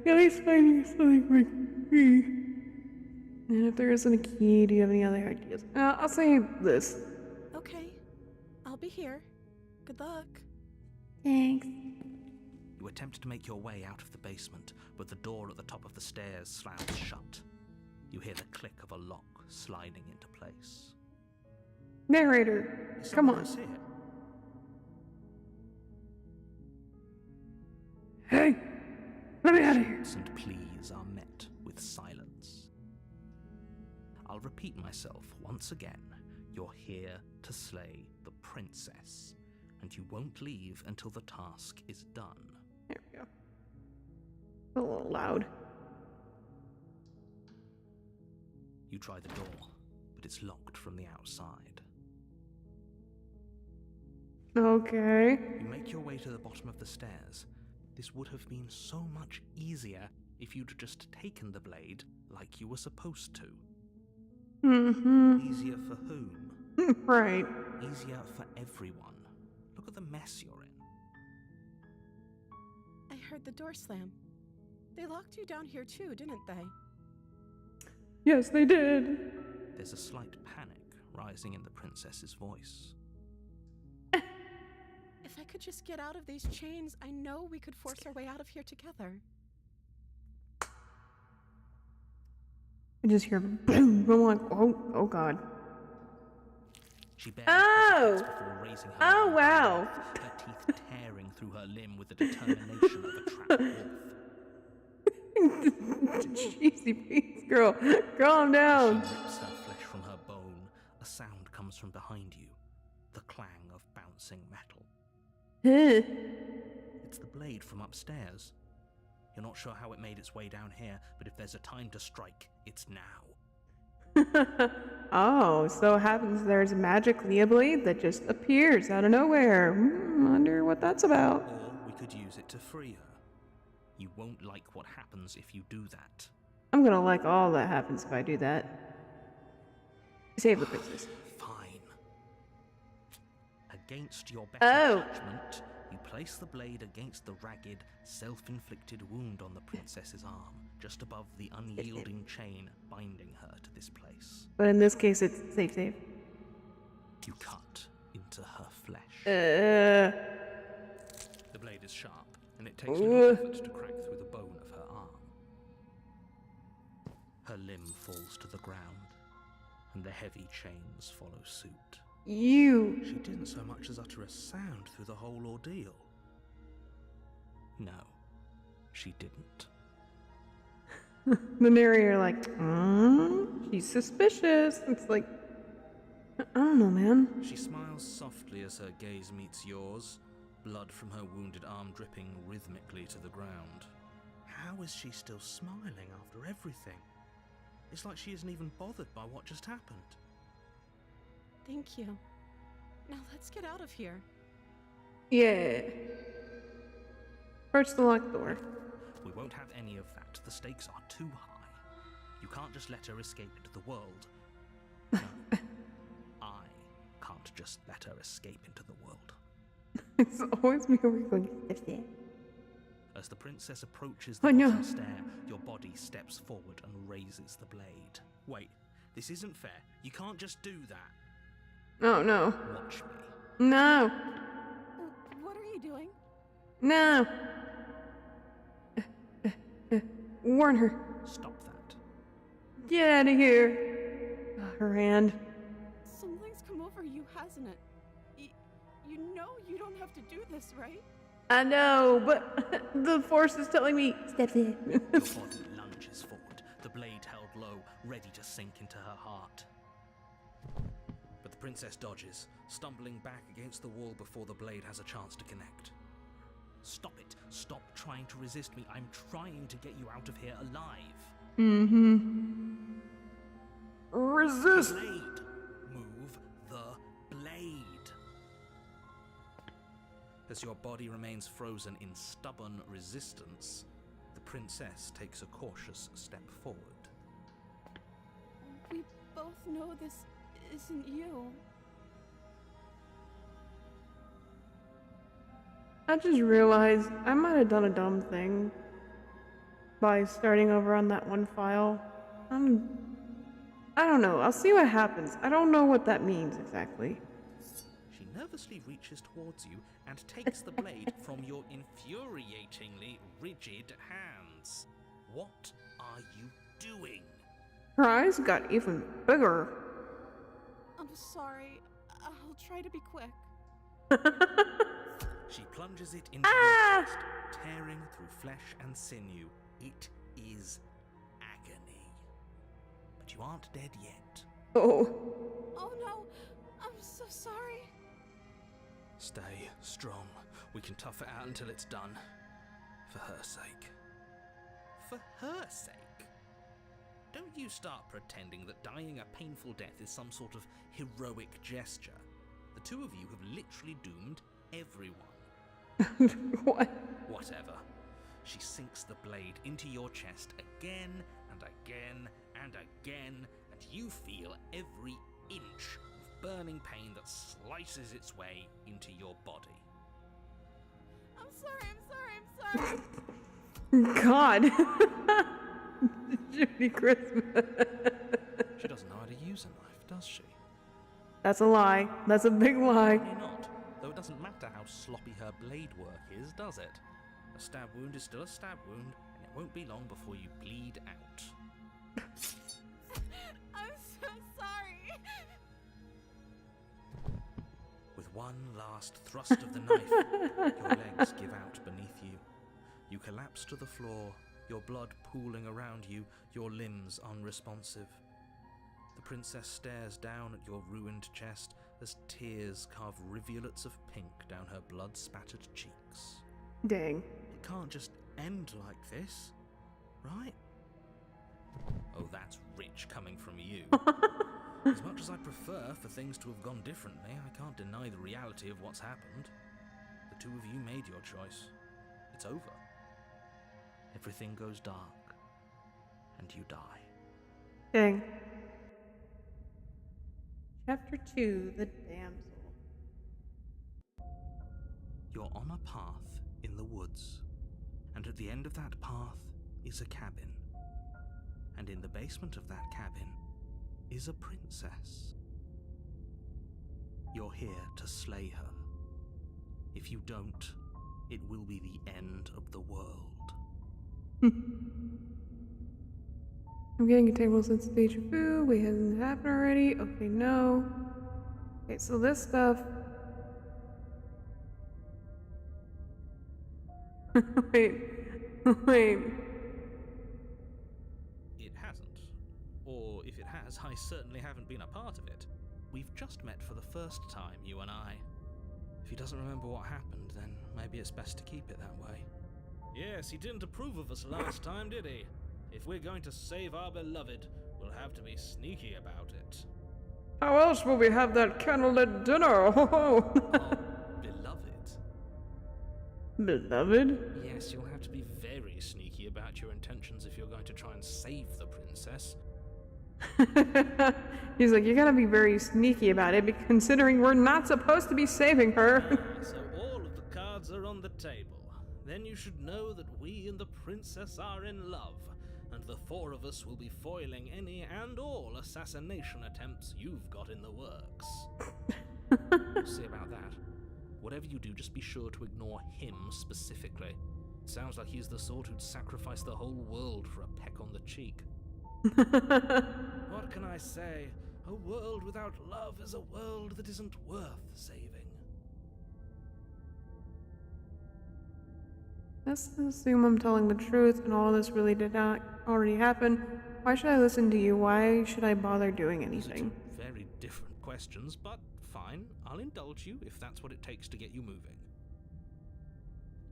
at least finding something for me. And if there isn't a key, do you have any other ideas? I'll say this. Okay. I'll be here. Good luck. Thanks. You attempt to make your way out of the basement, but the door at the top of the stairs slams shut. You hear the click of a lock sliding into place. Narrator, Is come someone on. else here? Hey, let me out of here. Shouts and pleas are met with silence. I'll repeat myself once again. You're here to slay the princess, and you won't leave until the task is done. There we go. A little loud. You try the door, but it's locked from the outside. Okay. You make your way to the bottom of the stairs. This would have been so much easier if you'd just taken the blade like you were supposed to. Mm-hmm. Easier for whom? Right. Easier for everyone. Look at the mess you're in. I heard the door slam. They locked you down here too, didn't they? Yes, they did. There's a slight panic rising in the princess's voice. If I could just get out of these chains, I know we could force our way out of here together. I just hear boom. I'm like, oh God. She barely Oh! hesitates before raising her Oh, arm, wow. her teeth tearing through her limb with the determination of a trapped wolf. Cheesy face, girl. Calm As down. she rips her flesh from her bone, a sound comes from behind you, the clang of bouncing metal. Huh. It's the blade from upstairs. You're not sure how it made its way down here, but if there's a time to strike, it's now. Oh, so it happens there's magically a blade that just appears out of nowhere. Wonder what that's about. Or we could use it to free her. You won't like what happens if you do that. I'm gonna like all that happens if I do that. Save the princess. Fine. Against your better Oh. judgment, you place the blade against the ragged, self-inflicted wound on the princess's arm, just above the unyielding chain binding her to this place. But in this case, it's safe. You cut into her flesh. Uh, The blade is sharp, and it takes little Ugh. effort to crack through the bone of her arm. Her limb falls to the ground, and the heavy chains follow suit. you. She didn't so much as utter a sound through the whole ordeal. No, she didn't. The narrator, like, she's suspicious. It's like, I don't know, man. She smiles softly as her gaze meets yours, blood from her wounded arm dripping rhythmically to the ground. How is she still smiling after everything? It's like she isn't even bothered by what just happened. Thank you. Now let's get out of here. Yeah. Approach the locked door. We won't have any of that. The stakes are too high. You can't just let her escape into the world. No, I can't just let her escape into the world. It's always me over going, As the princess approaches the Oh, no. bottom stair, your body steps forward and raises the blade. Wait, this isn't fair. You can't just do that. Oh, no. Watch me. No. What are you doing? No. Warn her. Stop that. Get out of here. Her hand. Something's come over you, hasn't it? You know you don't have to do this, right? I know, but the force is telling me, step in. Your body lunges forward, the blade held low, ready to sink into her heart. But the princess dodges, stumbling back against the wall before the blade has a chance to connect. Stop it. Stop trying to resist me. I'm trying to get you out of here alive. Resist. Blade. Move the blade. As your body remains frozen in stubborn resistance, the princess takes a cautious step forward. We both know this isn't you. I just realized I might have done a dumb thing by starting over on that one file. I'm I don't know. I'll see what happens. I don't know what that means exactly. She nervously reaches towards you and takes the blade from your infuriatingly rigid hands. What are you doing? Her eyes got even bigger. I'm sorry. I'll try to be quick. She plunges it into your chest, tearing through flesh and sinew. It is agony. But you aren't dead yet. Oh. Oh no, I'm so sorry. Stay strong. We can tough it out until it's done. For her sake. For her sake? Don't you start pretending that dying a painful death is some sort of heroic gesture. The two of you have literally doomed everyone. What? Whatever. She sinks the blade into your chest again and again and again, and you feel every inch of burning pain that slices its way into your body. I'm sorry, I'm sorry, I'm sorry. God. Judy Christmas. She doesn't know how to use a knife, does she? That's a lie. That's a big lie. Probably not, though it doesn't matter how sloppy her blade work is, does it? A stab wound is still a stab wound, and it won't be long before you bleed out. I'm so sorry. With one last thrust of the knife, your legs give out beneath you. You collapse to the floor, your blood pooling around you, your limbs unresponsive. The princess stares down at your ruined chest as tears carve rivulets of pink down her blood-spattered cheeks. Dang. It can't just end like this, right? Oh, that's rich coming from you. As much as I prefer for things to have gone differently, I can't deny the reality of what's happened. The two of you made your choice. It's over. Everything goes dark, and you die. Dang. Chapter 2, The Damsel. You're on a path in the woods, and at the end of that path is a cabin. And in the basement of that cabin is a princess. You're here to slay her. If you don't, it will be the end of the world. I'm getting a table since deja vu. Wait, hasn't it happened already? Okay, no. Okay, so this stuff. Wait. It hasn't. Or if it has, I certainly haven't been a part of it. We've just met for the first time, you and I. If he doesn't remember what happened, then maybe it's best to keep it that way. Yes, he didn't approve of us last time, did he? If we're going to save our beloved, we'll have to be sneaky about it. How else will we have that candlelit dinner? Our beloved? Beloved? Yes, you'll have to be very sneaky about your intentions if you're going to try and save the princess. He's like, you gotta be very sneaky about it, considering we're not supposed to be saving her. So all of the cards are on the table. Then you should know that we and the princess are in love, and the four of us will be foiling any and all assassination attempts you've got in the works. We'll see about that. Whatever you do, just be sure to ignore him specifically. It sounds like he's the sort who'd sacrifice the whole world for a peck on the cheek. What can I say? A world without love is a world that isn't worth saving. Let's assume I'm telling the truth and all this really did not already happen. Why should I listen to you? Why should I bother doing anything? These are two very different questions, but fine. I'll indulge you if that's what it takes to get you moving.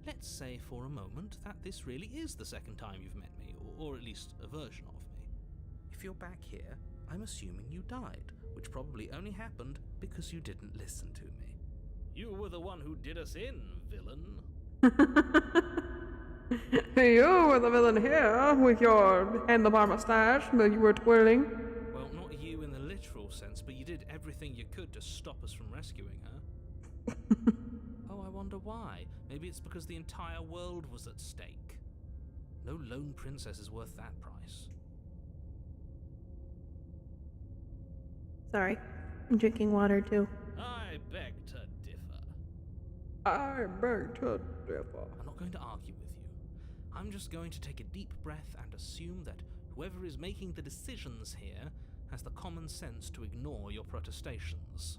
Let's say for a moment that this really is the second time you've met me, or at least a version of me. If you're back here, I'm assuming you died, which probably only happened because you didn't listen to me. You were the one who did us in, villain. You were the villain here with your handlebar mustache that you were twirling. Well, not you in the literal sense, but you did everything you could to stop us from rescuing her. Oh, I wonder why. Maybe it's because the entire world was at stake. No lone princess is worth that price. Sorry, I'm drinking water too. I beg to differ. I beg to differ. I'm not going to argue with you. I'm just going to take a deep breath and assume that whoever is making the decisions here has the common sense to ignore your protestations.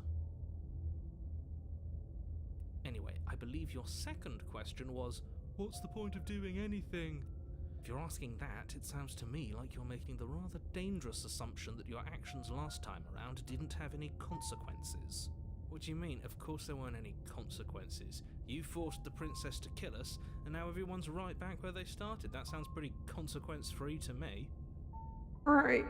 Anyway, I believe your second question was, what's the point of doing anything? If you're asking that, it sounds to me like you're making the rather dangerous assumption that your actions last time around didn't have any consequences. What do you mean? Of course there weren't any consequences. You forced the princess to kill us, and now everyone's right back where they started. That sounds pretty consequence-free to me. Right.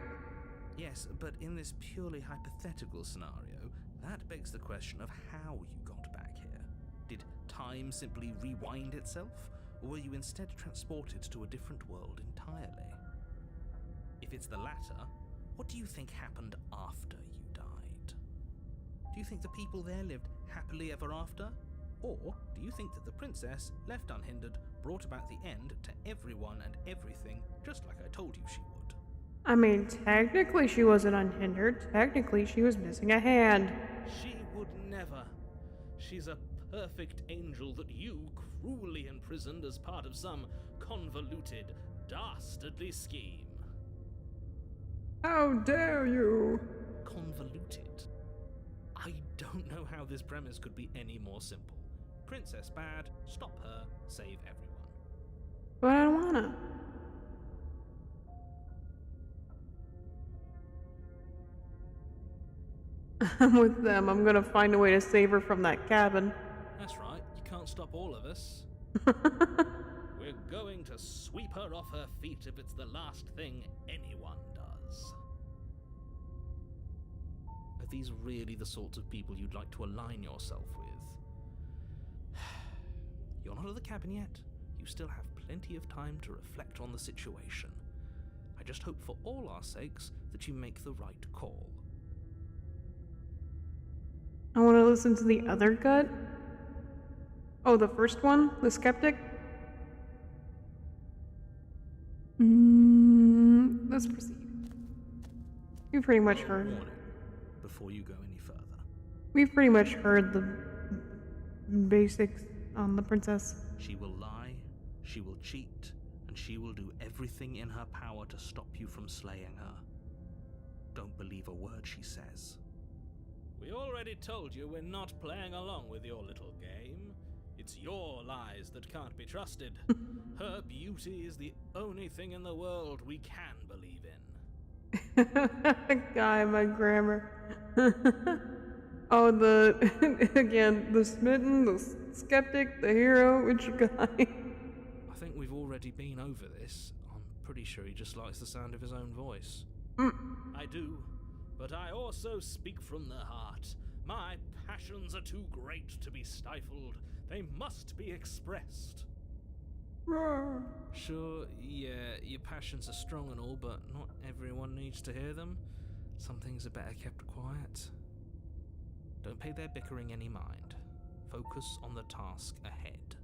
Yes, but in this purely hypothetical scenario, that begs the question of how you got back here. Did time simply rewind itself, or were you instead transported to a different world entirely? If it's the latter, what do you think happened after you died? Do you think the people there lived happily ever after? Or do you think that the princess, left unhindered, brought about the end to everyone and everything, just like I told you she would? I mean, technically she wasn't unhindered. Technically she was missing a hand. She would never. She's a perfect angel that you cruelly imprisoned as part of some convoluted, dastardly scheme. How dare you? Convoluted? I don't know how this premise could be any more simple. Princess bad, stop her, save everyone. But I don't wanna. I'm with them. I'm gonna find a way to save her from that cabin. That's right, you can't stop all of us. We're going to sweep her off her feet if it's the last thing anyone does. Are these really the sorts of people you'd like to align yourself with? You're not at the cabin yet. You still have plenty of time to reflect on the situation. I just hope for all our sakes that you make the right call. I want to listen to the other gut. Oh, the first one? The skeptic? Let's proceed. We've pretty much heard. Warning, before you go any further. We've pretty much heard the basics on the princess. She will lie, she will cheat, and she will do everything in her power to stop you from slaying her. Don't believe a word she says. We already told you we're not playing along with your little game. It's your lies that can't be trusted. Her beauty is the only thing in the world we can believe in. Guy, my grammar. Oh, again, the smitten, the skeptic, the hero, which guy? I think we've already been over this. I'm pretty sure he just likes the sound of his own voice. I do, but I also speak from the heart. My passions are too great to be stifled. They must be expressed. Sure, yeah, your passions are strong and all, but not everyone needs to hear them. Some things are better kept quiet. Don't pay their bickering any mind. Focus on the task ahead.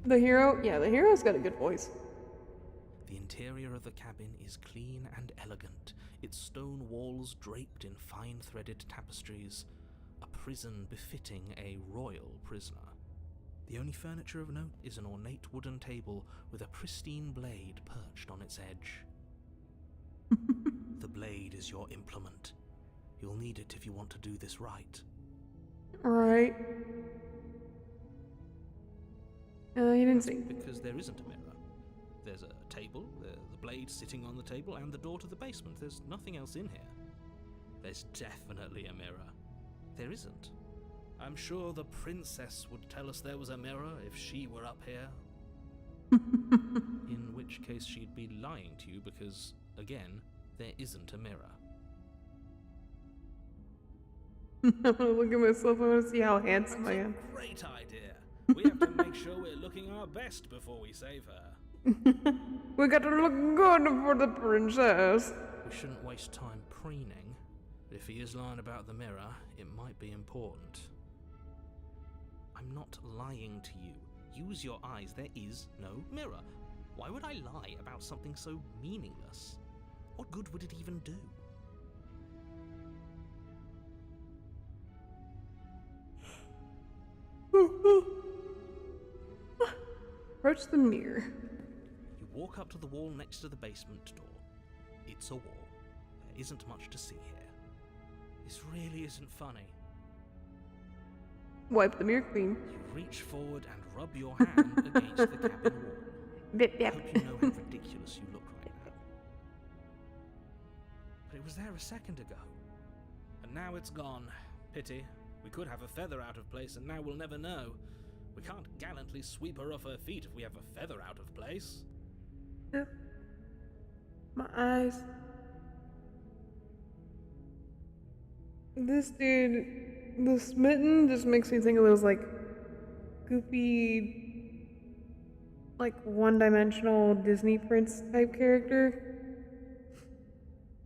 The hero? Yeah, the hero's got a good voice. The interior of the cabin is clean and elegant, its stone walls draped in fine-threaded tapestries, a prison befitting a royal prisoner. The only furniture of note is an ornate wooden table with a pristine blade perched on its edge. The blade is your implement. You'll need it if you want to do this right. Right. You didn't say. Because there isn't a mirror. There's a table, the blade sitting on the table, and the door to the basement. There's nothing else in here. There's definitely a mirror. There isn't. I'm sure the princess would tell us there was a mirror if she were up here. In which case she'd be lying to you because, again, there isn't a mirror. I'm gonna look at myself. I want to see how handsome I am. That's a great idea. We have to make sure we're looking our best before we save her. We got to look good for the princess. We shouldn't waste time preening. If he is lying about the mirror, it might be important. I'm not lying to you. Use your eyes. There is no mirror. Why would I lie about something so meaningless? What good would it even do? Approach the mirror. You walk up to the wall next to the basement door. It's a wall. There isn't much to see here. This really isn't funny. Wipe the mirror clean. You reach forward and rub your hand against the cabin wall. Bip, I bip. hope you know how ridiculous you look right now. But it was there a second ago. And now it's gone. Pity. We could have a feather out of place and now we'll never know. We can't gallantly sweep her off her feet if we have a feather out of place. Yep. My eyes. This dude, the smitten, just makes me think of those like goofy, like one-dimensional Disney prince type character.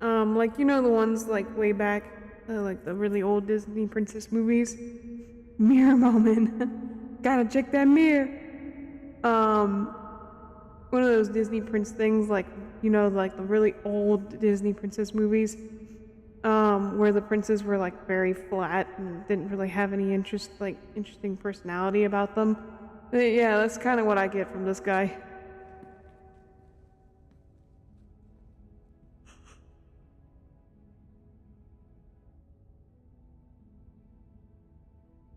Like, you know, the ones like way back, like the really old Disney princess movies. Mirror moment. Gotta check that mirror. One of those Disney prince things, like, you know, like the really old Disney princess movies, where the princes were like very flat and didn't really have any interesting personality about them. Yeah, that's kind of what I get from this guy.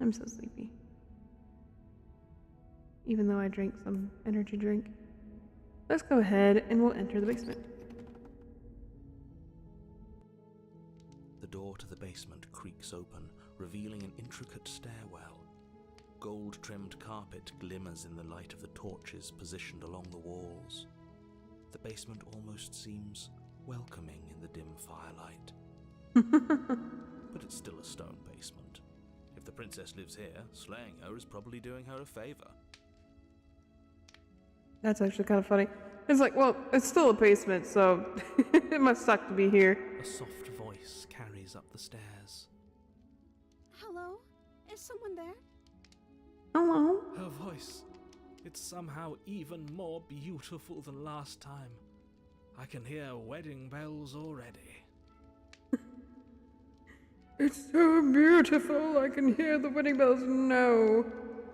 I'm so sleepy. Even though I drank some energy drink. Let's go ahead and we'll enter the basement. The door to the basement creaks open, revealing an intricate stairwell. Gold-trimmed carpet glimmers in the light of the torches positioned along the walls. The basement almost seems welcoming in the dim firelight. But it's still a stone basement. If the princess lives here, slaying her is probably doing her a favor. That's actually kind of funny. It's like, well, it's still a basement, so it must suck to be here. A soft voice carries up the stairs. Hello? Is someone there? Hello? Her voice, it's somehow even more beautiful than last time. I can hear wedding bells already. It's so beautiful, I can hear the wedding bells. No.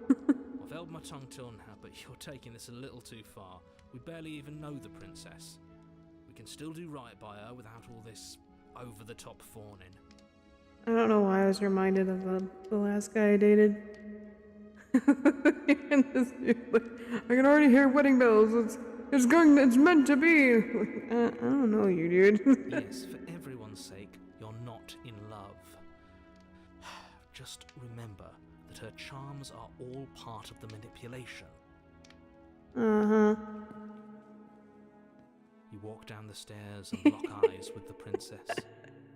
I've held my tongue till now, but you're taking this a little too far. We barely even know the princess. We can still do right by her without all this over-the-top fawning. I don't know why I was reminded of the last guy I dated. And this dude, like, I can already hear wedding bells. It's meant to be. I don't know you, dude. Yes, for everyone's sake, you're not in love. Just remember that her charms are all part of the manipulation. Uh-huh. You walk down the stairs and lock eyes with the princess.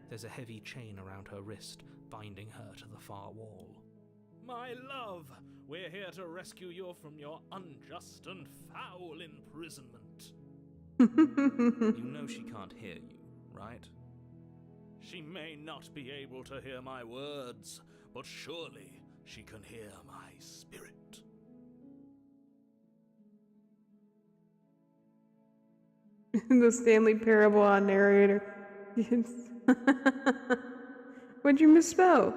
There's a heavy chain around her wrist, binding her to the far wall. My love, we're here to rescue you from your unjust and foul imprisonment. You know she can't hear you, right? She may not be able to hear my words, but surely she can hear my spirit. The Stanley Parable on narrator. What'd you misspell?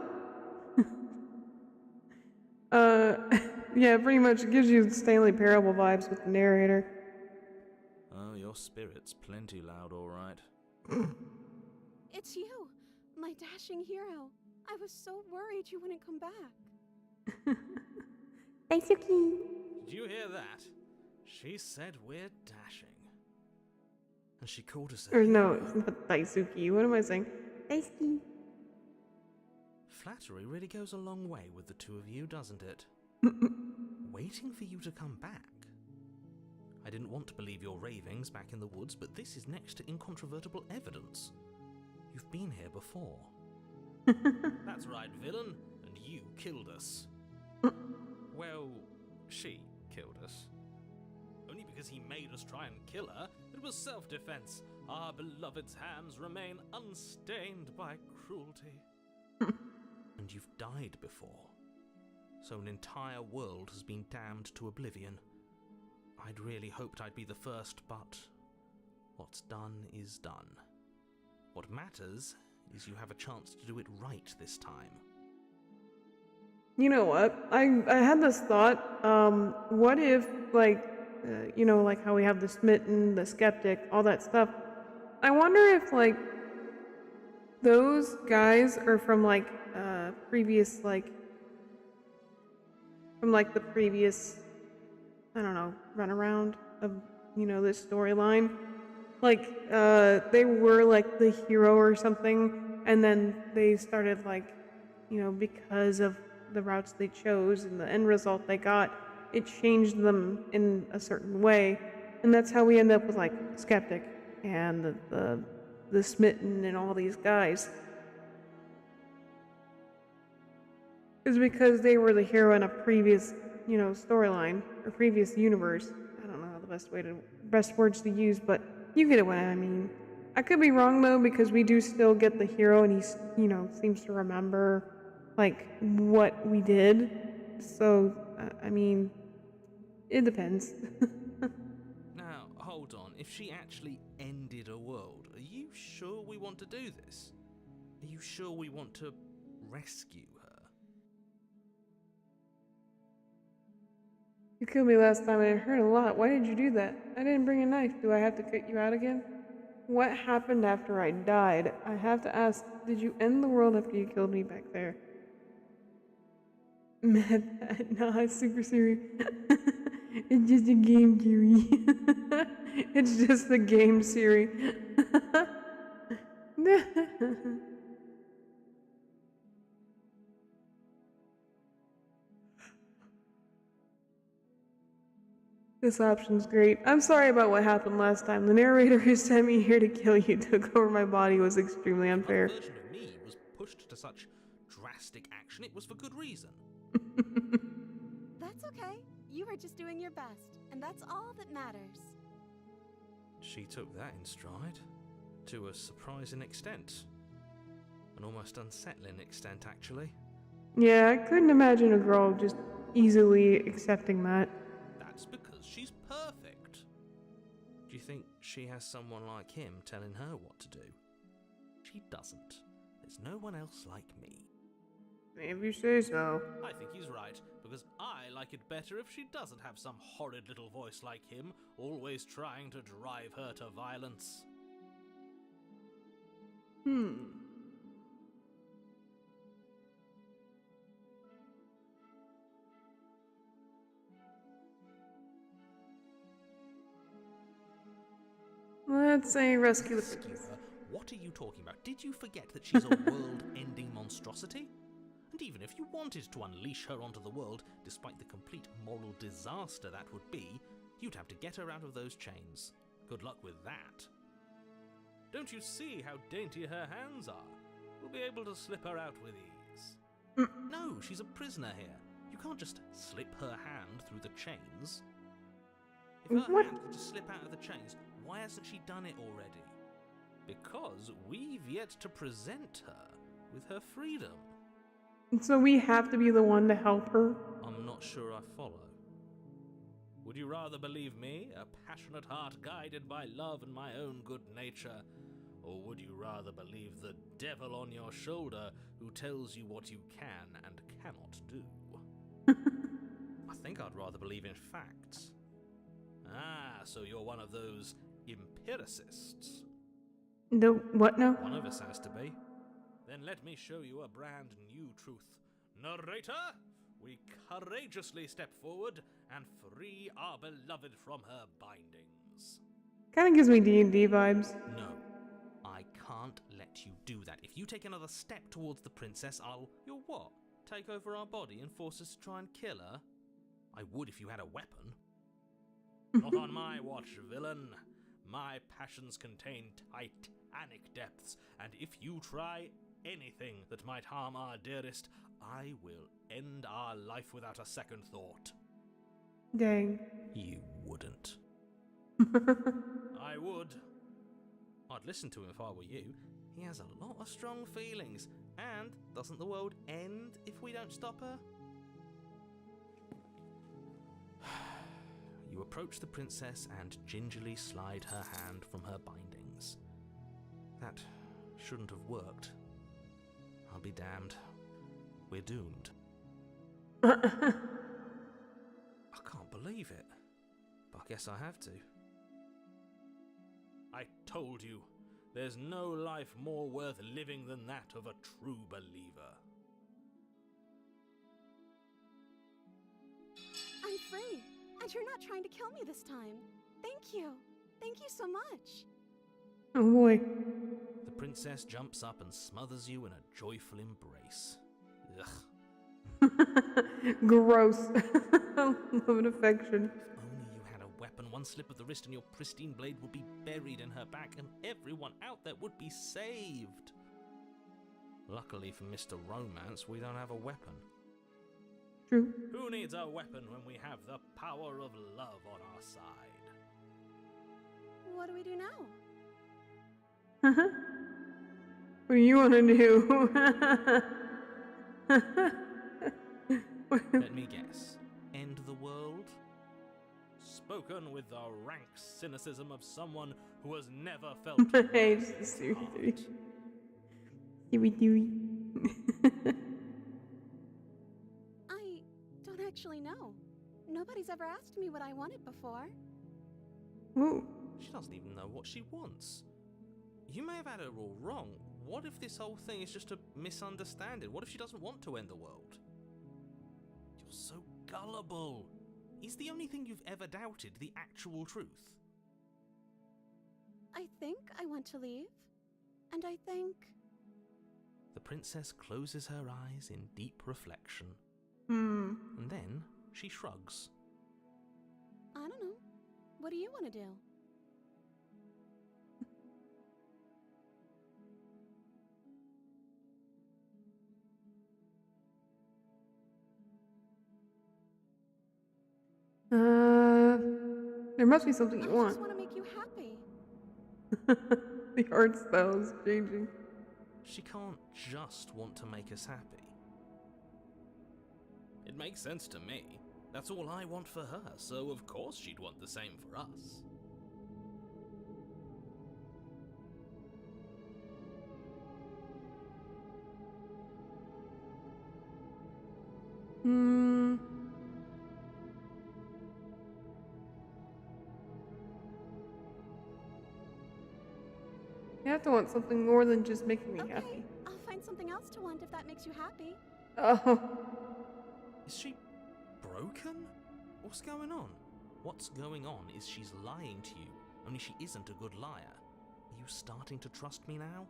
Yeah, pretty much gives you Stanley Parable vibes with the narrator. Oh, your spirit's plenty loud, all right. It's you, my dashing hero. I was so worried you wouldn't come back. Daisuke. Did you hear that? She said we're dashing. And she called us a Or no, hero. it's not Daisuke. What am I saying? Daisuke. Flattery really goes a long way with the two of you, doesn't it? Waiting for you to come back. I didn't want to believe your ravings back in the woods, but this is next to incontrovertible evidence. You've been here before. That's right, villain, and you killed us. Well, she killed us. Only because he made us try and kill her. It was self-defense. Our beloved's hands remain unstained by cruelty. And you've died before. So an entire world has been damned to oblivion. I'd really hoped I'd be the first, but what's done is done. What matters is you have a chance to do it right this time. You know what? I had this thought. What if, like, like how we have the smitten, the skeptic, all that stuff. I wonder if, like, those guys are from, like, previous, like, the previous, I don't know, runaround of, this storyline. Like, they were, like, the hero or something, and then they started, like, because of the routes they chose and the end result they got, it changed them in a certain way. And that's how we end up with, like, Skeptic and the Smitten and all these guys. Is because they were the hero in a previous, storyline or previous universe. I don't know the best words to use, but you get what I mean. I could be wrong though, because we do still get the hero and he's, seems to remember, like, what we did. So, I mean, it depends. Now, hold on. If she actually ended a world, are you sure we want to do this? Are you sure we want to rescue her? You killed me last time and it hurt a lot. Why did you do that? I didn't bring a knife. Do I have to cut you out again? What happened after I died? I have to ask, did you end the world after you killed me back there? Nah, Super Siri. It's just a game, Siri. It's just the game, Siri. This option's great. I'm sorry about what happened last time. The narrator who sent me here to kill you took over my body was extremely unfair. The version of me was pushed to such drastic action, it was for good reason. That's okay. You were just doing your best, and that's all that matters. She took that in stride, to a surprising extent. An almost unsettling extent, actually. Yeah, I couldn't imagine a girl just easily accepting that. That's because she's perfect. Do you think she has someone like him telling her what to do? She doesn't. There's no one else like me. If you say so. I think he's right, because I like it better if she doesn't have some horrid little voice like him, always trying to drive her to violence. Let's say rescue the Rescue princess. her? What are you talking about? Did you forget that she's a world-ending monstrosity? And even if you wanted to unleash her onto the world, despite the complete moral disaster that would be, you'd have to get her out of those chains. Good luck with that. Don't you see how dainty her hands are? We'll be able to slip her out with ease. No, she's a prisoner here. You can't just slip her hand through the chains. If her hand could just slip out of the chains, why hasn't she done it already? Because we've yet to present her with her freedom. So we have to be the one to help her? I'm not sure I follow. Would you rather believe me, a passionate heart guided by love and my own good nature? Or would you rather believe the devil on your shoulder who tells you what you can and cannot do? I think I'd rather believe in facts. Ah, so you're one of those empiricists. No, what now? One of us has to be. Then let me show you a brand new truth. Narrator, we courageously step forward and free our beloved from her bindings. Kind of gives me D&D vibes. No, I can't let you do that. If you take another step towards the princess, You'll what? Take over our body and force us to try and kill her? I would if you had a weapon. Not on my watch, villain. My passions contain titanic depths, and if you try anything that might harm our dearest, I will end our life without a second thought. Dang. You wouldn't. I would. I'd listen to him if I were you. He has a lot of strong feelings. And doesn't the world end if we don't stop her? You approach the princess and gingerly slide her hand from her bindings. That shouldn't have worked. I'll be damned. We're doomed. I can't believe it. But I guess I have to. I told you, there's no life more worth living than that of a true believer. I'm free, and you're not trying to kill me this time. Thank you. Thank you so much. Oh boy. The princess jumps up and smothers you in a joyful embrace. Ugh. Gross. Love and affection. If only you had a weapon, one slip of the wrist and your pristine blade would be buried in her back and everyone out there would be saved. Luckily for Mr. Romance, we don't have a weapon. True. Who needs a weapon when we have the power of love on our side? What do we do now? What do you want to do? Let me guess. End the world? Spoken with the rank cynicism of someone who has never felt Hey, love just in Siri. his heart. Dewey. I don't actually know. Nobody's ever asked me what I wanted before. Ooh. She doesn't even know what she wants. You may have had her all wrong. What if this whole thing is just a misunderstanding? What if she doesn't want to end the world? You're so gullible. Is the only thing you've ever doubted the actual truth? I think I want to leave. And I think... The princess closes her eyes in deep reflection. Hmm. And then she shrugs. I don't know. What do you want to do? There must be something you I want. just want to make you happy. The art style is changing. She can't just want to make us happy. It makes sense to me. That's all I want for her, so of course she'd want the same for us. Hmm. You have to want something more than just making me Okay, happy. I'll find something else to want if that makes you happy. Oh. Is she broken? What's going on? What's going on is she's lying to you, only she isn't a good liar. Are you starting to trust me now?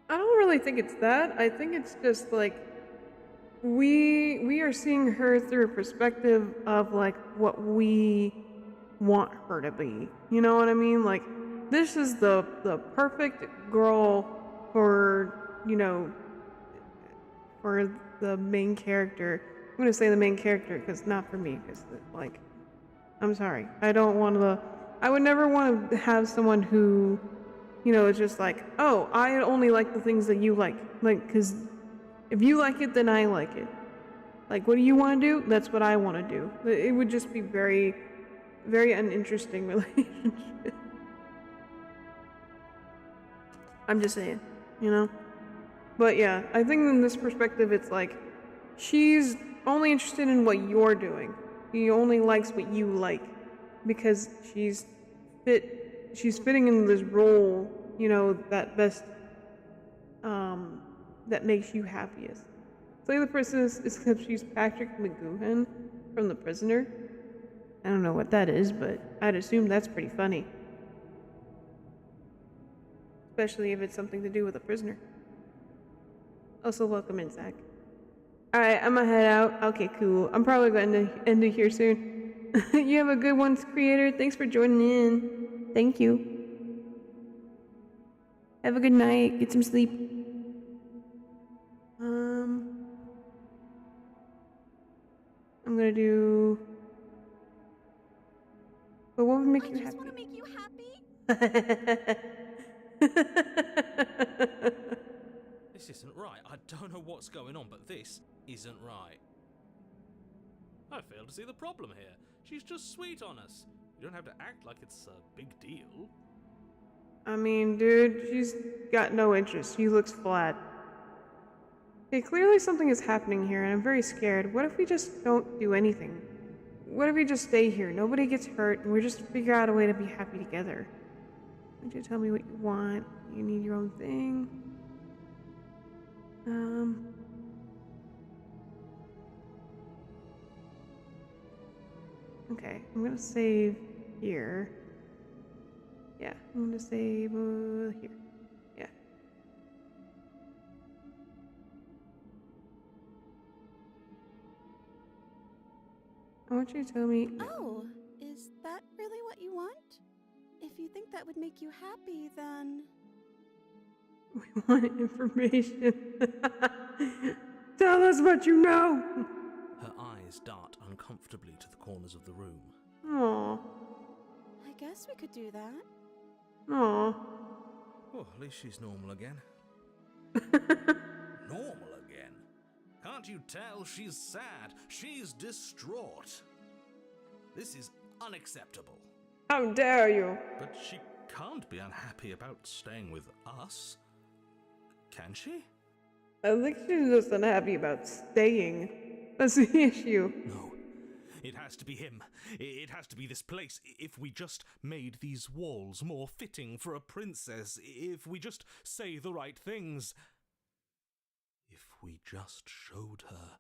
I don't really think it's that. I think it's just like we are seeing her through a perspective of like what we want her to be. You know what I mean? Like this is the perfect girl for, you know, for the main character. I'm going to say the main character cuz not for me cuz like I'm sorry. I would never want to have someone who, you know, is just like, "Oh, I only like the things that you like." Like cuz if you like it, then I like it. Like, what do you want to do? That's what I want to do. It would just be very, very uninteresting relationship. I'm just saying, you know? But yeah, I think in this perspective, it's like, she's only interested in what you're doing. She only likes what you like. Because she's fitting in this role, you know, that best, that makes you happiest. So the person is except she's Patrick McGoohan from The Prisoner. I don't know what that is, but I'd assume that's pretty funny. Especially if it's something to do with a prisoner. Also, welcome in, Zach. Alright, I'm gonna head out. Okay, cool. I'm probably going to end it here soon. You have a good one, creator. Thanks for joining in. Thank you. Have a good night. Get some sleep. I'm gonna do... But what would make you I just happy? want to make you happy. This isn't right. I don't know what's going on, but this isn't right. I fail to see the problem here. She's just sweet on us. You don't have to act like it's a big deal. I mean, dude, she's got no interest. She looks flat. Okay, clearly something is happening here, and I'm very scared. What if we just don't do anything? What if we just stay here? Nobody gets hurt, and we just figure out a way to be happy together. Why don't you tell me what you want? You need your own thing. Okay, I'm gonna save here. Yeah, I'm gonna save here. Yeah. I want you to tell me. Oh, is that really what you want? If you think that would make you happy, then... We want information. Tell us what you know. Her eyes dart uncomfortably to the corners of the room. Aww. I guess we could do that. Aww. Oh, at least she's normal again. Normal again? Can't you tell she's sad? She's distraught. This is unacceptable. How dare you? But she can't be unhappy about staying with us. Can she? I think she's just unhappy about staying. That's the issue. No. It has to be him. It has to be this place. If we just made these walls more fitting for a princess, if we just say the right things, if we just showed her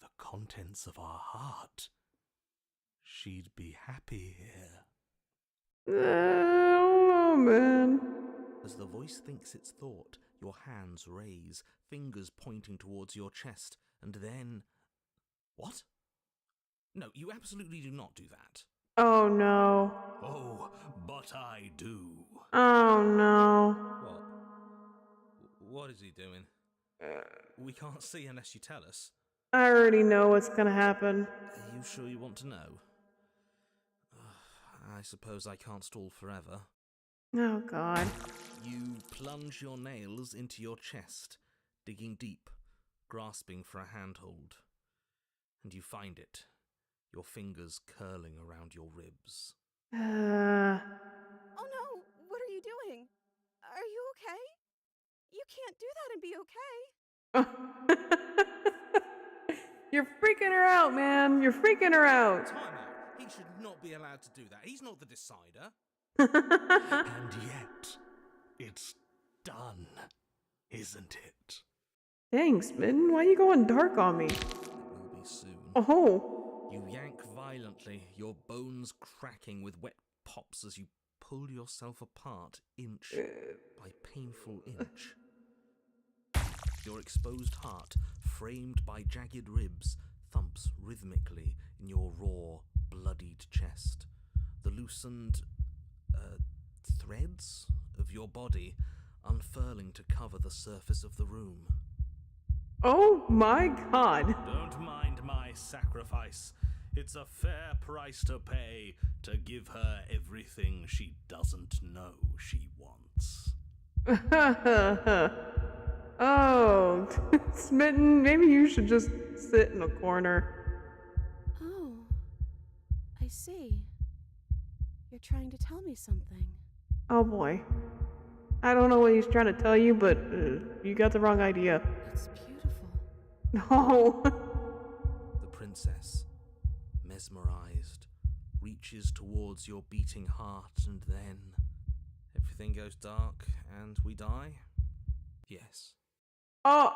the contents of our heart, she'd be happy here. I don't know, man. As the voice thinks its thought, your hands raise, fingers pointing towards your chest, and then... What? No, you absolutely do not do that. Oh no. Oh, but I do. Oh no. What? What is he doing? We can't see unless you tell us. I already know what's gonna happen. Are you sure you want to know? I suppose I can't stall forever. Oh god. You plunge your nails into your chest, digging deep, grasping for a handhold. And you find it, your fingers curling around your ribs. Oh no, what are you doing? Are you okay? You can't do that and be okay. You're freaking her out, man. You're freaking her out. Time out. He should not be allowed to do that. He's not the decider. And yet, it's done, isn't it? Dang, Smitten, why are you going dark on me? It will be soon. Oh. You yank violently, your bones cracking with wet pops as you pull yourself apart inch by painful inch. Your exposed heart, framed by jagged ribs, thumps rhythmically in your raw, bloodied chest. The loosened threads of your body unfurling to cover the surface of the room. Oh my god. Don't mind my sacrifice. It's a fair price to pay to give her everything she doesn't know she wants. Oh, Smitten, maybe you should just sit in a corner. Oh, I see. You're trying to tell me something. Oh boy. I don't know what he's trying to tell you, but you got the wrong idea. It's beautiful. No. The princess, mesmerized, reaches towards your beating heart, and then everything goes dark and we die? Yes. Oh.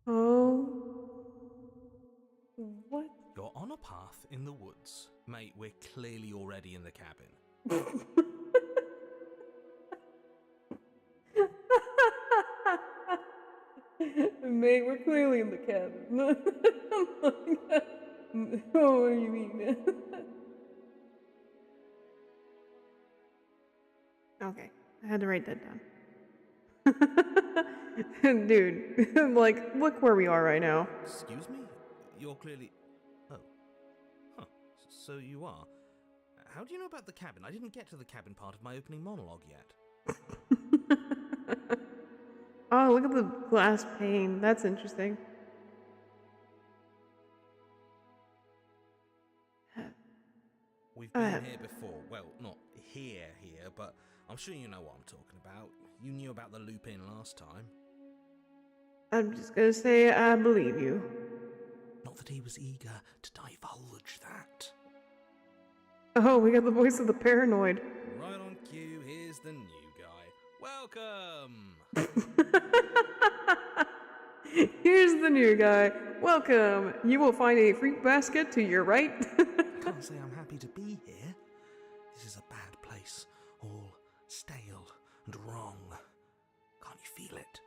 Oh. What? You're on a path in the woods. Mate, we're clearly already in the cabin. Mate, we're clearly in the cabin. Oh, what do you mean? Okay, I had to write that down. Dude, like, look where we are right now. Excuse me? You're clearly... Oh. Huh. So you are. How do you know about the cabin? I didn't get to the cabin part of my opening monologue yet. Oh, look at the glass pane. That's interesting. You've been here before. Well, not here, but I'm sure you know what I'm talking about. You knew about the loop-in last time. I'm just gonna say I believe you. Not that he was eager to divulge that. Oh, we got the voice of the paranoid. Right on cue, here's the new guy. Welcome! Here's the new guy. Welcome. You will find a fruit basket to your right. I can't say I'm happy to be here. This is a bad place. All stale and wrong. Can't you feel it?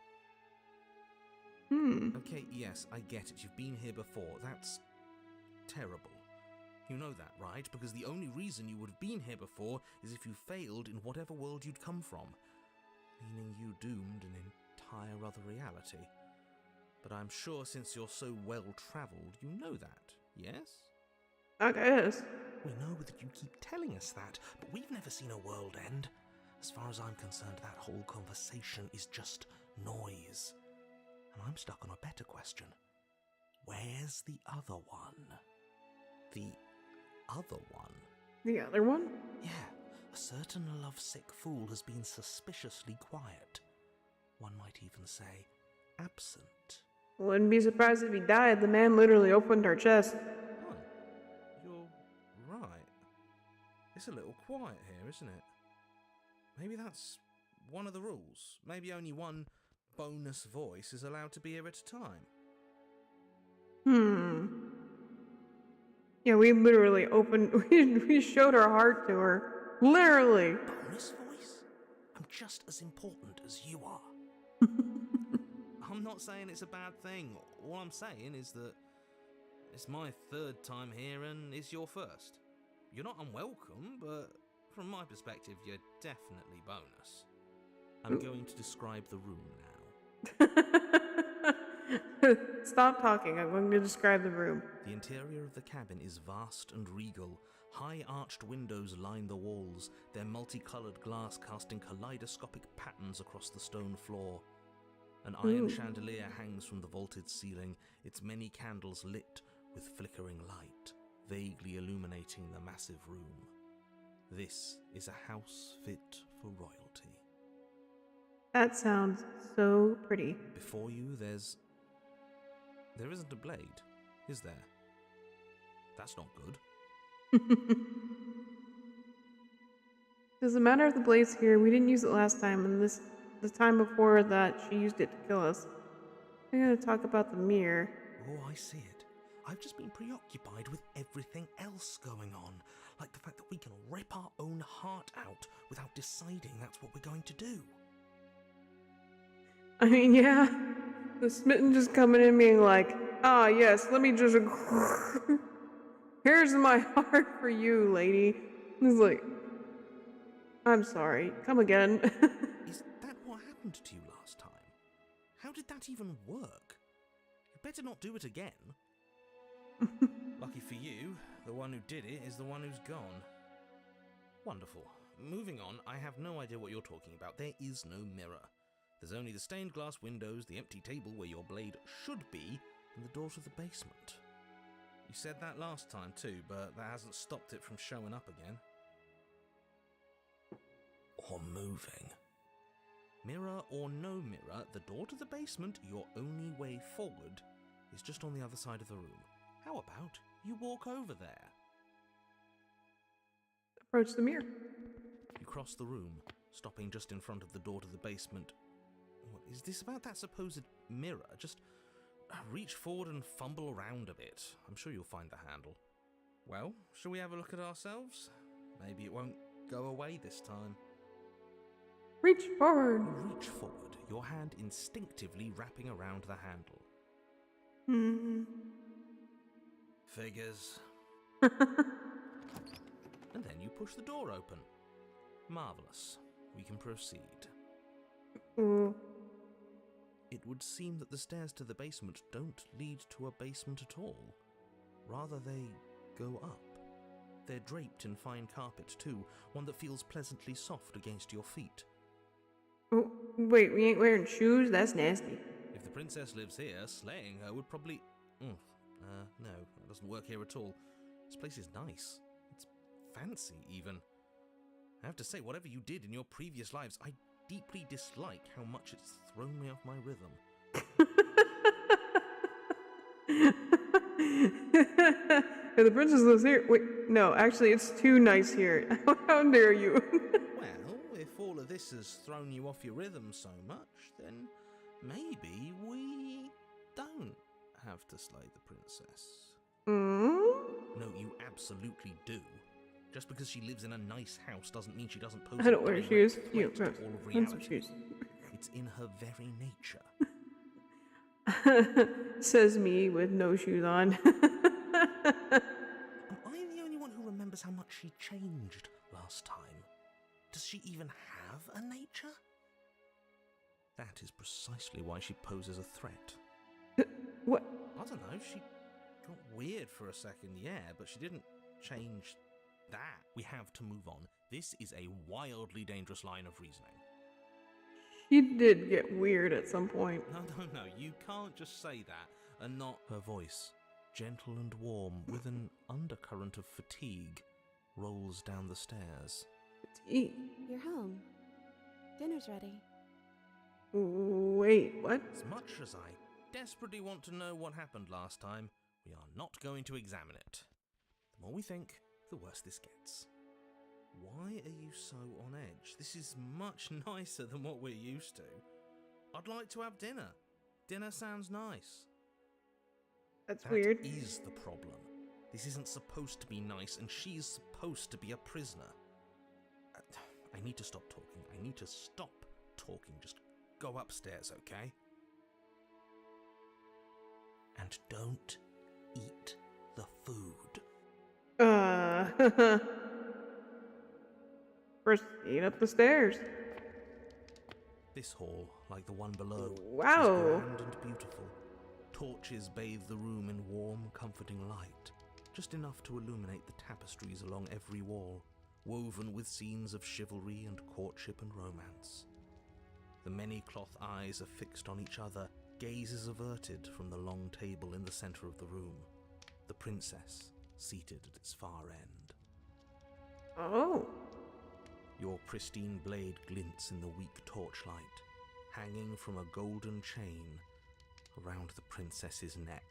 Okay, yes, I get it. You've been here before. That's terrible. You know that, right? Because the only reason you would have been here before is if you failed in whatever world you'd come from. Meaning you doomed an entire other reality. But I'm sure since you're so well-travelled, you know that, yes? I guess. We know that you keep telling us that, but we've never seen a world end. As far as I'm concerned, that whole conversation is just noise. And I'm stuck on a better question. Where's the other one? The other one? The other one? Yeah, a certain lovesick fool has been suspiciously quiet. One might even say, absent. Wouldn't be surprised if he died. The man literally opened our chest. Oh, you're right. It's a little quiet here, isn't it? Maybe that's one of the rules. Maybe only one bonus voice is allowed to be here at a time. Yeah, we literally opened, we showed our heart to her. Literally. Bonus voice? I'm just as important as you are. I'm not saying it's a bad thing. All I'm saying is that it's my third time here and it's your first. You're not unwelcome, but from my perspective, you're definitely bonus. I'm going to describe the room now. Stop talking. I'm going to describe the room. The interior of the cabin is vast and regal. High arched windows line the walls, their multicolored glass casting kaleidoscopic patterns across the stone floor. An iron chandelier hangs from the vaulted ceiling, its many candles lit with flickering light, vaguely illuminating the massive room. This is a house fit for royalty. That sounds so pretty. Before you, there isn't a blade, is there? That's not good. Doesn't matter if the blade's here. We didn't use it last time, and the time before that, she used it to kill us. I'm gonna talk about the mirror. Oh, I see it. I've just been preoccupied with everything else going on, like the fact that we can rip our own heart out without deciding that's what we're going to do. I mean, yeah. The smitten just coming in being like, ah, yes, let me just... Here's my heart for you, lady. It's like, I'm sorry. Come again. Is that what happened to you last time? How did that even work? You better not do it again. Lucky for you, the one who did it is the one who's gone. Wonderful. Moving on, I have no idea what you're talking about. There is no mirror. There's only the stained glass windows, the empty table where your blade should be, and the door to the basement. You said that last time too, but that hasn't stopped it from showing up again. Or moving. Mirror or no mirror, the door to the basement, your only way forward, is just on the other side of the room. How about you walk over there? Approach the mirror. You cross the room, stopping just in front of the door to the basement. What is this about that supposed mirror? Just reach forward and fumble around a bit. I'm sure you'll find the handle. Well, shall we have a look at ourselves? Maybe it won't go away this time. Reach forward. You reach forward, your hand instinctively wrapping around the handle. Figures. And then you push the door open. Marvellous. We can proceed. Ooh. It would seem that the stairs to the basement don't lead to a basement at all. Rather, they go up. They're draped in fine carpet too, one that feels pleasantly soft against your feet. Oh, wait, we ain't wearing shoes? That's nasty. If the princess lives here, slaying her would probably... no, that doesn't work here at all. This place is nice. It's fancy, even. I have to say, whatever you did in your previous lives, I deeply dislike how much it's thrown me off my rhythm. If the princess lives here. Wait, no, actually, it's too nice here. How dare you? Well, if all of this has thrown you off your rhythm so much, then maybe we don't have to slay the princess. No, you absolutely do. Just because she lives in a nice house doesn't mean she doesn't pose I don't a wear direct shoes. threat You to all of reality. shoes. It's in her very nature. Says me with no shoes on. Am I the only one who remembers how much she changed last time? Does she even have a nature? That is precisely why she poses a threat. What? I don't know, she got weird for a second, yeah, but she didn't change that. We have to move on. This is a wildly dangerous line of reasoning. She did get weird at some point. No, you can't just say that and not... Her voice, gentle and warm, with an undercurrent of fatigue, rolls down the stairs. Fatigue. You're home. Dinner's ready. Wait, what? As much as I desperately want to know what happened last time, we are not going to examine it. The more we think, the worse this gets. Why are you so on edge? This is much nicer than what we're used to. I'd like to have dinner. Dinner sounds nice. That's weird. That is the problem. This isn't supposed to be nice, and she's supposed to be a prisoner. I need to stop talking. I need to stop talking. Just go upstairs, okay? And don't eat the food. Proceed up the stairs. This hall, like the one below, Wow. is grand and beautiful. Torches bathe the room in warm, comforting light, just enough to illuminate the tapestries along every wall, woven with scenes of chivalry and courtship and romance. The many cloth eyes are fixed on each other, gazes averted from the long table in the center of the room, the princess seated at its far end. Oh. Your pristine blade glints in the weak torchlight, hanging from a golden chain around the princess's neck.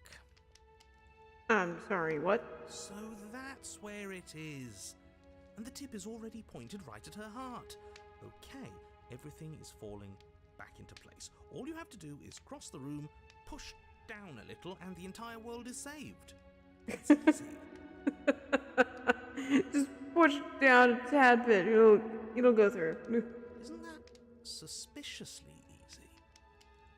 I'm sorry, what? So that's where it is. And the tip is already pointed right at her heart. Okay, everything is falling back into place. All you have to do is cross the room, push down a little, and the entire world is saved. It's easy. Just push down a tad bit. It'll go through. Isn't that suspiciously easy?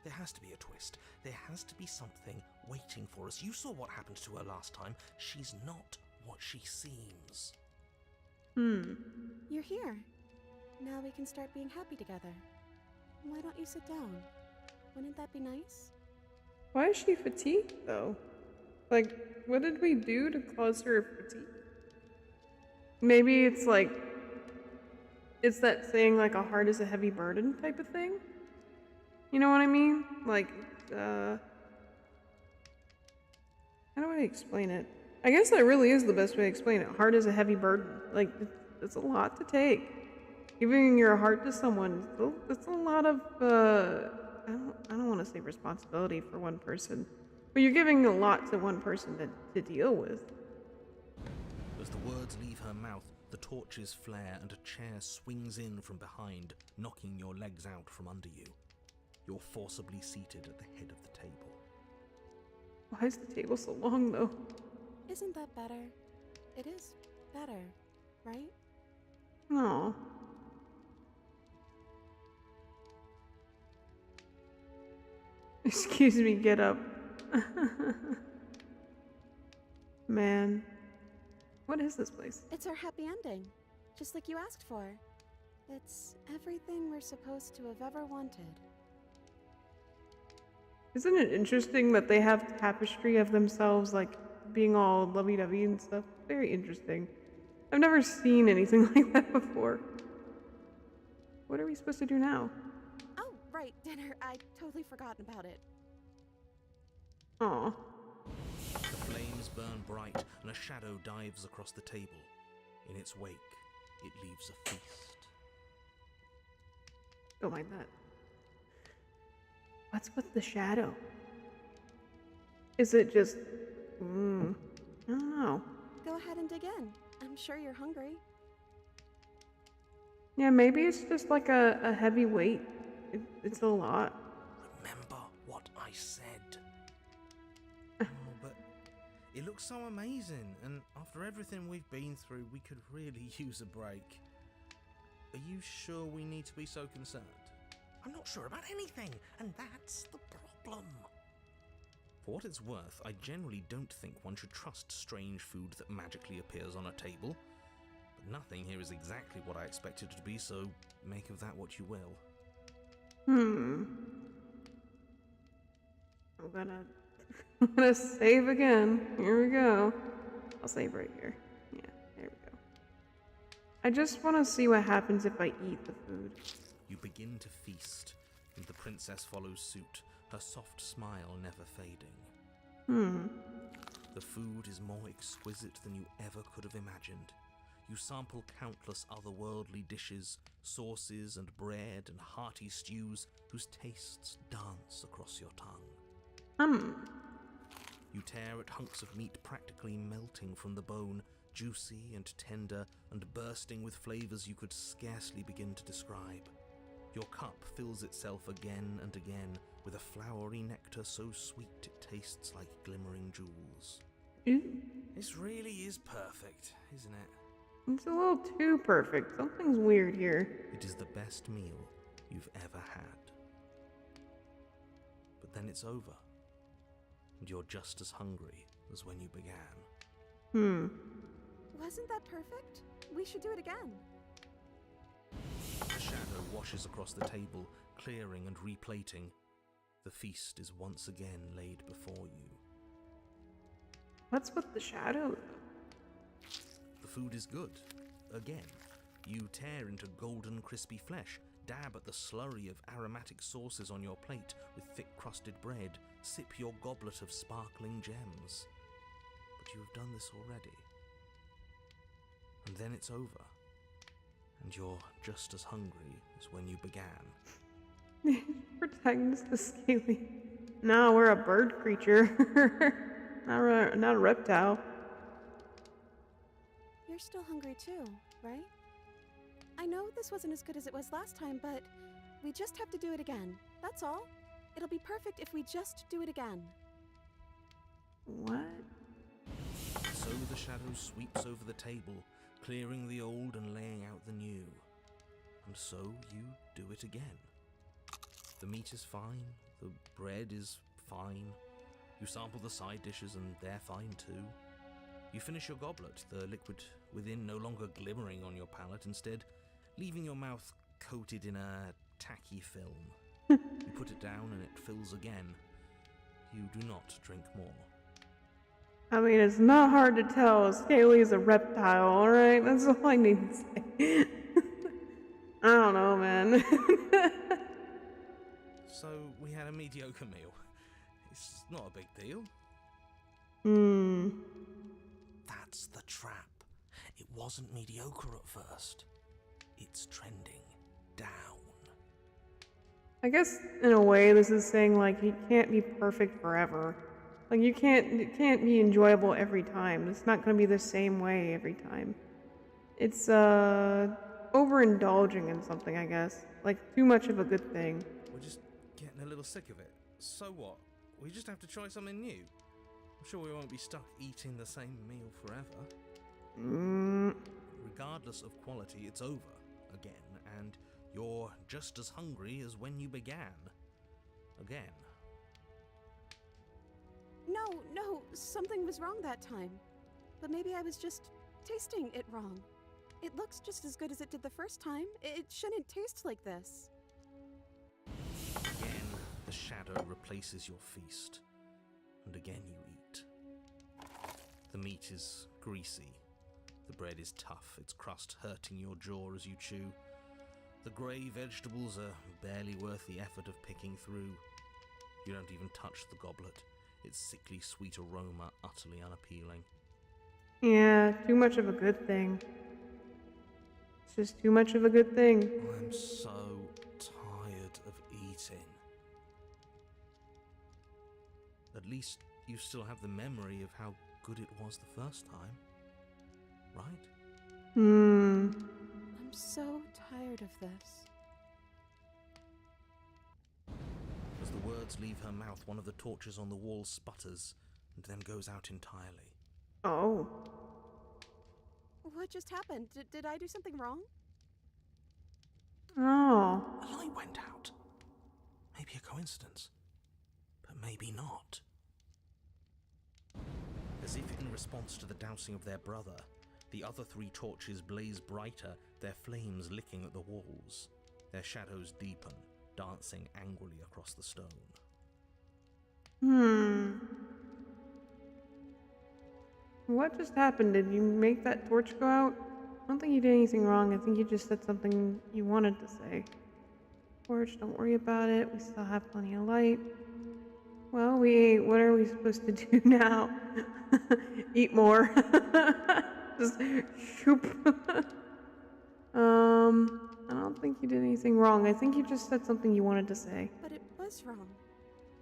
There has to be a twist. There has to be something waiting for us. You saw what happened to her last time. She's not what she seems. You're here. Now we can start being happy together. Why don't you sit down? Wouldn't that be nice? Why is she fatigued, though? Like, what did we do to cause her fatigue? Maybe it's like... It's that saying, like, a heart is a heavy burden type of thing? You know what I mean? Like, how do I explain it? I guess that really is the best way to explain it. Heart is a heavy burden. Like, it's a lot to take. Giving your heart to someone, it's a lot of, I don't want to say responsibility for one person, but you're giving a lot to one person to deal with. As the words leave her mouth, the torches flare and a chair swings in from behind, knocking your legs out from under you. You're forcibly seated at the head of the table. Why is the table so long, though? Isn't that better? It is better, right? Aw. Excuse me, get up. Man. What is this place? It's our happy ending, just like you asked for. It's everything we're supposed to have ever wanted. Isn't it interesting that they have tapestry of themselves, like, being all lovey-dovey and stuff? Very interesting. I've never seen anything like that before. What are we supposed to do now? Oh, right, dinner. I'd totally forgotten about it. Aw. The flames burn bright and a shadow dives across the table. In its wake, it leaves a feast. Don't mind that. What's with the shadow? Is it just... I don't know. Go ahead and dig in. I'm sure you're hungry. Yeah, maybe it's just like a heavy weight. It's a lot. Remember what I said. Oh, but it looks so amazing, and after everything we've been through, we could really use a break. Are you sure we need to be so concerned? I'm not sure about anything, and that's the problem. For what it's worth, I generally don't think one should trust strange food that magically appears on a table. But nothing here is exactly what I expected it to be, so make of that what you will. I'm gonna save again. Here we go. I'll save right here. Yeah, there we go. I just want to see what happens if I eat the food. You begin to feast, and the princess follows suit, her soft smile never fading. The food is more exquisite than you ever could have imagined. You sample countless otherworldly dishes, sauces and bread and hearty stews whose tastes dance across your tongue. You tear at hunks of meat practically melting from the bone, juicy and tender and bursting with flavors you could scarcely begin to describe. Your cup fills itself again and again with a flowery nectar so sweet it tastes like glimmering jewels. This really is perfect, isn't it? It's a little too perfect. Something's weird here. It is the best meal you've ever had. But then it's over, and you're just as hungry as when you began. Wasn't that perfect? We should do it again. The shadow washes across the table, clearing and replating. The feast is once again laid before you. What's with the shadow? The food is good. Again, you tear into golden crispy flesh, dab at the slurry of aromatic sauces on your plate with thick-crusted bread, sip your goblet of sparkling gems. But you have done this already. And then it's over. And you're just as hungry as when you began. Protagonist is scaly. No, we're a bird creature. not a reptile. You're still hungry too, right? I know this wasn't as good as it was last time, but we just have to do it again. That's all. It'll be perfect if we just do it again. What? So the shadow sweeps over the table, clearing the old and laying out the new. And so you do it again. The meat is fine, the bread is fine. You sample the side dishes and they're fine too. You finish your goblet, the liquid within no longer glimmering on your palate, instead leaving your mouth coated in a tacky film. You put it down and it fills again. You do not drink more. I mean, it's not hard to tell. Scaly is a reptile, alright? That's all I need to say. I don't know, man. So we had a mediocre meal. It's not a big deal. That's the trap. It wasn't mediocre at first. It's trending down. I guess, in a way, this is saying, like, you can't be perfect forever. Like, it can't be enjoyable every time. It's not gonna be the same way every time. It's, overindulging in something, I guess. Like, too much of a good thing. We're just getting a little sick of it. So what? We just have to try something new. I'm sure we won't be stuck eating the same meal forever. Regardless of quality, it's over again, and you're just as hungry as when you began. Again. No, something was wrong that time. But maybe I was just tasting it wrong. It looks just as good as it did the first time. It shouldn't taste like this. Again, the shadow replaces your feast, and again you eat. The meat is greasy. The bread is tough, its crust hurting your jaw as you chew. The grey vegetables are barely worth the effort of picking through. You don't even touch the goblet, its sickly sweet aroma utterly unappealing. Yeah, too much of a good thing. just too much of a good thing. I'm so tired of eating. At least you still have the memory of how good it was the first time, right? Hmm. I'm so tired of this. As the words leave her mouth, one of the torches on the wall sputters and then goes out entirely. Oh. What just happened? Did I do something wrong? Oh. A light went out. Maybe a coincidence, but maybe not. As if in response to the dousing of their brother, the other 3 torches blaze brighter, their flames licking at the walls. Their shadows deepen, dancing angrily across the stone. What just happened? Did you make that torch go out? I don't think you did anything wrong. I think you just said something you wanted to say. Torch, don't worry about it. We still have plenty of light. Well, we ate. What are we supposed to do now? Eat more. Just shoop. I don't think you did anything wrong. I think you just said something you wanted to say. But it was wrong.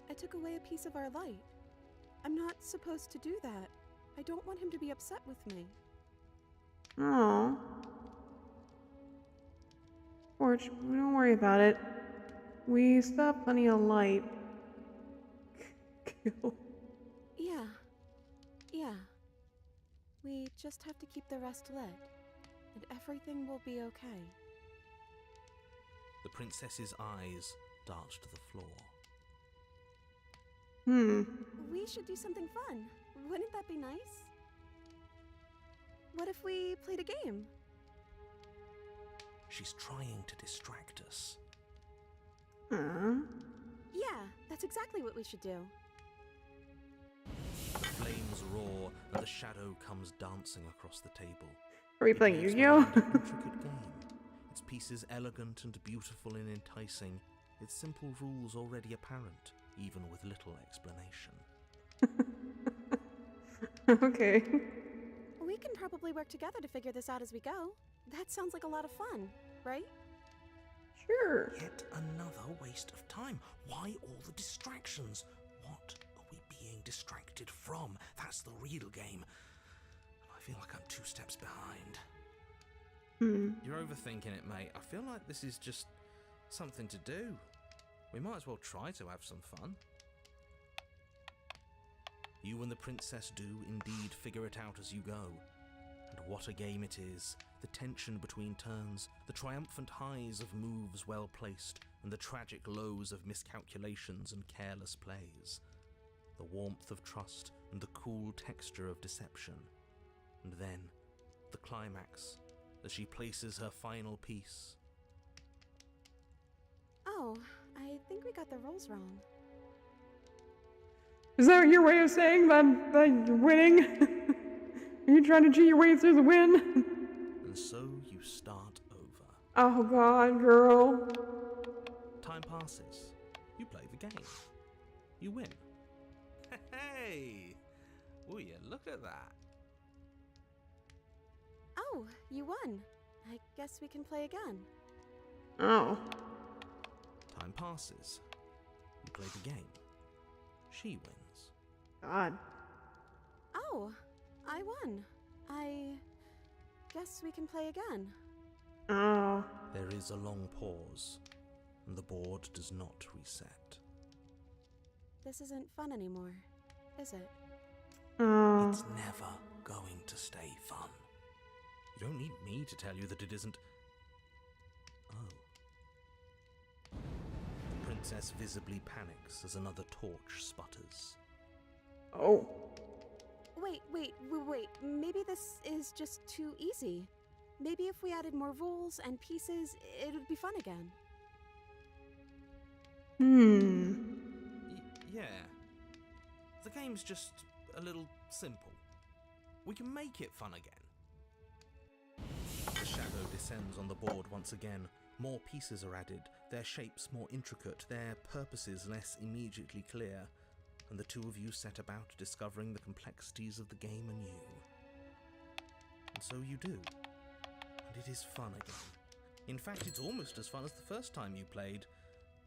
I took away a piece of our light. I'm not supposed to do that. I don't want him to be upset with me. Oh. Torch, don't worry about it. We still have plenty of light. Kill. Yeah. We just have to keep the rest lit, and everything will be okay. The princess's eyes dart to the floor. We should do something fun. Wouldn't that be nice? What if we played a game? She's trying to distract us. Yeah, that's exactly what we should do. The flames roar and the shadow comes dancing across the table. Are we playing It moves Yu-Gi-Oh? around an intricate game. Its pieces elegant and beautiful and enticing, its simple rules already apparent, even with little explanation. Okay. We can probably work together to figure this out as we go. That sounds like a lot of fun, right? Sure. Yet another waste of time. Why all the distractions? What are we being distracted from? That's the real game. I feel like I'm 2 steps behind. You're overthinking it, mate. I feel like this is just something to do. We might as well try to have some fun. You and the princess do indeed figure it out as you go. And what a game it is. The tension between turns, the triumphant highs of moves well placed, and the tragic lows of miscalculations and careless plays. The warmth of trust and the cool texture of deception. And then, the climax, as she places her final piece. Oh, I think we got the rules wrong. Is that your way of saying that you're winning? Are you trying to cheat your way through the win? And so you start over. Oh god, girl. Time passes. You play the game. You win. Hey! Will you look at that? Oh, you won. I guess we can play again. Oh. Time passes. You play the game. She wins. God. Oh, I won. I guess we can play again. Oh. There is a long pause, and the board does not reset. This isn't fun anymore, is it? Oh. It's never going to stay fun. You don't need me to tell you that it isn't. Oh. The princess visibly panics as another torch sputters. Oh. Wait. Maybe this is just too easy. Maybe if we added more rules and pieces, it would be fun again. Yeah. The game's just a little simple. We can make it fun again. The shadow descends on the board once again. More pieces are added, their shapes more intricate, their purposes less immediately clear, and the 2 of you set about discovering the complexities of the game anew. And so you do. and it is fun again. In fact, it's almost as fun as the first time you played,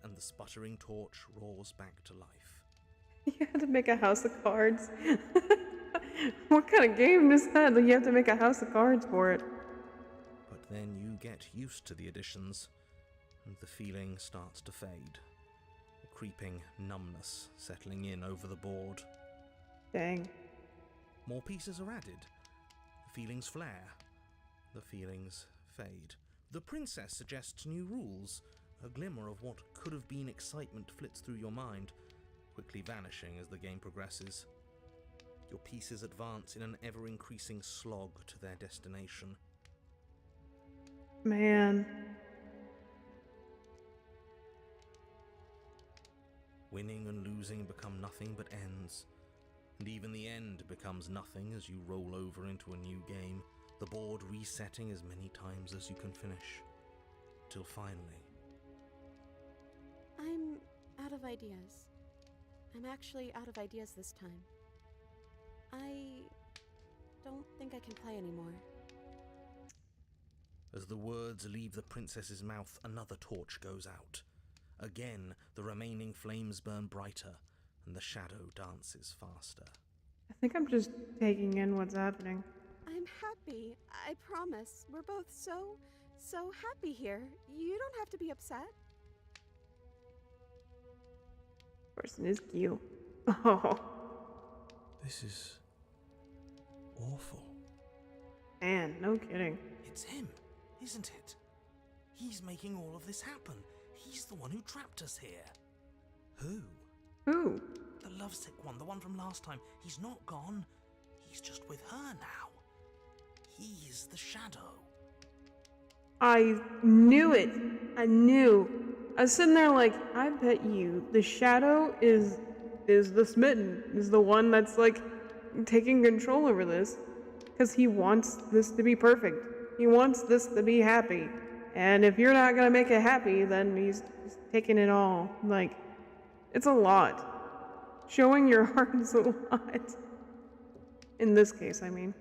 and the sputtering torch roars back to life. You had to make a house of cards. What kind of game is that? You have to make a house of cards for it. But then you get used to the additions, and the feeling starts to fade. A creeping numbness settling in over the board. Dang. More pieces are added. The feelings flare. The feelings fade. The princess suggests new rules. A glimmer of what could have been excitement flits through your mind, quickly vanishing as the game progresses. Your pieces advance in an ever-increasing slog to their destination. Man. Winning and losing become nothing but ends. And even the end becomes nothing as you roll over into a new game, the board resetting as many times as you can finish. Till finally... I'm out of ideas. I'm actually out of ideas this time. I don't think I can play anymore. As the words leave the princess's mouth, another torch goes out. Again, the remaining flames burn brighter, and the shadow dances faster. I think I'm just taking in what's happening. I'm happy. I promise. We're both so happy here. You don't have to be upset. Person is cute. Oh. This is... awful. Man, no kidding. It's him, isn't it? He's making all of this happen. He's the one who trapped us here. Who? Who? The lovesick one, the one from last time. He's not gone. He's just with her now. He's the shadow. I knew it. I knew. I was sitting there like, I bet you the shadow is the smitten, is the one that's like taking control over this. Because he wants this to be perfect. He wants this to be happy. And if you're not gonna make it happy, then he's taking it all. Like, it's a lot. Showing your heart is a lot. In this case, I mean.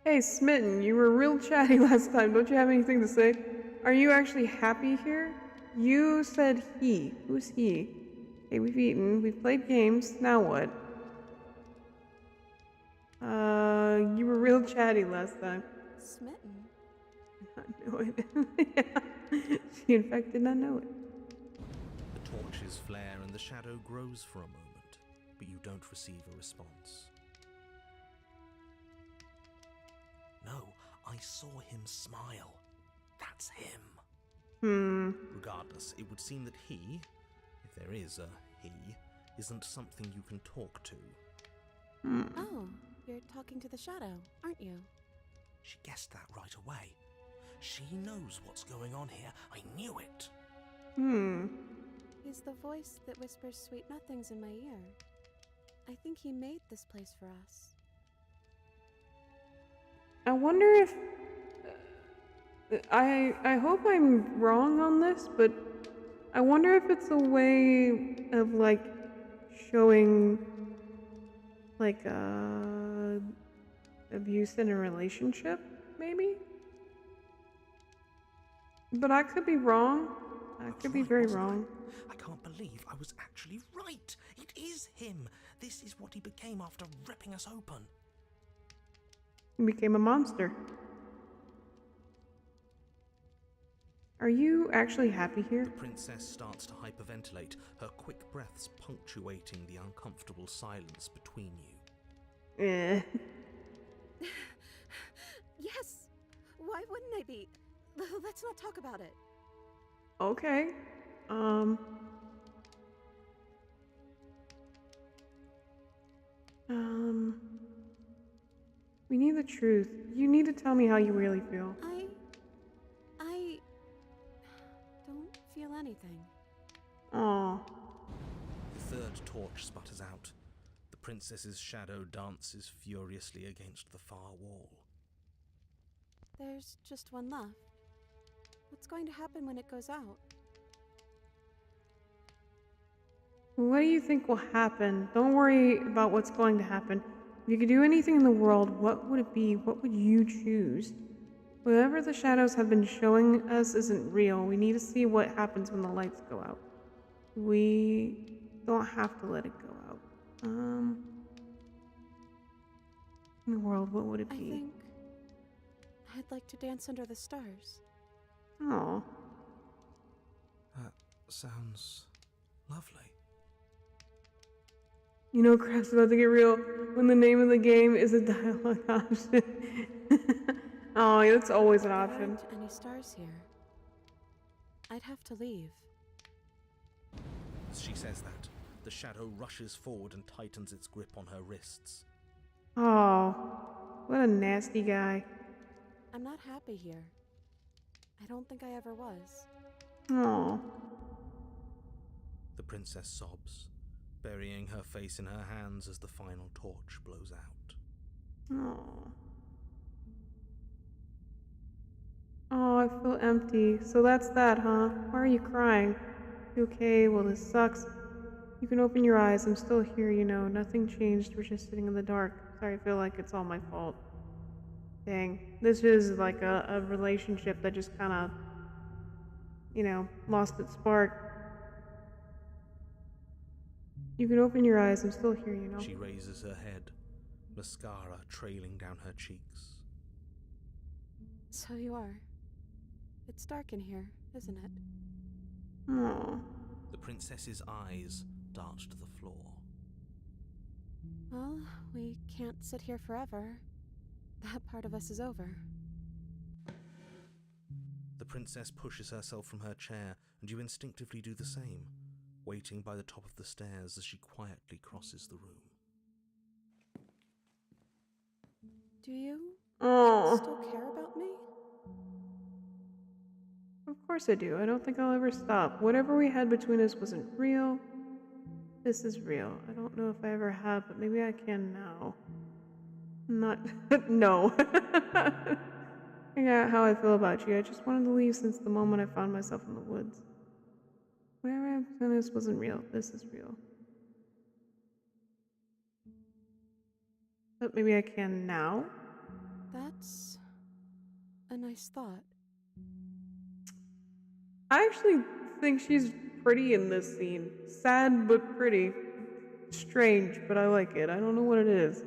Hey, Smitten, you were real chatty last time. Don't you have anything to say? Are you actually happy here? You said he. Who's he? Okay, we've eaten. We've played games. Now what? You were real chatty last time. Smitten? I knew it. Yeah. She in fact did not know it. The torches flare and the shadow grows for a moment, but you don't receive a response. No, I saw him smile. That's him. Regardless, it would seem that he, if there is a he, isn't something you can talk to. Oh, you're talking to the shadow, aren't you? She guessed that right away. She knows what's going on here. I knew it. He's the voice that whispers sweet nothings in my ear. I think he made this place for us. I wonder if... I hope I'm wrong on this, but I wonder if it's a way of, like, showing, like, abuse in a relationship, maybe? But I could be wrong. I could be very wrong. I can't believe I was actually right. It is him. This is what he became after ripping us open. He became a monster. Are you actually happy here? The princess starts to hyperventilate, her quick breaths punctuating the uncomfortable silence between you. Yes! Why wouldn't I be? Let's not talk about it. Okay. We need the truth. You need to tell me how you really feel. I don't feel anything. Aw. The third torch sputters out. The princess's shadow dances furiously against the far wall. There's just one left. What's going to happen when it goes out? What do you think will happen? Don't worry about what's going to happen. If you could do anything in the world, what would it be? What would you choose? Whatever the shadows have been showing us isn't real. We need to see what happens when the lights go out. We don't have to let it go out. In the world, what would it I be? think I'd like to dance under the stars. Oh, That sounds lovely. you know, crap's about to get real when the name of the game is a dialogue option. Oh, yeah, that's always an There option. aren't any stars here. I'd have to leave. As she says that, the shadow rushes forward and tightens its grip on her wrists. Oh, what a nasty guy. I'm not happy here. I don't think I ever was. Oh, The princess sobs, burying her face in her hands as the final torch blows out. oh. Oh, I feel empty. So that's that, huh? Why are you crying? You okay? Well, this sucks. You can open your eyes. I'm still here, you know. Nothing changed. We're just sitting in the dark. Sorry, I feel like it's all my fault. Dang. This is like a relationship that just kind of, you know, lost its spark. You can open your eyes. I'm still here, you know. She raises her head, mascara trailing down her cheeks. So you are. It's dark in here, isn't it? Oh. The princess's eyes dart to the floor. Well, we can't sit here forever. That part of us is over. The princess pushes herself from her chair, and you instinctively do the same, waiting by the top of the stairs as she quietly crosses the room. Do you Oh. still care about me? Of course I do. I don't think I'll ever stop. Whatever we had between us wasn't real. This is real. I don't know if I ever have, but maybe I can now. Not. No. I got how I feel about you. I just wanted to leave since the moment I found myself in the woods. Whatever I between us wasn't real. This is real. But maybe I can now? That's a nice thought. I actually think she's pretty in this scene. Sad but pretty. Strange, but I like it. I don't know what it is.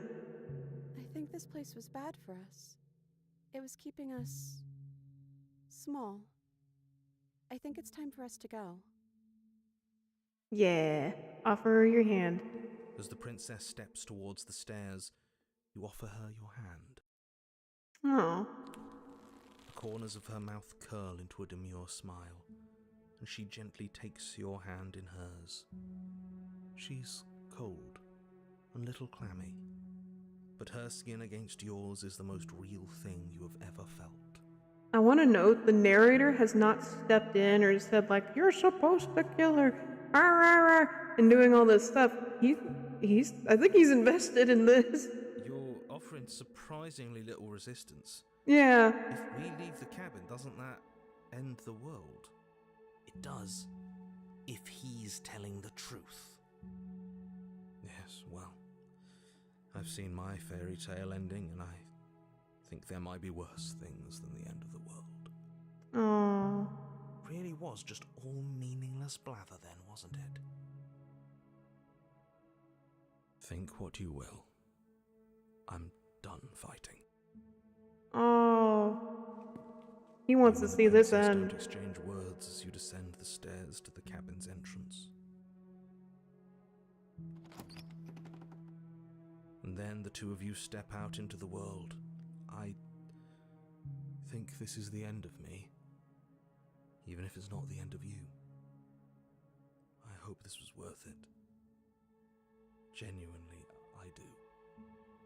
I think this place was bad for us. It was keeping us small. I think it's time for us to go. Yeah. Offer her your hand. As the princess steps towards the stairs, you offer her your hand. Oh. The corners of her mouth curl into a demure smile, and she gently takes your hand in hers. She's cold and a little clammy, but her skin against yours is the most real thing you have ever felt. I want to note the narrator has not stepped in or said like, you're supposed to kill her, and doing all this stuff. I think he's invested in this. You're offering surprisingly little resistance. Yeah. If we leave the cabin, doesn't that end the world? It does, if he's telling the truth. Yes, well, I've seen my fairy tale ending, and I think there might be worse things than the end of the world. Oh. Really was just all meaningless blather then, wasn't it? Think what you will. I'm done fighting. Oh. He wants You to and see the this princess end. Don't exchange words as you descend the stairs to the cabin's entrance. And then the two of you step out into the world. I think this is the end of me, even if it's not the end of you. I hope this was worth it. Genuinely, I do.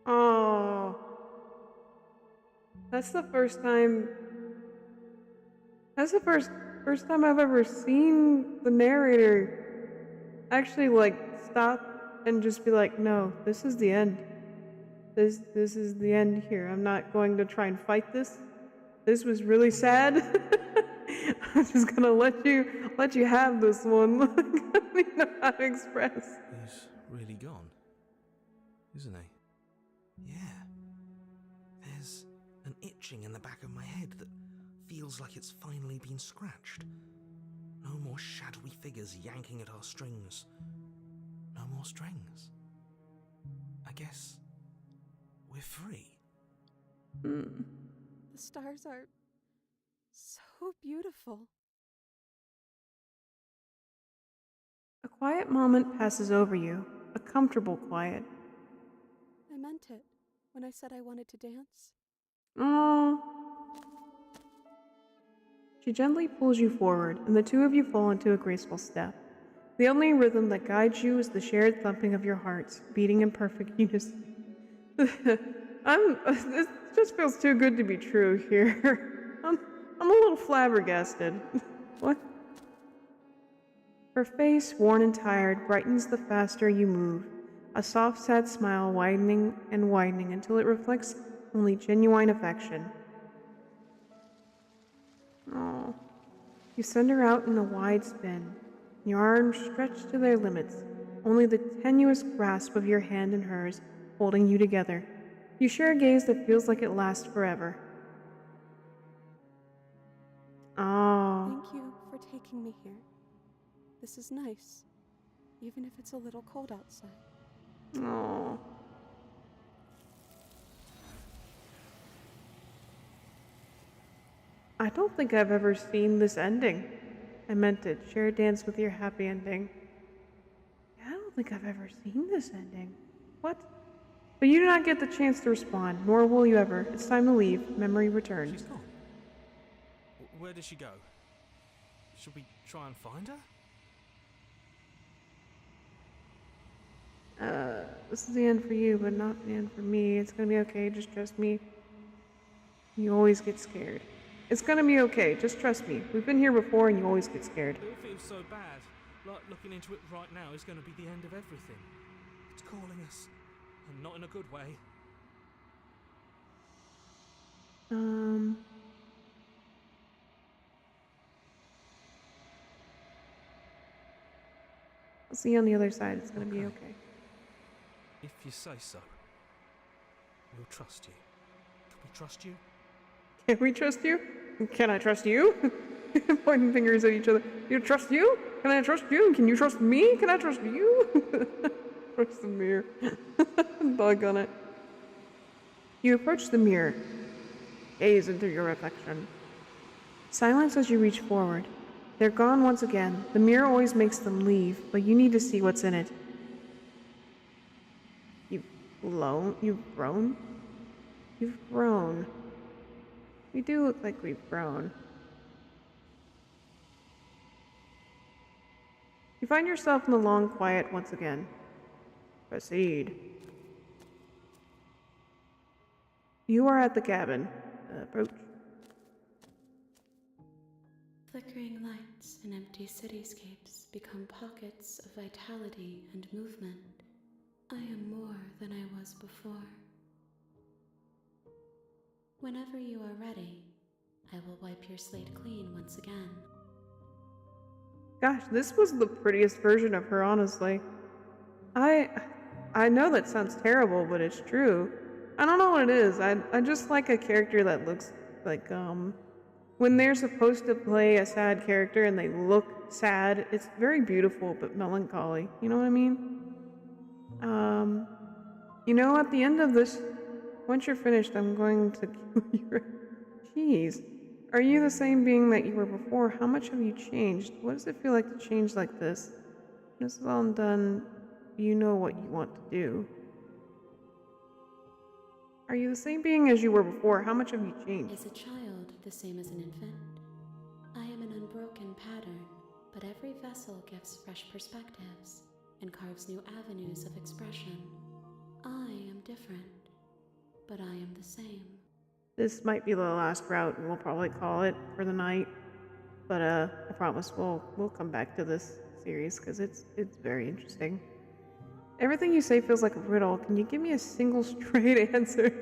Oh. That's the first time. That's the first time I've ever seen the narrator actually like stop and just be like, no, this is the end. This is the end here. I'm not going to try and fight this. This was really sad. I'm just gonna let you have this one. I don't even know how to express. He's really gone, isn't he? itching in the back of my head that feels like it's finally been scratched. No more shadowy figures yanking at our strings. No more strings. I guess we're free. Hmm. The stars are so beautiful. A quiet moment passes over you, a comfortable quiet. I meant it when I said I wanted to dance. Oh. She gently pulls you forward, and the two of you fall into a graceful step. The only rhythm that guides you is the shared thumping of your hearts, beating in perfect unison. This just feels too good to be true here. I'm a little flabbergasted. What? Her face, worn and tired, brightens the faster you move, a soft, sad smile widening and widening until it reflects only genuine affection. Oh. You send her out in a wide spin, your arms stretched to their limits, only the tenuous grasp of your hand in hers holding you together. You share a gaze that feels like it lasts forever. Oh. Thank you for taking me here. This is nice, even if it's a little cold outside. Oh. I don't think I've ever seen this ending. I meant it. Share a dance with your happy ending. I don't think I've ever seen this ending. What? But you do not get the chance to respond, nor will you ever. It's time to leave. Memory returns. She's gone. Where did she go? Should we try and find her? This is the end for you, but not the end for me. It's gonna be okay, just trust me. You always get scared. It's gonna be okay, just trust me. We've been here before and you always get scared. It all feels so bad. Like looking into it right now is going to be the end of everything. It's calling us. And not in a good way. I'll see you on the other side. It's gonna be Okay. okay. If you say so. We'll trust you. Can we trust you? Can we trust you? Can I trust you? Pointing fingers at each other. You trust you? Can I trust you? Can you trust me? Can I trust you? Trust the mirror. Bug on it. You approach the mirror. Gaze into your reflection. Silence as you reach forward. They're gone once again. The mirror always makes them leave, but you need to see what's in it. You've grown? You've grown. We do look like we've grown. You find yourself in the long quiet once again. Proceed. You are at the cabin. Approach. Flickering lights and empty cityscapes become pockets of vitality and movement. I am more than I was before. Whenever you are ready, I will wipe your slate clean once again. Gosh, this was the prettiest version of her, honestly. I know that sounds terrible, but it's true. I don't know what it is. I just like a character that looks like, when they're supposed to play a sad character and they look sad, it's very beautiful but melancholy. You know what I mean? At the end of this, once you're finished, I'm going to kill you. Jeez. Are you the same being that you were before? How much have you changed? What does it feel like to change like this? When this is all done, you know what you want to do. Are you the same being as you were before? How much have you changed? Is a child the same as an infant? I am an unbroken pattern, but every vessel gives fresh perspectives and carves new avenues of expression. I am different, but I am the same. This might be the last route, and we'll probably call it for the night. But I promise we'll come back to this series because it's very interesting. Everything you say feels like a riddle. Can you give me a single straight answer?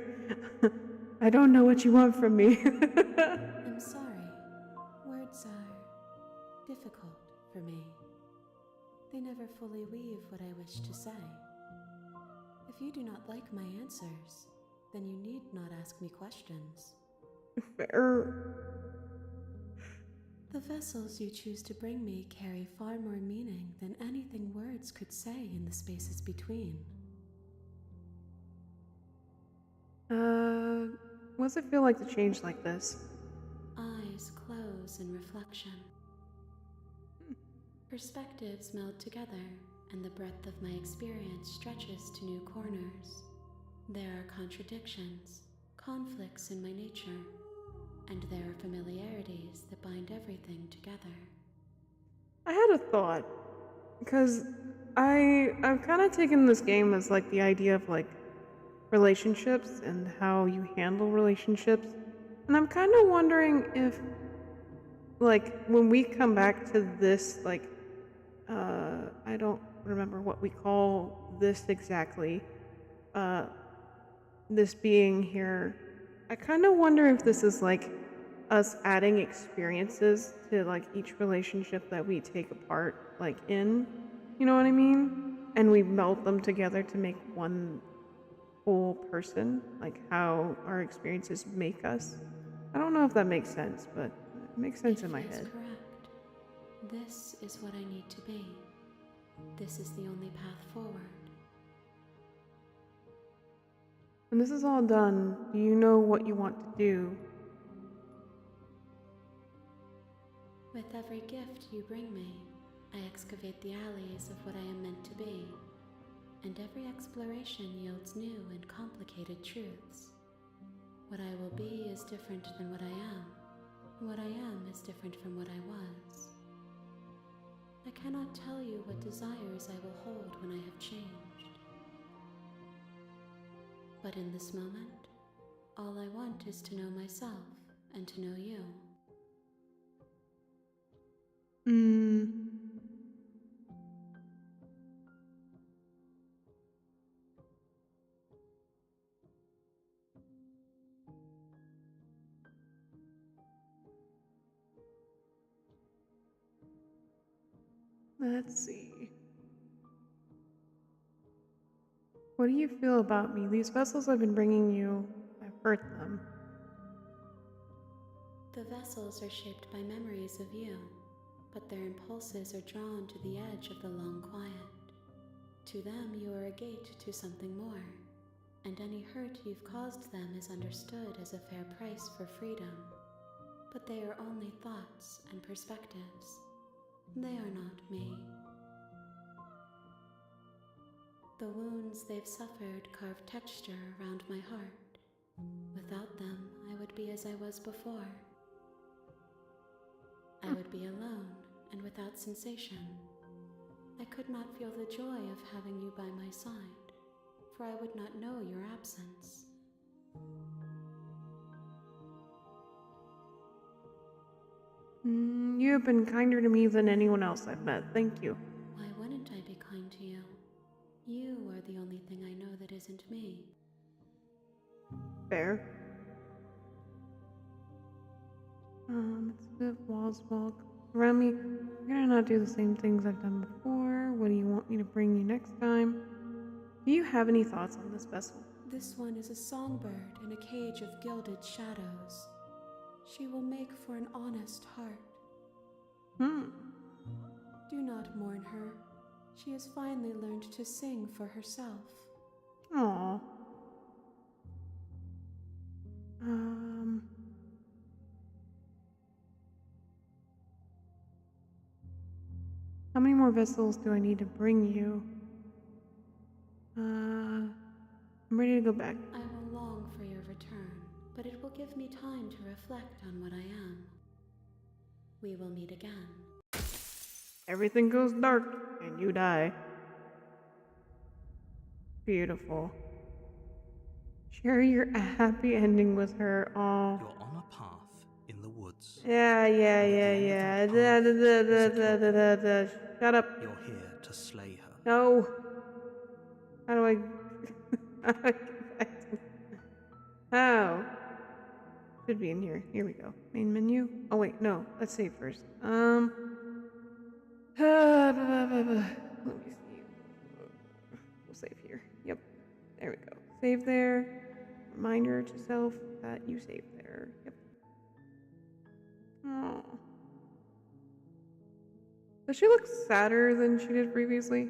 I don't know what you want from me. I'm sorry. Words are difficult for me. They never fully weave what I wish to say. If you do not like my answers, then you need not ask me questions. Fair. The vessels you choose to bring me carry far more meaning than anything words could say in the spaces between. What's it feel like to change like this? Eyes close in reflection. Perspectives meld together, and the breadth of my experience stretches to new corners. There are contradictions, conflicts in my nature, and there are familiarities that bind everything together. I had a thought, because I've kind of taken this game as like the idea of like relationships and how you handle relationships, and I'm kind of wondering if like when we come back to this like I don't remember what we call this exactly, uh this being here. I kind of wonder if this is like us adding experiences to like each relationship that we take apart, like in, you know what I mean? And we melt them together to make one whole person, like how our experiences make us. I don't know if that makes sense, but it makes sense It in my feels head. correct. This is what I need to be. This is the only path forward. When this is all done, do you know what you want to do? With every gift you bring me, I excavate the alleys of what I am meant to be, and every exploration yields new and complicated truths. What I will be is different than what I am. What I am is different from what I was. I cannot tell you what desires I will hold when I have changed. But in this moment, all I want is to know myself and to know you. Let's see. What do you feel about me? These vessels I've been bringing you, I've hurt them. The vessels are shaped by memories of you, but their impulses are drawn to the edge of the long quiet. To them, you are a gate to something more, and any hurt you've caused them is understood as a fair price for freedom. But they are only thoughts and perspectives. They are not me. The wounds they've suffered carve texture around my heart. Without them, I would be as I was before. I would be alone and without sensation. I could not feel the joy of having you by my side, for I would not know your absence. You have been kinder to me than anyone else I've met. Thank you. Why wouldn't I be kind to you? You are the only thing I know that isn't me. Fair. It's a bit walls walk around me. I'm gonna not do the same things I've done before. What do you want me to bring you next time? Do you have any thoughts on this vessel? This one is a songbird in a cage of gilded shadows. She will make for an honest heart. Do not mourn her. She has finally learned to sing for herself. Aww. How many more vessels do I need to bring you? I'm ready to go back. I will long for your return, but it will give me time to reflect on what I am. We will meet again. Everything goes dark and you die. Beautiful. Share your happy ending with her. Oh. You're on a path in the woods. Yeah. Shut up. You're here to slay her. No. How do I... How do I get back to... How? Should be in here. Here we go. Main menu. Oh wait, no. Let's save first. Let me see. We'll save here. Yep. There we go. Save there. Reminder to self that you saved there. Yep. Oh. Does she look sadder than she did previously?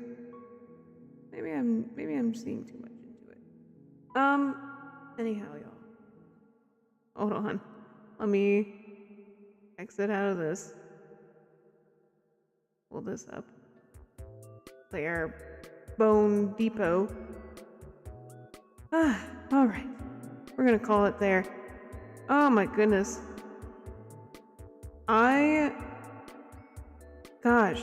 Maybe I'm seeing too much into it. Anyhow, y'all. Hold on. Let me exit out of this. Pull this up. There. Bone Depot. Alright. We're gonna call it there. Oh my goodness. Gosh.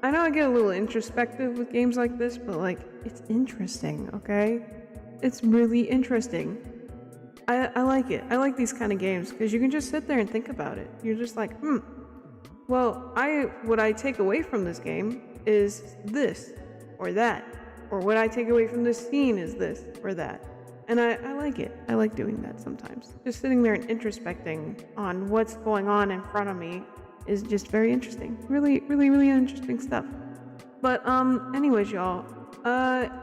I know I get a little introspective with games like this, but like, it's interesting, okay? It's really interesting. I like it. I like these kind of games because you can just sit there and think about it. You're just like, well, what I take away from this game is this or that, or what I take away from this scene is this or that. And I like it. I like doing that sometimes. Just sitting there and introspecting on what's going on in front of me is just very interesting. Really, really, really interesting stuff. But anyways, y'all,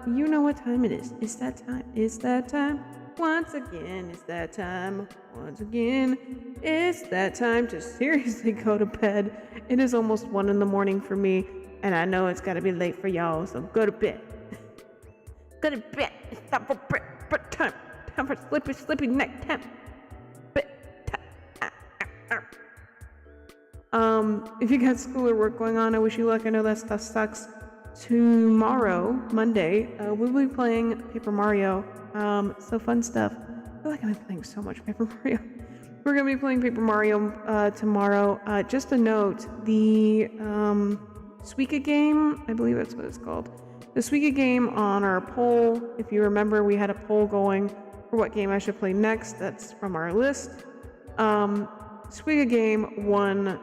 you know what time it is. It's that time. It's that time. Once again, it's that time. Once again, it's that time to seriously go to bed. It is almost 1 in the morning for me, and I know it's gotta be late for y'all, so go to bed. Go to bed. It's time for time. Time for sleepy night time. If you got school or work going on, I wish you luck. I know that stuff sucks. Tomorrow, Monday, we'll be playing Paper Mario. So fun stuff. I feel like I've been playing so much Paper Mario. We're gonna be playing Paper Mario tomorrow. Just a note, the Suika game, I believe that's what it's called. The Suika game on our poll, if you remember, we had a poll going for what game I should play next. That's from our list. Suika game won.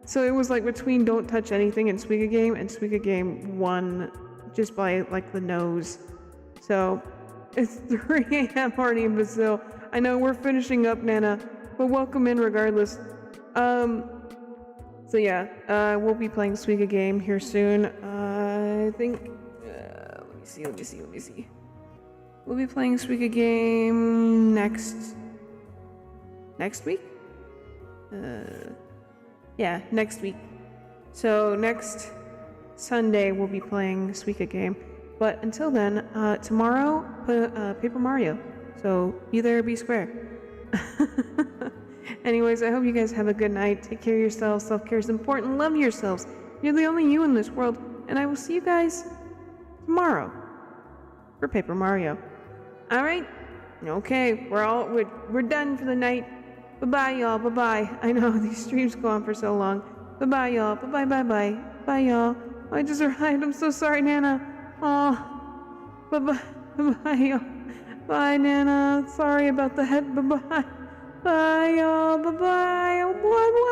So it was like between Don't Touch Anything and Suika game won just by like the nose. So it's 3 a.m. already in Brazil. I know we're finishing up, Nana, but welcome in regardless. So yeah, we'll be playing Suika game here soon. I think, let me see. We'll be playing Suika game next week? Yeah, next week. So next Sunday we'll be playing Suika game. But until then, tomorrow, Paper Mario. So be there, be square. Anyways, I hope you guys have a good night. Take care of yourselves. Self-care is important. Love yourselves. You're the only you in this world. And I will see you guys tomorrow for Paper Mario. Alright? Okay, we're done for the night. Bye-bye, y'all. Bye-bye. I know these streams go on for so long. Bye-bye, y'all. Bye-bye. Bye, y'all. I just arrived. I'm so sorry, Nana. Oh, bye-bye. Bye, y'all. Bye, Nana. Sorry about the head. Bye-bye. Bye, y'all. Bye-bye. Oh, boy.